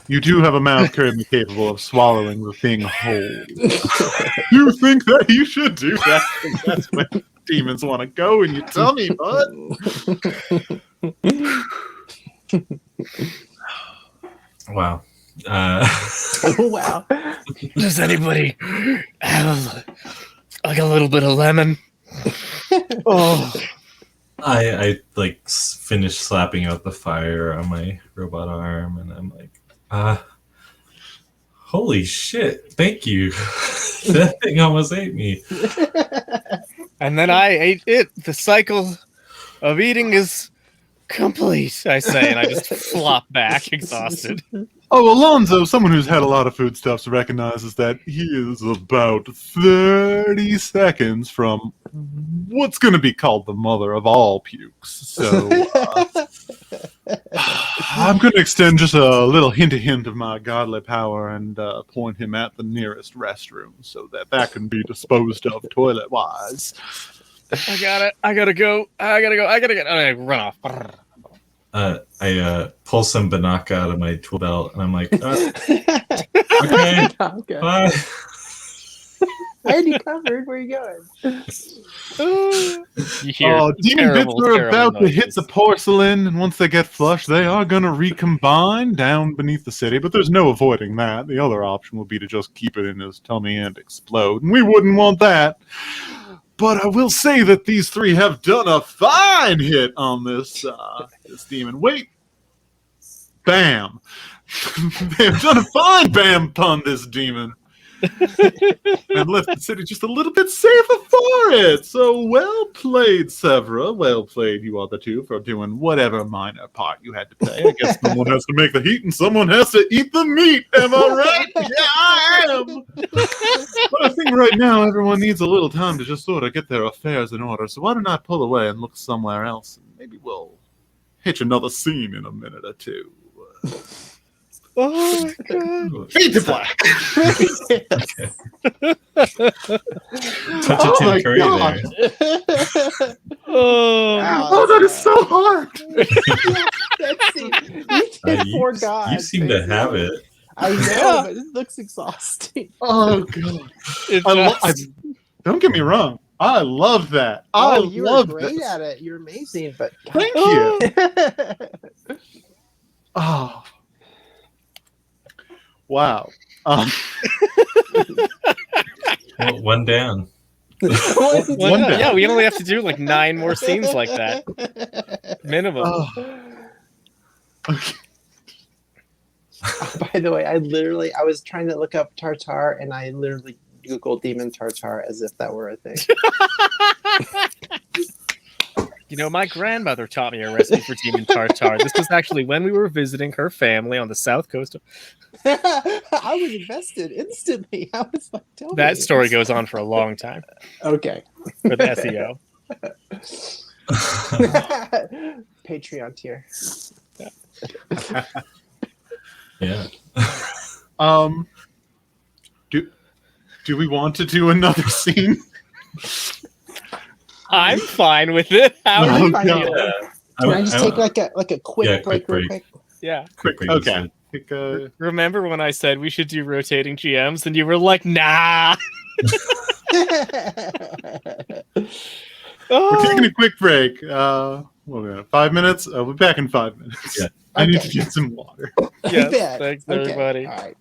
you do have a mouth currently capable of swallowing the thing whole. You think that you should do that? That's where demons want to go in your tummy, bud. Wow. Wow. Does anybody have like a little bit of lemon? Oh, I finished slapping out the fire on my robot arm, and I'm like, holy shit, thank you. That thing almost ate me. And then I ate it. The cycle of eating is complete, I say, and I just flop back, exhausted. Oh, Alonzo, someone who's had a lot of foodstuffs, recognizes that he is about 30 seconds from what's going to be called the mother of all pukes. So I'm going to extend just a little hint of my godly power and point him at the nearest restroom so that can be disposed of toilet-wise. I gotta go. And I run off. I pull some banaka out of my tool belt, and I'm like, okay, bye. I had you covered. Where are you going? You hear demon bits are about to hit the porcelain, and once they get flushed, they are going to recombine down beneath the city, but there's no avoiding that. The other option would be to just keep it in his tummy and explode, and we wouldn't want that. But I will say that these three have done a fine hit on this demon. Wait. Bam. They have done a fine bam pun, this demon. And left the city just a little bit safer for it. So well played, Sevra. Well played, you other two, for doing whatever minor part you had to play. I guess someone has to make the heat and someone has to eat the meat. Am I right? Yeah, I am. But I think right now everyone needs a little time to just sort of get their affairs in order. So why don't I pull away and look somewhere else? And maybe we'll hitch another scene in a minute or two. Oh my god. Fade to black. Touch of Tim Curry there. Oh, that is so hard. Poor God. You seem to have it. I know, but it looks exhausting. Oh god. It Don't get me wrong. I love that. You were love great this. at it. You're amazing, but Thank you. Oh. Wow. Well, one down. One day. Yeah, we only have to do like 9 more scenes like that. Minimum. Oh, okay. By the way, I was trying to look up tartar, and I literally Googled demon tartar as if that were a thing. You know, my grandmother taught me a recipe for demon tartar. This was actually when we were visiting her family on the south coast of... I was invested instantly. I was like, tell me. That story goes on for a long time Okay. for the SEO. Patreon tier. Yeah. Do we want to do another scene? I'm fine with it. How Oh, are you? fine with God. it. Can I just take like a quick Yeah, break quick real break. quick? Yeah. Quick break. Okay. Remember when I said we should do rotating GMs and you were like, nah. We're taking a quick break. We'll go 5 minutes. We'll be back in 5 minutes. Yeah. I need Okay. to get some water. Yes, Bet. thanks, Okay. everybody. All right.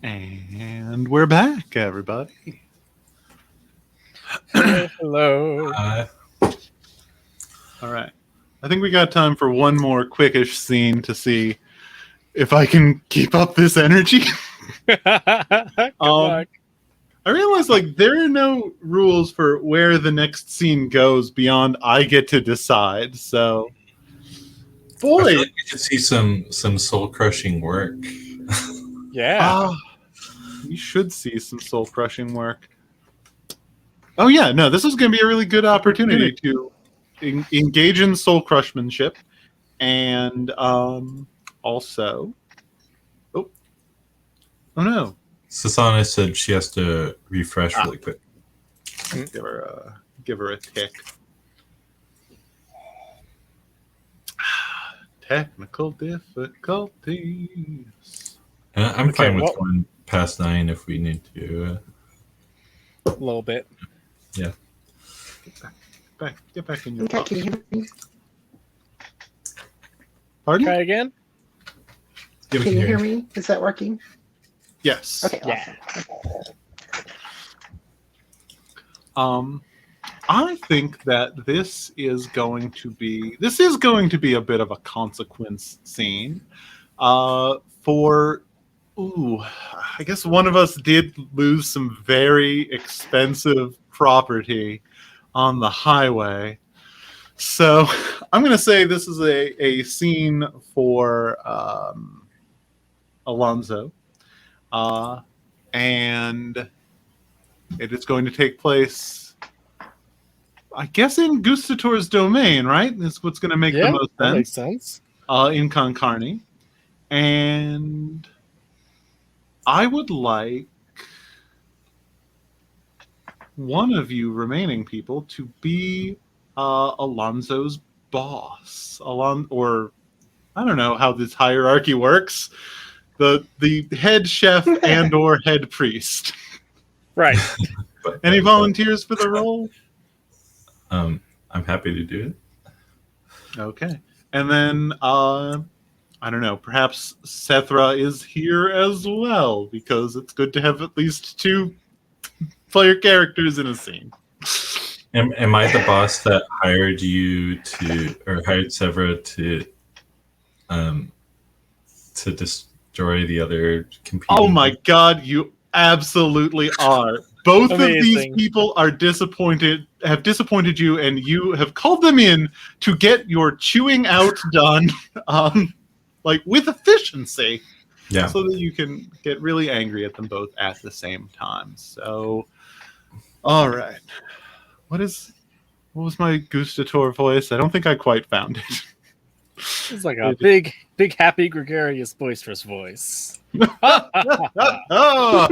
And we're back, everybody. Hello. All right. I think we got time for one more quickish scene to see if I can keep up this energy. Good luck. I realize, like, there are no rules for where the next scene goes beyond I get to decide. So, I boy, feel like we could see some soul crushing work. Yeah. we should see some soul crushing work. Oh yeah, no, this is going to be a really good opportunity to engage in soul crushmanship, and also, oh no, Sythana said she has to refresh really quick. give her a tick. Technical difficulties. I'm Okay, fine with well- going past 9 if we need to. A little bit. Yeah. Get back in your Okay, box. can you hear me? Pardon? Try again. Yeah, we Can you hear hear me? Is that working? Yes. Okay, Yeah. awesome. I think that this is going to be a bit of a consequence scene. I guess one of us did lose some very expensive property on the highway. So I'm going to say this is a scene for Alonzo. And it is going to take place, I guess, in Gustator's domain, right? That's what's going to make the most that makes sense. sense. In Concarne. And I would like one of you remaining people to be Alonzo's boss. Or I don't know how this hierarchy works. The head chef and or head priest. Right. Any volunteers for the role? I'm happy to do it. Okay. And then, I don't know, perhaps Sethra is here as well, because it's good to have at least 2 player characters in a scene. Am I the boss that hired you or hired Severa to destroy the other competing? Oh my god, you absolutely are. Both Amazing. of these people have disappointed you, and you have called them in to get your chewing out done, like with efficiency, Yeah. so that you can get really angry at them both at the same time. So, all right, what was my Gustator voice? I don't think I quite found it. It's like a big, happy, gregarious, boisterous voice. Ah,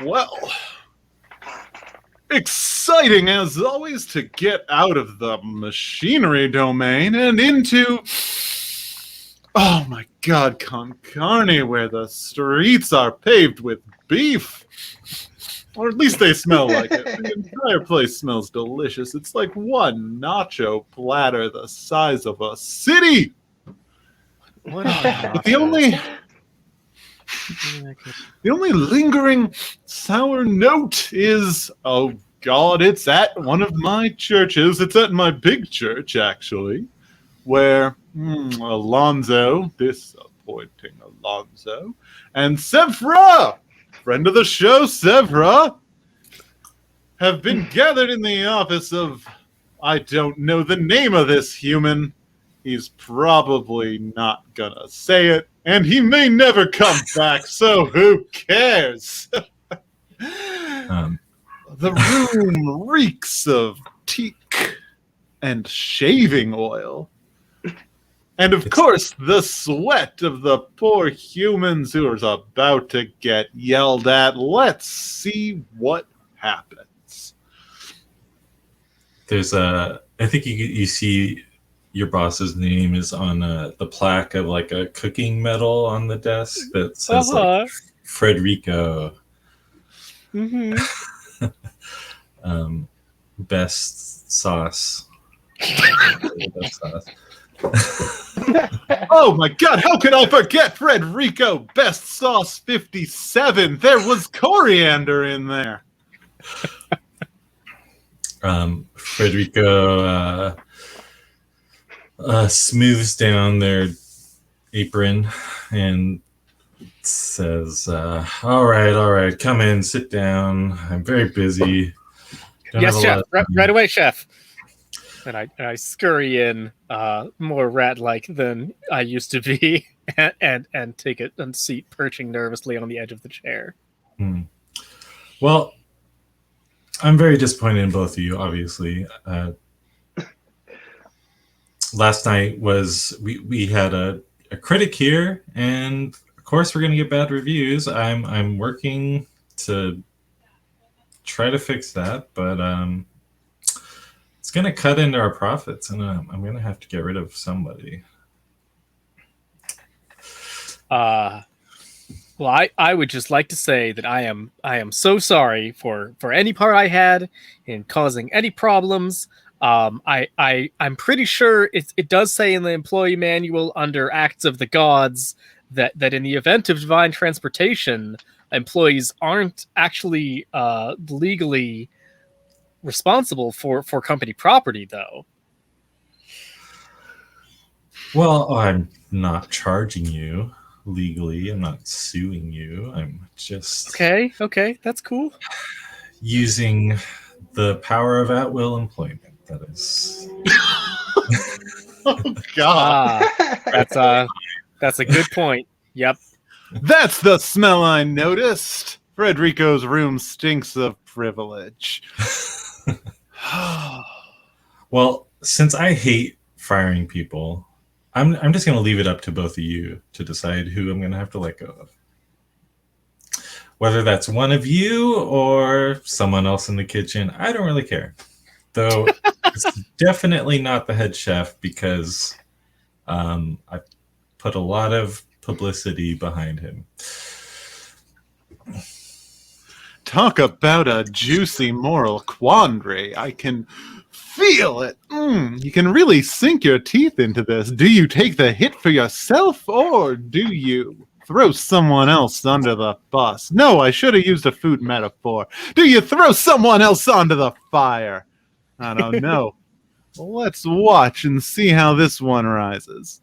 well, exciting as always to get out of the machinery domain and into, oh my god, Concarne, where the streets are paved with beef. Or at least they smell like it. The entire place smells delicious. It's like one nacho platter the size of a city. What But the only lingering sour note is, oh god, it's at one of my churches. It's at my big church, actually, where Alonzo, disappointing Alonzo, and Sevra, friend of the show, Sevra, have been gathered in the office of, I don't know the name of this human. He's probably not gonna say it, and he may never come back, so who cares? The room reeks of teak and shaving oil. And of course, the sweat of the poor humans who are about to get yelled at. Let's see what happens. There's I think you see your boss's name is on the plaque of like a cooking medal on the desk that says like Frederico. Mm-hmm. Best sauce. Best sauce. Oh my god, how could I forget Frederico Best Sauce 57? There was coriander in there. Frederico smooths down their apron and says, all right, come in, sit down. I'm very busy. Yes, chef. Right away, chef. And I scurry in, more rat-like than I used to be, and take a seat, perching nervously on the edge of the chair. Well, I'm very disappointed in both of you, obviously. Last night was we had a critic here, and of course we're going to get bad reviews. I'm working to try to fix that, but it's going to cut into our profits, and I'm going to have to get rid of somebody. Well, I would just like to say that I am so sorry for any part I had in causing any problems. I'm pretty sure it does say in the employee manual under Acts of the Gods that in the event of divine transportation, employees aren't actually legally responsible for company property, though. Well, I'm not charging you legally. I'm not suing you. I'm just Okay, that's cool. using the power of at-will employment. That is. Oh god. That's a good point. Yep. That's the smell I noticed. Frederico's room stinks of privilege. Well, since I hate firing people, I'm just going to leave it up to both of you to decide who I'm going to have to let go of. Whether that's one of you or someone else in the kitchen, I don't really care. Though it's definitely not the head chef because I put a lot of publicity behind him. Talk about a juicy moral quandary. I can feel it. You can really sink your teeth into this. Do you take the hit for yourself, or do you throw someone else under the bus? No, I should have used a food metaphor. Do you throw someone else onto the fire? I don't know. Let's watch and see how this one rises.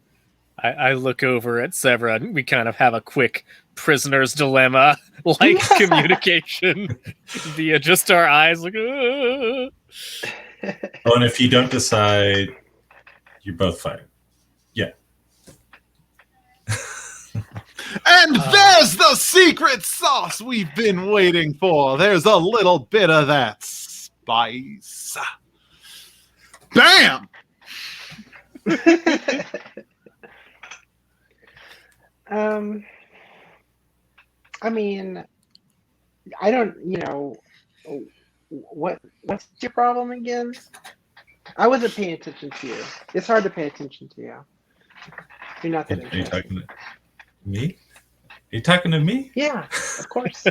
I look over at Severa and we kind of have a quick prisoner's dilemma like communication via just our eyes. Like, Oh, and if you don't decide, you're both fired. Yeah. And there's the secret sauce we've been waiting for. There's a little bit of that spice. Bam! I mean, I don't, what's your problem again? I wasn't paying attention to you. It's hard to pay attention to you. You're not that Are you interesting. talking to me? Are you talking to me? Yeah, of course.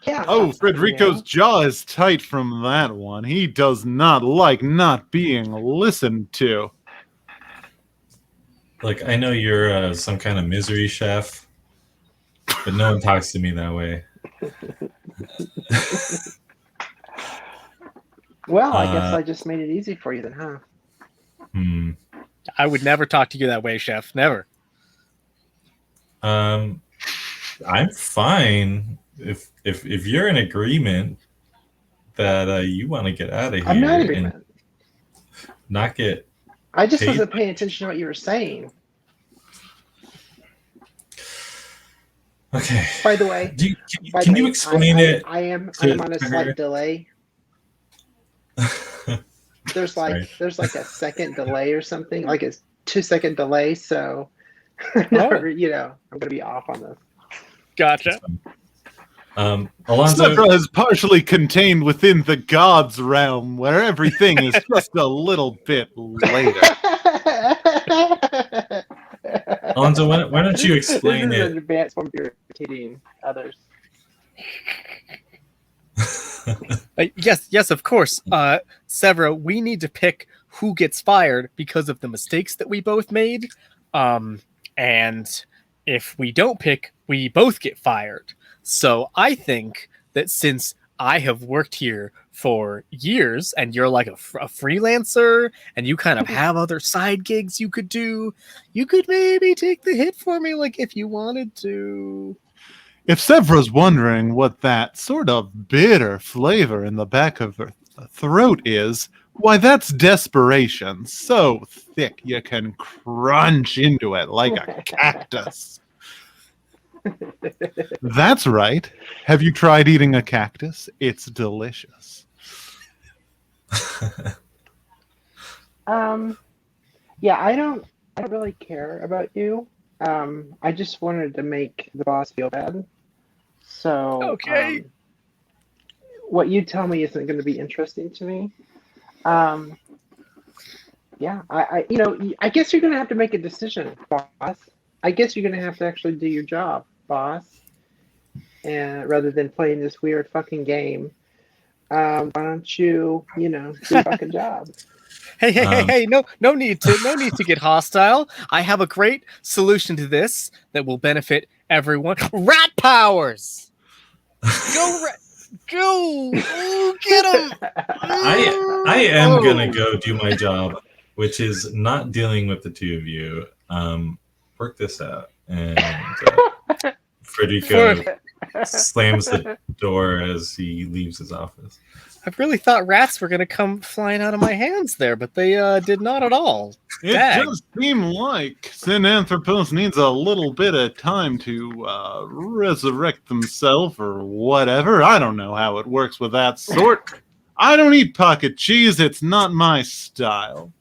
Yeah. Oh, Frederico's jaw is tight from that one. He does not like not being listened to. Look, I know you're some kind of misery chef, but no one talks to me that way. Well, I guess I just made it easy for you then, huh? I would never talk to you that way, chef. Never. I'm fine if you're in agreement that you want to get out of here. I'm not in agreement. And not get. I just paid. wasn't paying attention to what you were saying. Okay. By the way, Can you explain it? I'm on a to her? slight delay. There's like Sorry. a second delay or something, like a 2-second delay. So, I'm gonna be off on this. Gotcha. Alonso, Several is partially contained within the gods realm, where everything is just a little bit later. Alonso, why don't you explain this is it? an advanced form of irritating others. Yes, of course. Severa, we need to pick who gets fired because of the mistakes that we both made. And if we don't pick, we both get fired. So I think that since I have worked here for years and you're like a freelancer and you kind of have other side gigs you could do, you could maybe take the hit for me, like if you wanted to. If Sevra's wondering what that sort of bitter flavor in the back of her throat is, why, that's desperation. So thick you can crunch into it like a cactus. That's right. Have you tried eating a cactus? It's delicious. Yeah, I don't really care about you. I just wanted to make the boss feel bad. So Okay. what you tell me isn't going to be interesting to me. Yeah, I guess you're going to have to make a decision, boss. I guess you're going to have to actually do your job, boss. And rather than playing this weird fucking game, why don't you, do your fucking job? Hey! No need to get hostile. I have a great solution to this that will benefit everyone. Rat powers. Go! Ooh, get him! I am gonna go do my job, which is not dealing with the two of you. Work this out, and Frederico slams the door as he leaves his office. I really thought rats were going to come flying out of my hands there, but they did not at all. It does seem like Synanthropos needs a little bit of time to resurrect themselves or whatever. I don't know how it works with that sort. I don't eat pocket cheese. It's not my style.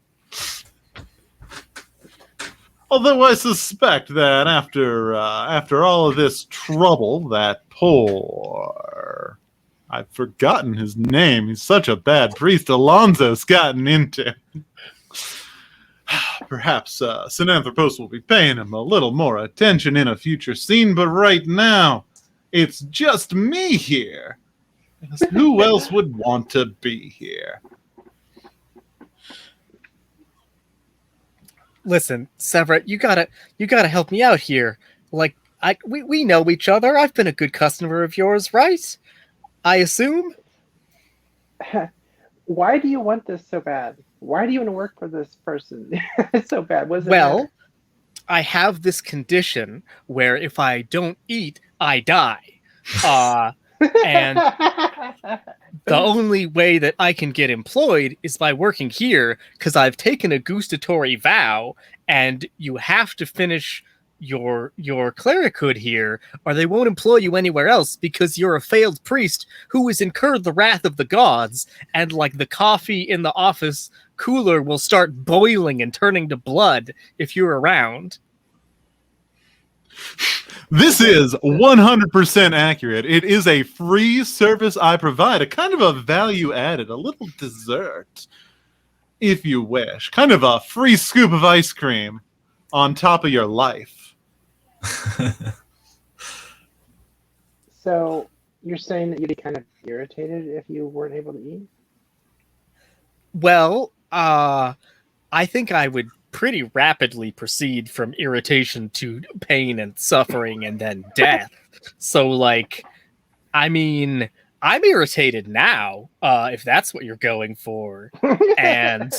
Although I suspect that after all of this trouble, that poor... I've forgotten his name. He's such a bad priest Alonso's gotten into. Perhaps Synanthropos will be paying him a little more attention in a future scene, but right now, it's just me here. Because who else would want to be here? Listen, Sevra, you gotta help me out here. Like, we know each other. I've been a good customer of yours, right? I assume? Why do you want this so bad? Why do you want to work for this person so bad? Well, I have this condition where if I don't eat, I die. And the only way that I can get employed is by working here, because I've taken a gustatory vow, and you have to finish your clerichood here, or they won't employ you anywhere else because you're a failed priest who has incurred the wrath of the gods, and like the coffee in the office cooler will start boiling and turning to blood if you're around. This is 100% accurate. It is a free service I provide, a kind of a value added, a little dessert, if you wish. Kind of a free scoop of ice cream on top of your life. So you're saying that you'd be kind of irritated if you weren't able to eat? Well, I think I would pretty rapidly proceed from irritation to pain and suffering and then death. So, like, I mean, I'm irritated now, if that's what you're going for. And,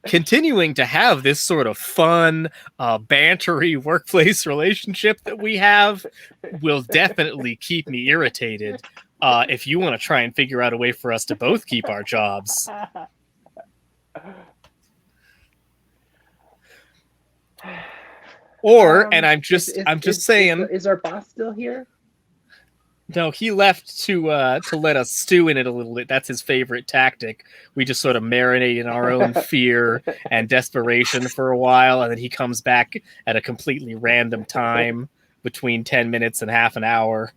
continuing to have this sort of fun, bantery workplace relationship that we have will definitely keep me irritated. If you want to try and figure out a way for us to both keep our jobs. Or, and I'm just saying, is our boss still here? No, he left to let us stew in it a little bit. That's his favorite tactic. We just sort of marinate in our own fear and desperation for a while, and then he comes back at a completely random time between 10 minutes and half an hour.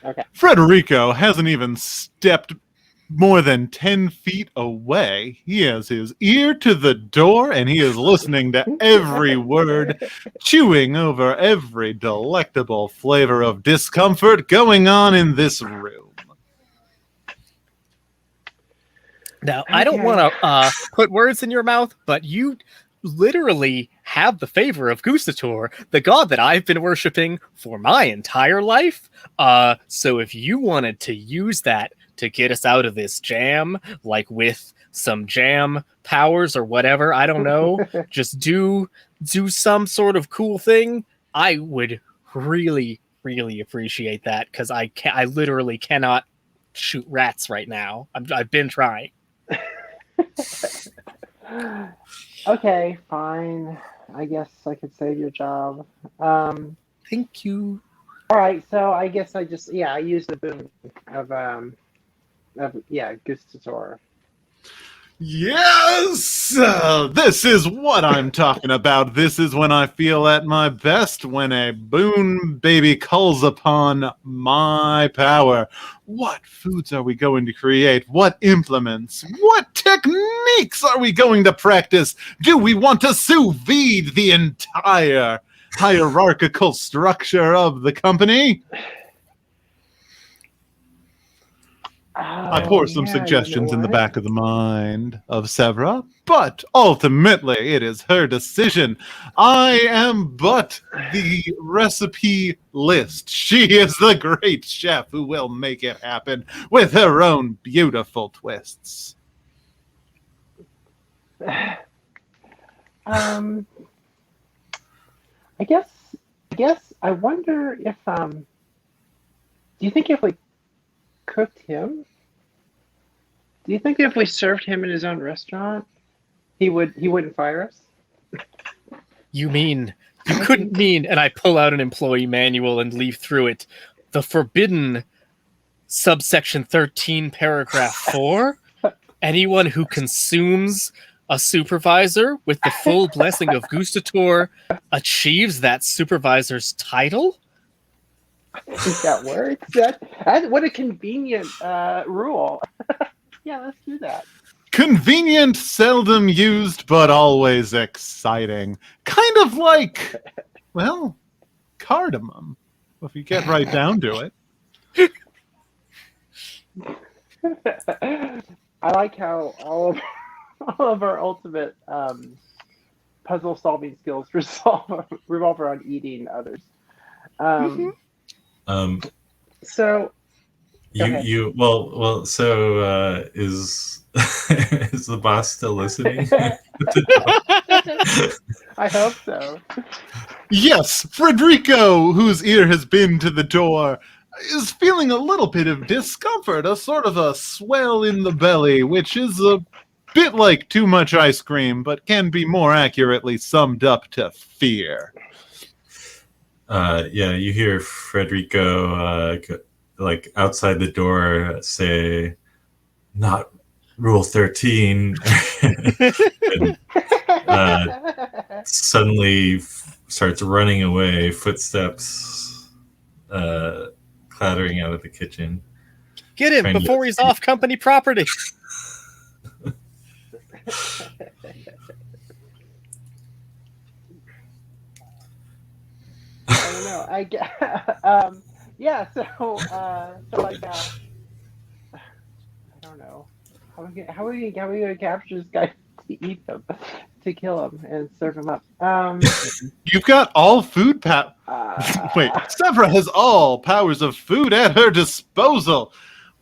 Okay. Frederico hasn't even stepped more than 10 feet away. He has his ear to the door, and he is listening to every word, chewing over every delectable flavor of discomfort going on in this room. Now, I don't want to put words in your mouth, but you literally have the favor of Gustator, the god that I've been worshipping for my entire life. So if you wanted to use that to get us out of this jam, like with some jam powers or whatever, I don't know, just do some sort of cool thing, I would really, really appreciate that, because I literally cannot shoot rats right now. I've been trying. Okay, fine. I guess I could save your job. Thank you. All right, so I guess I use the boon of Gustator. Yes! This is what I'm talking about. This is when I feel at my best, when a boon baby calls upon my power. What foods are we going to create? What implements? What techniques are we going to practice? Do we want to sous vide the entire hierarchical structure of the company? I pour some suggestions in the back of the mind of Severa, but ultimately it is her decision. I am but the recipe list. She is the great chef who will make it happen with her own beautiful twists. I guess I wonder if do you think if we cooked him? Do you think if we served him in his own restaurant, he wouldn't fire us? You couldn't mean, and I pull out an employee manual and leaf through it, the forbidden subsection 13 paragraph 4? Anyone who consumes a supervisor with the full blessing of Gustator achieves that supervisor's title? I think that works. What a convenient rule. Yeah, let's do that. Convenient, seldom used, but always exciting. Kind of like, well, cardamom, if you get right down to it. I like how all of our ultimate puzzle-solving skills revolve around eating others. So is is the boss still listening? I hope so. Yes, Frederico, whose ear has been to the door, is feeling a little bit of discomfort, a sort of a swell in the belly, which is a bit like too much ice cream, but can be more accurately summed up to fear. You hear Frederico like outside the door say, "Not Rule 13," and suddenly starts running away, footsteps clattering out of the kitchen. Get him before he's off company property. I don't know. I guess, I don't know. How are we going to capture this guy to eat him, to kill him and serve him up? You've got all food Wait, Severa has all powers of food at her disposal.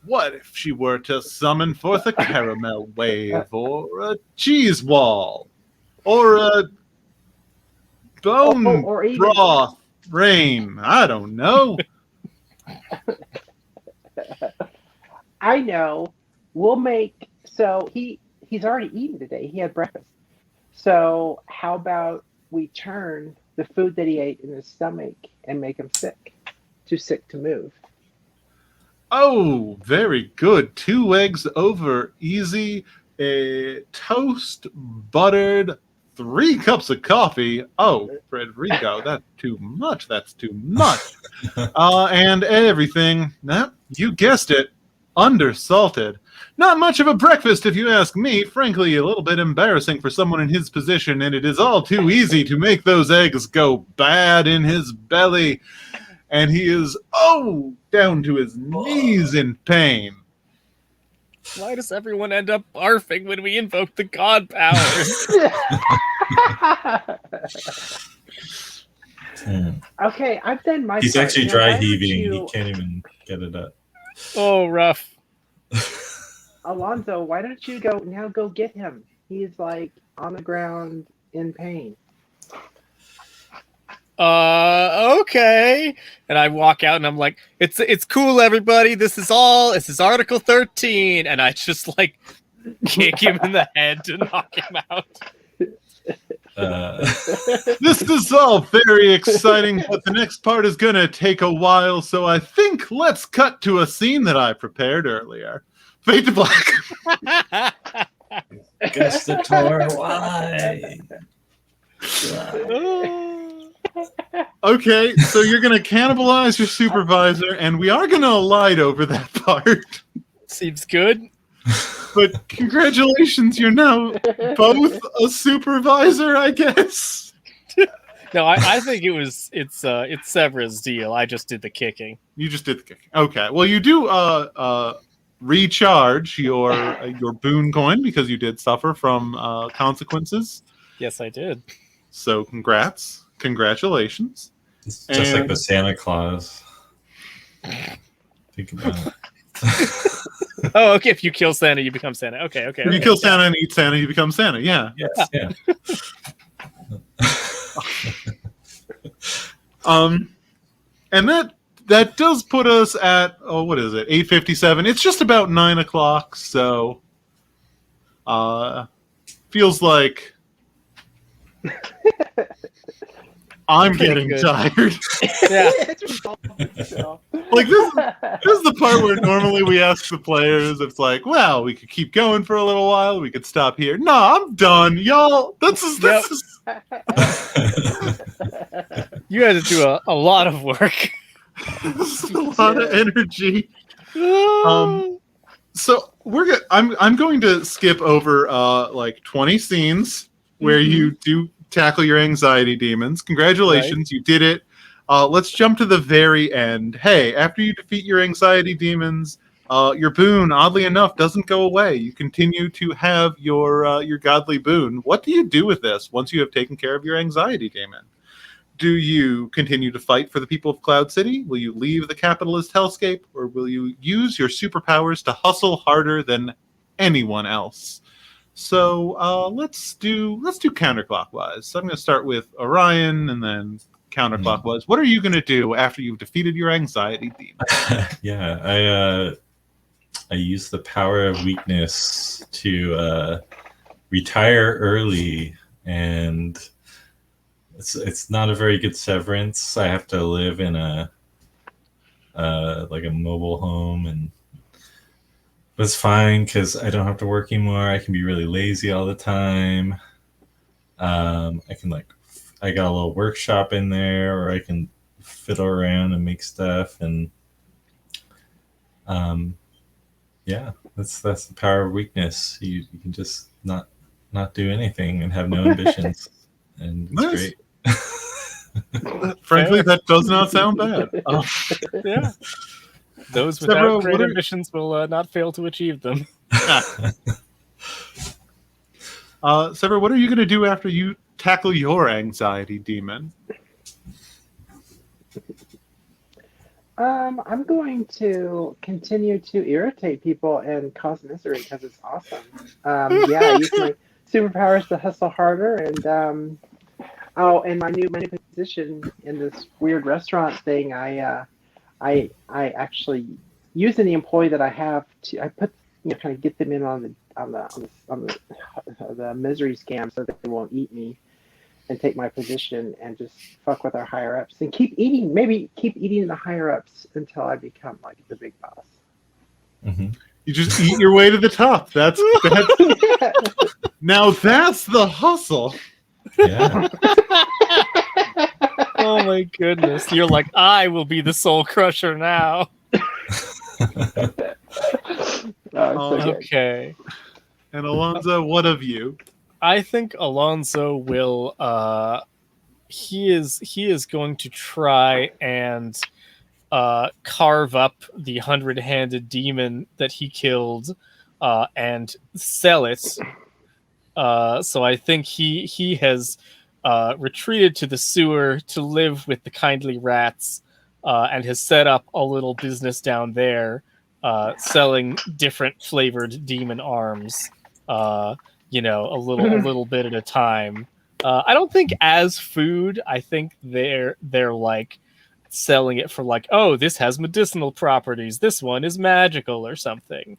What if she were to summon forth a caramel wave, or a cheese wall, or a bone or even broth rain? I don't know. I know. We'll make. So he's already eaten today. He had breakfast. So how about we turn the food that he ate in his stomach and make him sick, too sick to move? Oh, very good. 2 eggs over easy, a toast, buttered, 3 cups of coffee. Oh, Frederico, that's too much. That's too much. And everything, you guessed it, undersalted. Not much of a breakfast, if you ask me. Frankly, a little bit embarrassing for someone in his position, and it is all too easy to make those eggs go bad in his belly. And he is, down to his knees in pain. Why does everyone end up barfing when we invoke the god powers? Okay, I've done my He's part. actually Now, dry why don't heaving. He you- can't even get it up. Oh, rough. Alonzo, why don't you go get him? He's like on the ground in pain. Okay. And I walk out and I'm like, it's cool, everybody. This is Article 13. And I just like kick him in the head to knock him out. This is all very exciting, but the next part is going to take a while, so I think let's cut to a scene that I prepared earlier. Fade to black. Gustator, why? Okay, so you're going to cannibalize your supervisor, and we are going to elide over that part. Seems good. But congratulations, you're now both a supervisor, I guess. No, I think it's Severa's deal. I just did the kicking. You just did the kicking. Okay, well, you do recharge your boon coin because you did suffer from consequences. Yes, I did. So congratulations. It's just like And- the Santa Claus. Think about it. Oh, okay. If you kill Santa, you become Santa. Okay. If you kill Santa and eat Santa, you become Santa. Yeah. Yes, yeah. And that does put us at what is it? 8:57. It's just about 9 o'clock. So, feels like I'm Pretty getting good. tired. Yeah. It's resolved itself. Like this is the part where normally we ask the players. It's like, well, we could keep going for a little while. We could stop here. No, I'm done, y'all. This is You had to do a lot of work. this is a lot of energy. So I'm going to skip over like 20 scenes where you do tackle your anxiety demons. Congratulations, you did it. Let's jump to the very end. Hey, after you defeat your anxiety demons, your boon, oddly enough, doesn't go away. You continue to have your godly boon. What do you do with this once you have taken care of your anxiety demon? Do you continue to fight for the people of Cloud City? Will you leave the capitalist hellscape, or will you use your superpowers to hustle harder than anyone else? So let's do counterclockwise. So I'm going to start with Orion, and then counterclockwise. What are you going to do after you've defeated your anxiety demon? Yeah, I use the power of weakness to retire early, and it's not a very good severance. I have to live in a like a mobile home, but it's fine because I don't have to work anymore. I can be really lazy all the time. I got a little workshop in there, or I can fiddle around and make stuff, and yeah, that's the power of weakness. You can just not do anything and have no ambitions, and it's Nice. great. Frankly, that does not sound bad. Yeah. Those Severo, without what great are- ambitions will not fail to achieve them. Sever, what are you going to do after you tackle your anxiety demon? I'm going to continue to irritate people and cause misery because it's awesome. Yeah, I use my superpowers to hustle harder, and and my new position in this weird restaurant thing. I actually use any employee that I have to. I put kind of get them in on the misery scam so that they won't eat me and take my position and just fuck with our higher ups and keep eating the higher ups until I become like the big boss. Mm-hmm. You just eat your way to the top. That's now that's the hustle. Yeah. Oh my goodness. You're like, I will be the soul crusher now. So good. Okay. And Alonzo, what of you? I think Alonso will he is going to try and carve up the 100-handed demon that he killed and sell it So I think he has retreated to the sewer to live with the kindly rats, and has set up a little business down there, selling different flavored demon arms. A little bit at a time. I don't think as food. I think they're like selling it for like, oh, this has medicinal properties. This one is magical or something.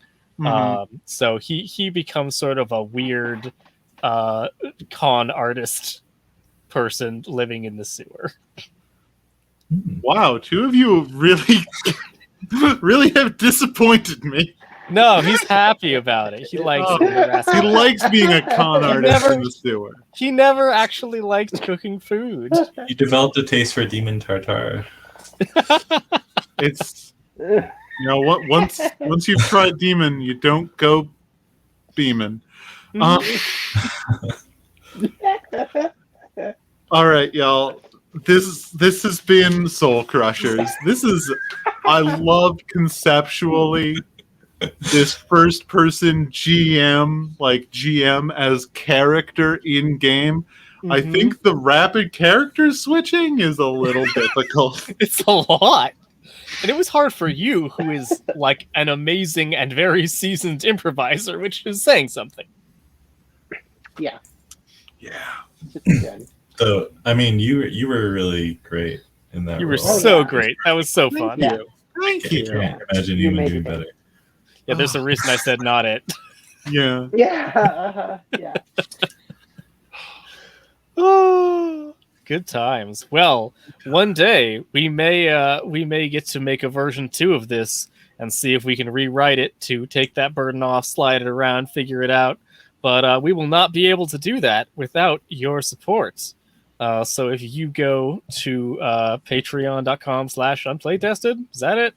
So he becomes sort of a weird con artist person living in the sewer. Wow, two of you really, really have disappointed me. No, he's happy about it. He likes Oh, being harassed. He likes being a con artist never- in the sewer. He never actually liked cooking food. You developed a taste for demon tartare. It's once you've tried demon, you don't go beaming. All right, y'all. This has been Soul Crushers. I love conceptually this first person GM as character in game. I think the rapid character switching is a little difficult. It's a lot. And it was hard for you, who is like an amazing and very seasoned improviser, which is saying something. Yeah. Yeah. So, I mean, you were really great in that. You were role. so great. That was so fun. Yeah. Thank I you. can't imagine You anyone made doing it. better. Yeah, there's a reason I said not it. Yeah. Yeah. Yeah. Oh, good times. Well, one day we may get to make a version 2 of this and see if we can rewrite it to take that burden off, slide it around, figure it out. But we will not be able to do that without your support. So if you go to patreon.com/unplaytested, is that it?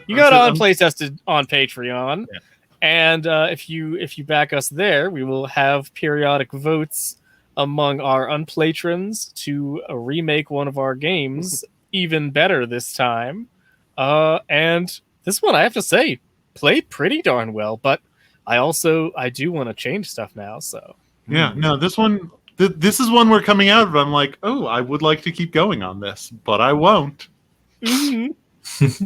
You go to Unplaytested on Patreon, Yeah. and if you back us there, we will have periodic votes among our unplatrons to remake one of our games even better this time. And this one, I have to say, played pretty darn well, but I do want to change stuff now, so. Yeah. No, this one. This is one we're coming out of. I'm like, oh, I would like to keep going on this, but I won't. Mhm. It's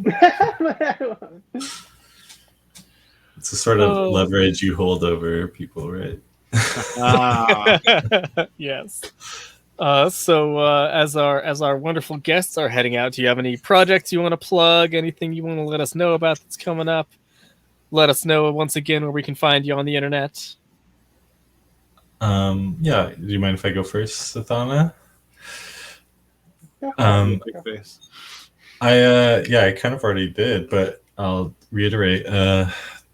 the sort of leverage you hold over people, right? Yes. So as our wonderful guests are heading out, do you have any projects you want to plug? Anything you want to let us know about that's coming up? Let us know once again where we can find you on the internet. Yeah. Do you mind if I go first, Sythana? Big face. I kind of already did, but I'll reiterate.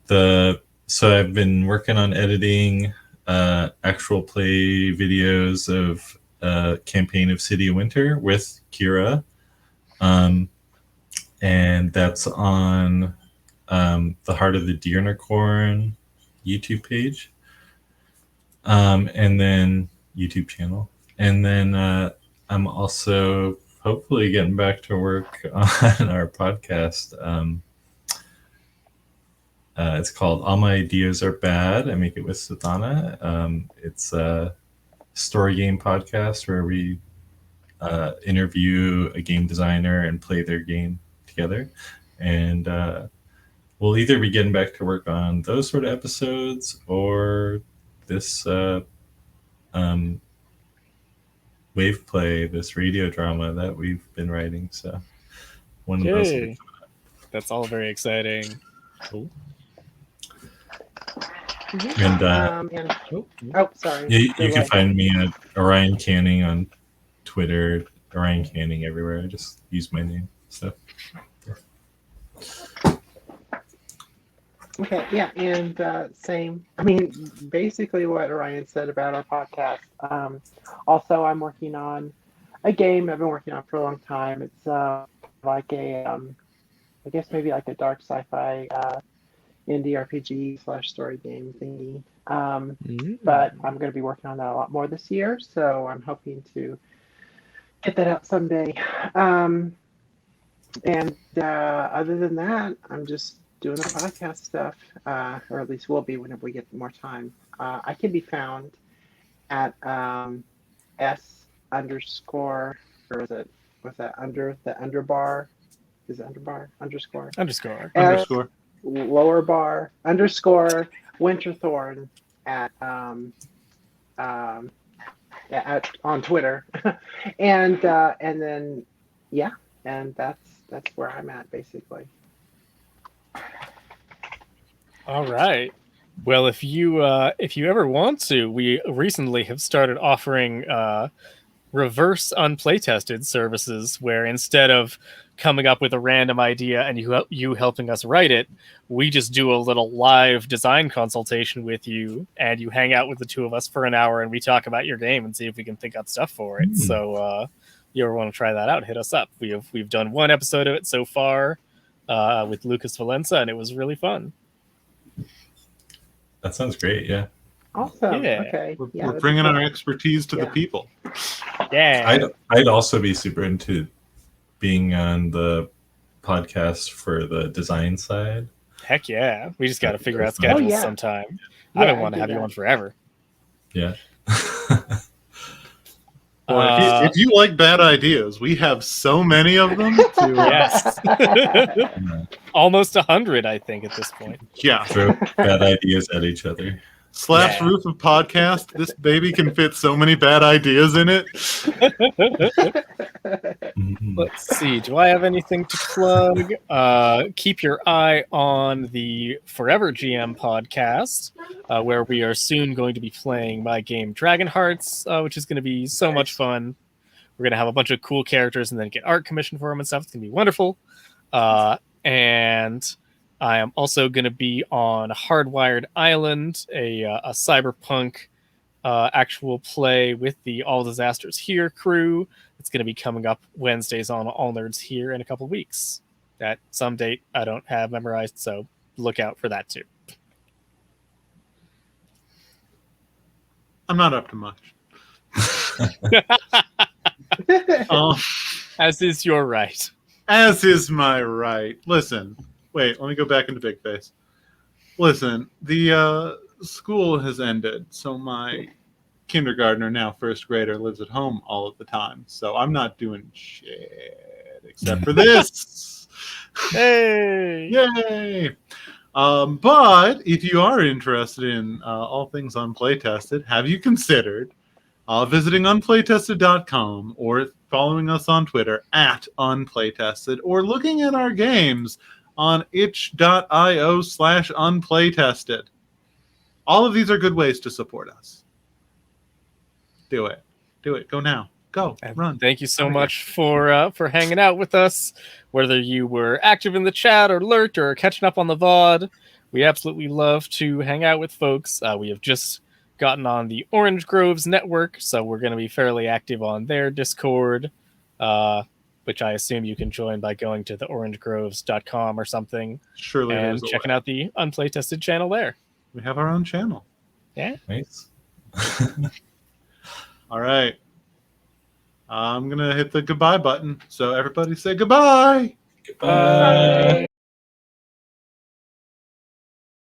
So I've been working on editing actual play videos of Campaign of City of Winter with Kira, and that's on the Heart of the Deernicorn YouTube page, and then YouTube channel, and then I'm also hopefully getting back to work on our podcast. It's called All My Ideas Are Bad. I make it with Sythana. It's a story game podcast where we interview a game designer and play their game together. And we'll either be getting back to work on those sort of episodes or this wave play, this radio drama that we've been writing. So one of those. Yay. That's all very exciting. Cool. And sorry. you can find me at Orion Canning on Twitter, Orion Canning everywhere. I just use my name. So Okay, yeah, and same. I mean, basically what Orion said about our podcast. Also, I'm working on a game I've been working on for a long time. It's like a, I guess maybe like a dark sci-fi indie RPG / story game thingy. But I'm going to be working on that a lot more this year, so I'm hoping to get that out someday. And other than that, I'm just doing the podcast stuff, or at least will be whenever we get more time. I can be found at S underscore, or was that under the underbar? Is it underbar underscore? Underscore. S Underscore. lower bar underscore Winterthorn at on Twitter, and then yeah, and that's where I'm at basically. All right. Well, if you ever want to, we recently have started offering reverse unplaytested services, where instead of coming up with a random idea and you helping us write it, we just do a little live design consultation with you, and you hang out with the two of us for an hour, and we talk about your game and see if we can think up stuff for it. So, you ever want to try that out? Hit us up. We've done one episode of it so far with Lucas Valenza, and it was really fun. That sounds great. Yeah. Awesome. Yeah. Okay. Yeah, We're that's bringing cool. our expertise to the Yeah. people. Yeah. I'd also be super into being on the podcast for the design side. Heck yeah. We just got to figure out Oh, schedules yeah. sometime. Yeah, I've been I wanting to do have you that. on forever. Yeah. Boy, if you like bad ideas, we have so many of them. Yes. Yeah. Almost 100, I think, at this point. Yeah. Throw bad ideas at each other. Slash Yeah. roof of podcast. This baby can fit so many bad ideas in it. Let's see. Do I have anything to plug? Keep your eye on the Forever GM podcast, where we are soon going to be playing my game Dragon Hearts, which is going to be so much fun. We're going to have a bunch of cool characters and then get art commissioned for them and stuff. It's going to be wonderful. And I am also going to be on Hardwired Island, a cyberpunk actual play with the All Disasters Here crew. It's going to be coming up Wednesdays on All Nerds Here in a couple weeks. At some date I don't have memorized, so look out for that too. I'm not up to much. As is your right. As is my right. Listen, wait, let me go back into Big Face. Listen, the school has ended, so my kindergartner, now first grader, lives at home all of the time. So I'm not doing shit except for this. Hey! Yay! But if you are interested in all things Unplaytested, have you considered visiting unplaytested.com or following us on Twitter at Unplaytested, or looking at our games on itch.io/unplaytested. All of these are good ways to support us. Do it. Do it. Go now. Go. And Run. thank you so much for hanging out with us, whether you were active in the chat or lurked or catching up on the VOD. We absolutely love to hang out with folks. We have just gotten on the Orange Groves network, so we're going to be fairly active on their Discord, which I assume you can join by going to theorangegroves.com or something Surely and there's a checking way. out the Unplaytested channel there. We have our own channel. Nice. All right. I'm going to hit the goodbye button. So everybody say goodbye. Goodbye.